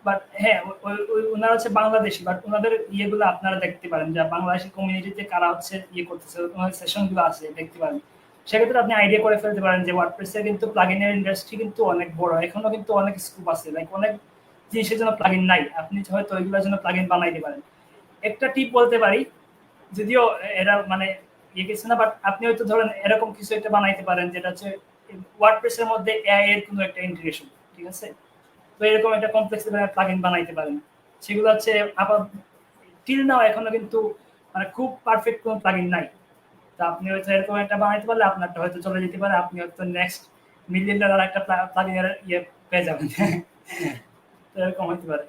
বাট হ্যাঁ ওনারা হচ্ছে বাংলাদেশি, বাট ওনাদের ইয়েগুলো আপনারা দেখতে পারেন, যা বাংলাদেশি কমিউনিটিতে কারা হচ্ছে করতেছে, ওনাদের সেশনগুলো আছে দেখতে পারেন। সেক্ষেত্রে আপনি আইডিয়া করে ফেলতে পারেন যে ওয়ার্ডপ্রেসের কিন্তু প্লাগইনের ইন্ডাস্ট্রি কিন্তু অনেক বড়, এখনো কিন্তু অনেক স্কোপ আছে, লাইক অনেক জিনিসের জন্য প্লাগইন নাই, আপনি হয়তো ওইগুলোর জন্য প্লাগইন বানাইতে পারেন। একটা টিপ বলতে পারি, যদিও এরা মানে গেছে না, বাট আপনি হয়তো ধরেন এরকম কিছু একটা বানাইতে পারেন যেটা হচ্ছে ওয়ার্ডপ্রেসের মধ্যে এআই এর কোনো একটা ইন্টিগ্রেশন, ঠিক আছে। তো এরকম একটা কমপ্লেক্স লেভেলের প্লাগইন বানাইতে পারেন, সেগুলো হচ্ছে আবার টিল নাও এখনো কিন্তু মানে খুব পারফেক্ট কোনো প্লাগইন নাই। তো আপনি হয়তো এরকম একটা বানাইতে পারলে আপনারটা হয়তো চলে যেতে পারে, আপনি হয়তো নেক্সট $1 million একটা প্লাগইনের পেয়ে যাবেন। তো এরকম হতে পারে।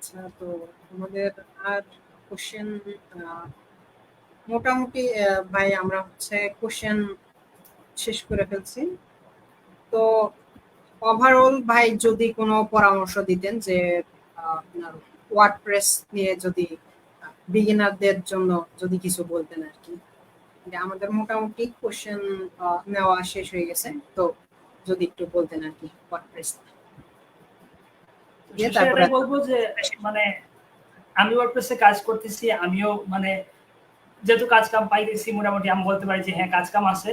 আচ্ছা, তো আমাদের আর কোশ্চেন মোটামুটি ভাই আমরা হচ্ছে কোশ্চেন শেষ করে ফেলছি। তো ওভারঅল ভাই যদি কোনো পরামর্শ দিতেন যে আপনার ওয়ার্ডপ্রেস নিয়ে যদি বিগিনারদের জন্য যদি কিছু বলতেন আর কি। যে আমাদের মোটামুটি কোশ্চেন নেওয়া শেষ হয়ে গেছে, তো যদি একটু বলতেন আর কি ওয়ার্ডপ্রেস তো দিয়ে শেষে তারপরে। এটাই বলবো যে মানে আমি ওয়ার্ডপ্রেসে কাজ করতেছি, আমিও মানে যেহেতু কাজ কাম পাইতেছি মোটামুটি আমি বলতে পারি যে হ্যাঁ কাজ কাম আছে।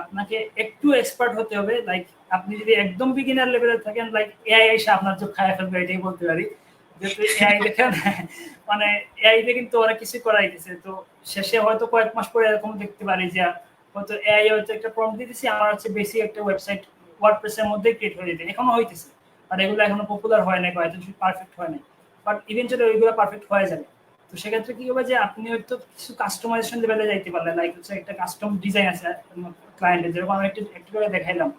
আপনাকে একটু এক্সপার্ট হতে হবে, লাইক আপনি যদি একদম বিগিনার লেভেলে থাকেন লাইক এআই এসে আপনার চোখ খায় ফেলবে, এটাই বলতে পারি। যেহেতু এআই দেখেন মানে এআই তে কিন্তু অনেক কিছু করাই দিছে, তো শেষে হয়তো কয়েক মাস পরে এরকম দেখতে পারি যে হয়তো এআই হয়তো একটা প্রম্পট দিতেছি, আমার হচ্ছে বেসিক একটা ওয়েবসাইট ওয়ার্ডপ্রেসের মধ্যে ক্রিয়েট হয়ে যেতে, এখনো হইতেছে আর এগুলো এখনো পপুলার হয় নাই, হয়তো পারফেক্ট হয় নাই, বাট ইভেনচুয়ালি ওইগুলো পারফেক্ট হয়ে যাবে। তো সেক্ষেত্রে কি হবে যে আপনি হয়তো কিছু কাস্টমাইজেশন লেভেলে যাইতে পারলেন, লাইক হচ্ছে একটা কাস্টম ডিজাইন আছে ক্লায়েন্টের, যেরকম আমি একটু করে দেখাইলাম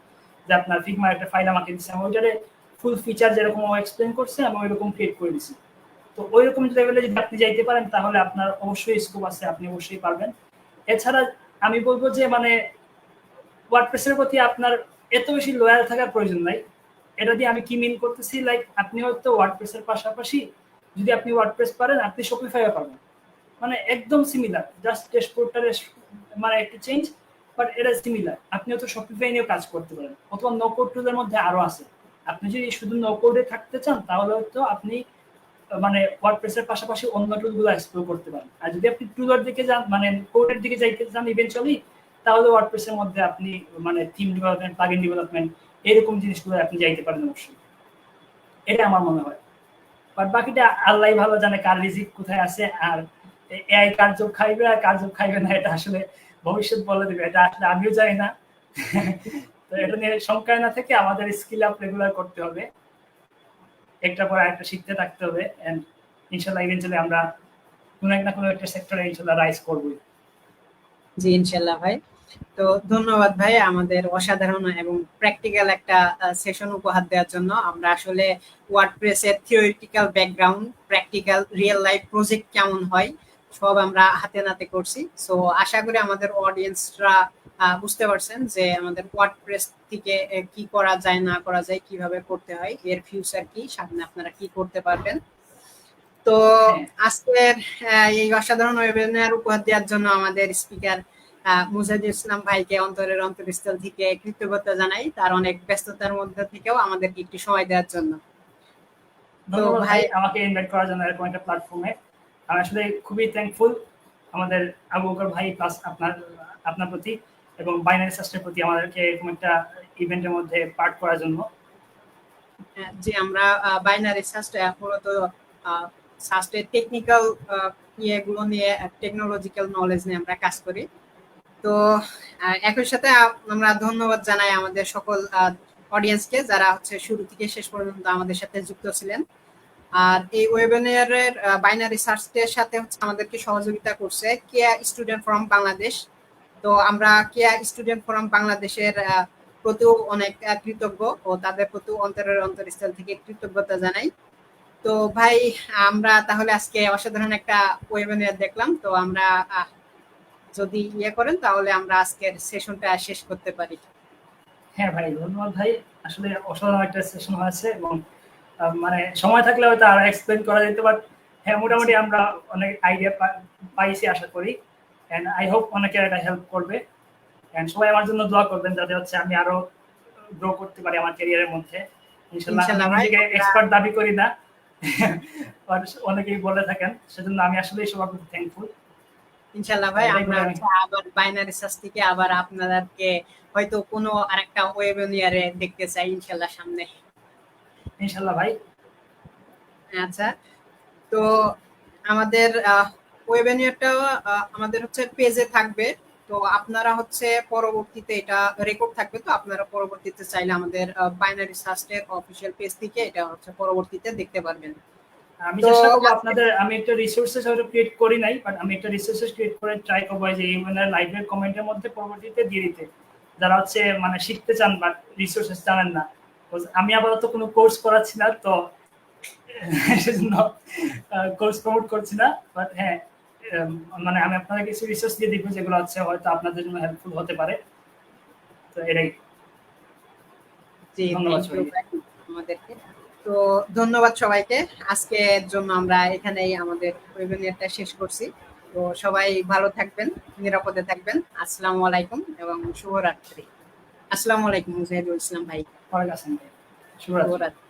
যে আপনার ফিগমার একটা ফাইল আমাকে দিচ্ছে, আমি ওইটারে ফুল ফিচার যেরকম এক্সপ্লেন করছে আমি ওইরকম ক্রিয়েট করে দিচ্ছি। তো ওইরকম লেভেলে যদি আপনি যাইতে পারেন তাহলে আপনার অবশ্যই স্কোপ আছে, আপনি অবশ্যই পারবেন। এছাড়া আমি বলবো যে মানে ওয়ার্ডপ্রেসের প্রতি আপনার এত বেশি লয়াল থাকার প্রয়োজন নাই। এটা দিয়ে আমি কি মিন করতেছি, লাইক আপনি হয়তো ওয়ার্ডপ্রেসের পাশাপাশি যদি আপনি ওয়ার্ডপ্রেস পারেন আপনি শপিফাইও পারবেন, মানে একদম সিমিলার, জাস্ট ড্যাশবোর্ডটা মানে একটু চেঞ্জ, বাট এটা সিমিলার। আপনি হয়তো শপিফাই নিয়েও কাজ করতে পারেন, অথবা নো কোড টুলের মধ্যে আরো আছে। আপনি যদি শুধু নো কোডে থাকতে চান তাহলে হয়তো আপনি মানে ওয়ার্ডপ্রেসের পাশাপাশি অন্য টুলগুলো এক্সপ্লোর করতে পারেন। আর যদি আপনি টুলের দিকে যান মানে কোডের দিকে যাইতে চান ইভেন্চুয়ালি, তাহলে ওয়ার্ডপ্রেসের মধ্যে আপনি মানে থিম ডেভেলপমেন্ট, প্লাগইন ডেভেলপমেন্ট এরকম জিনিসগুলো আপনি যাইতে পারেন অবশ্যই। এটা আমার মনে হয়। বাট বাকিটা আল্লাহ ভালো জানে কার রিজিক কোথায় আছে, আর এআই কার চোখ খাইবে আর কার চোখ খাইবে না এটা আসলে ভবিষ্যৎ বলে দেবে, এটা আসলে আমিও জানি না। তো এটা নিয়ে শঙ্কায় না থেকে আমাদের স্কিল আপ রেগুলার করতে হবে, একটা পর একটা শিখতে থাকতে হবে, এন্ড ইনশাআল্লাহ ইভেন্চুয়ালি আমরা কোনো না কোনো একটা সেক্টরে ইনশাআল্লাহ রাইজ করবই। জি ইনশাল্লাহ ভাই। তো ধন্যবাদ ভাই আমাদের অসাধারণ এবং প্র্যাকটিক্যাল একটা সেশন উপহার দেওয়ার জন্য। আমরা আসলে ওয়ার্ডপ্রেসের theoretical background, practical real life project কেমন হয় সব আমরা হাতে নাতে করছি। সো আশা করি আমাদের অডিয়েন্সরা বুঝতে পারছেন যে আমাদের ওয়ার্ডপ্রেস থেকে কি করা যায় না করা যায়, কিভাবে করতে হয়, এর ফিউচার কি, সামনে আপনারা কি করতে পারবেন। তো আজকের এই অসাধারণ ওয়েবিনার উপহার দেওয়ার জন্য আমাদের স্পিকার মুজাহিদুল ইসলাম ভাইকে অন্তরের অন্তরস্থল থেকে কৃতজ্ঞতা জানাই, তার অনেক ব্যস্ততার মধ্যে থেকেও আমাদেরকে একটু সময় দেওয়ার জন্য। ধন্যবাদ ভাই আমাকে ইনভাইট করার জন্য এরকম একটা প্ল্যাটফর্মে। আমি আসলে খুবই থ্যাঙ্কফুল আমাদের আবু বকর ভাই প্লাস আপনার প্রতি এবং বাইনারি সাস্টের প্রতি আমাদেরকে এরকম একটা ইভেন্টের মধ্যে পার্ট করার জন্য। যে আমরা বাইনারি সাস্ট মূলত সাস্টের টেকনিক্যাল ইয়েগুলো নিয়ে, টেকনোলজিক্যাল নলেজ নিয়ে আমরা কাজ করি। তো একই সাথে আমরা ধন্যবাদ জানাই আমাদের সকল অডিয়েন্সকে যারা হচ্ছে শুরু থেকে শেষ পর্যন্ত আমাদের সাথে যুক্ত ছিলেন। আর এই ওয়েবিনারের বাইনারি সার্চের সাথে হচ্ছে আমাদেরকে সহযোগিতা করছে কেয়া স্টুডেন্ট ফোরাম বাংলাদেশ। তো আমরা কেয়া স্টুডেন্ট ফোরাম বাংলাদেশের প্রতিও অনেক কৃতজ্ঞ ও তাদের প্রতি অন্তরের অন্তরস্থল থেকে কৃতজ্ঞতা জানাই। তো ভাই আমরা তাহলে আজকে অসাধারণ একটা ওয়েবিনার দেখলাম, তো আমরা যদি ইয়ে করেন তাহলে আমরা আজকের সেশনটা শেষ করতে পারি। হ্যাঁ ভাই ধন্যবাদ ভাই, আসলে অসাধারণ একটা সেশন হয়েছে এবং মানে সময় থাকলে হয়তো আরো এক্সপ্লেন করা যেত, বাট হ্যাঁ মোটামুটি আমরা অনেক আইডিয়া পাইছি আশা করি, এন্ড আই হোপ অনেকের এটা হেল্প করবে। এন্ড সবাই আমার জন্য দোয়া করবেন যাতে হচ্ছে আমি আরো গ্রো করতে পারি আমার ক্যারিয়ারের মধ্যে ইনশাআল্লাহ। আমি নিজেকে এক্সপার্ট দাবি করি না, অনেকেই বলে থাকেন, সেজন্য আমি আসলেই সবার প্রতি থ্যাঙ্কফুল। ইনশাআল্লাহ ভাই আমরা আবার বাইনারি সার্চ থেকে আবার আপনাদেরকে হয়তো কোনো আরেকটা ওয়েবিনারে দেখতে চাই ইনশাআল্লাহ সামনে। ইনশাআল্লাহ ভাই। আচ্ছা, তো আমাদের ওয়েবিনারটা আমাদের হচ্ছে পেজে থাকবে, তো আপনারা হচ্ছে পরবর্তীতে এটা রেকর্ড থাকবে, তো আপনারা পরবর্তীতে চাইলে আমাদের বাইনারি সার্চের অফিসিয়াল পেজ থেকে এটা হচ্ছে পরবর্তীতে দেখতে পারবেন। আমি চেষ্টা করব আপনাদের, আমি একটা রিসোর্সেস হয়তো ক্রিয়েট করি নাই, বাট আমি একটা রিসোর্সেস ক্রিয়েট করে ট্রাই করবো যে এই ওয়েবিনার লাইভের কমেন্টের মধ্যে পরবর্তীতে দিয়ে দিতে, যারা হচ্ছে মানে শিখতে চান বাট রিসোর্সেস জানেন না। আমি আপাতত কোনো কোর্স করাচ্ছি না, তো সেজন্য কোর্স প্রমোট করছি না, বাট হ্যাঁ মানে আমি আপনাদের কিছু রিসোর্স দিয়ে দিব যেগুলো আছে হয়তো আপনাদের জন্য হেল্পফুল হতে পারে। তো এটাই। জি, ধন্যবাদ থ্যাংক ইউ সবাইকে। আমাদেরকে। তো ধন্যবাদ সবাইকে। আজকের জন্য আমরা এখানেই আমাদের ওয়েবিনারটা শেষ করছি। তো সবাই ভালো থাকবেন, নিরাপদে থাকবেন। আসসালামু আলাইকুম এবং শুভরাত্রি। আসসালামু আলাইকুম মুজাহিদুল ইসলাম ভাই। ওয়ালাইকুম আসসালাম। শুভরাত্রি। শুভরাত্রি।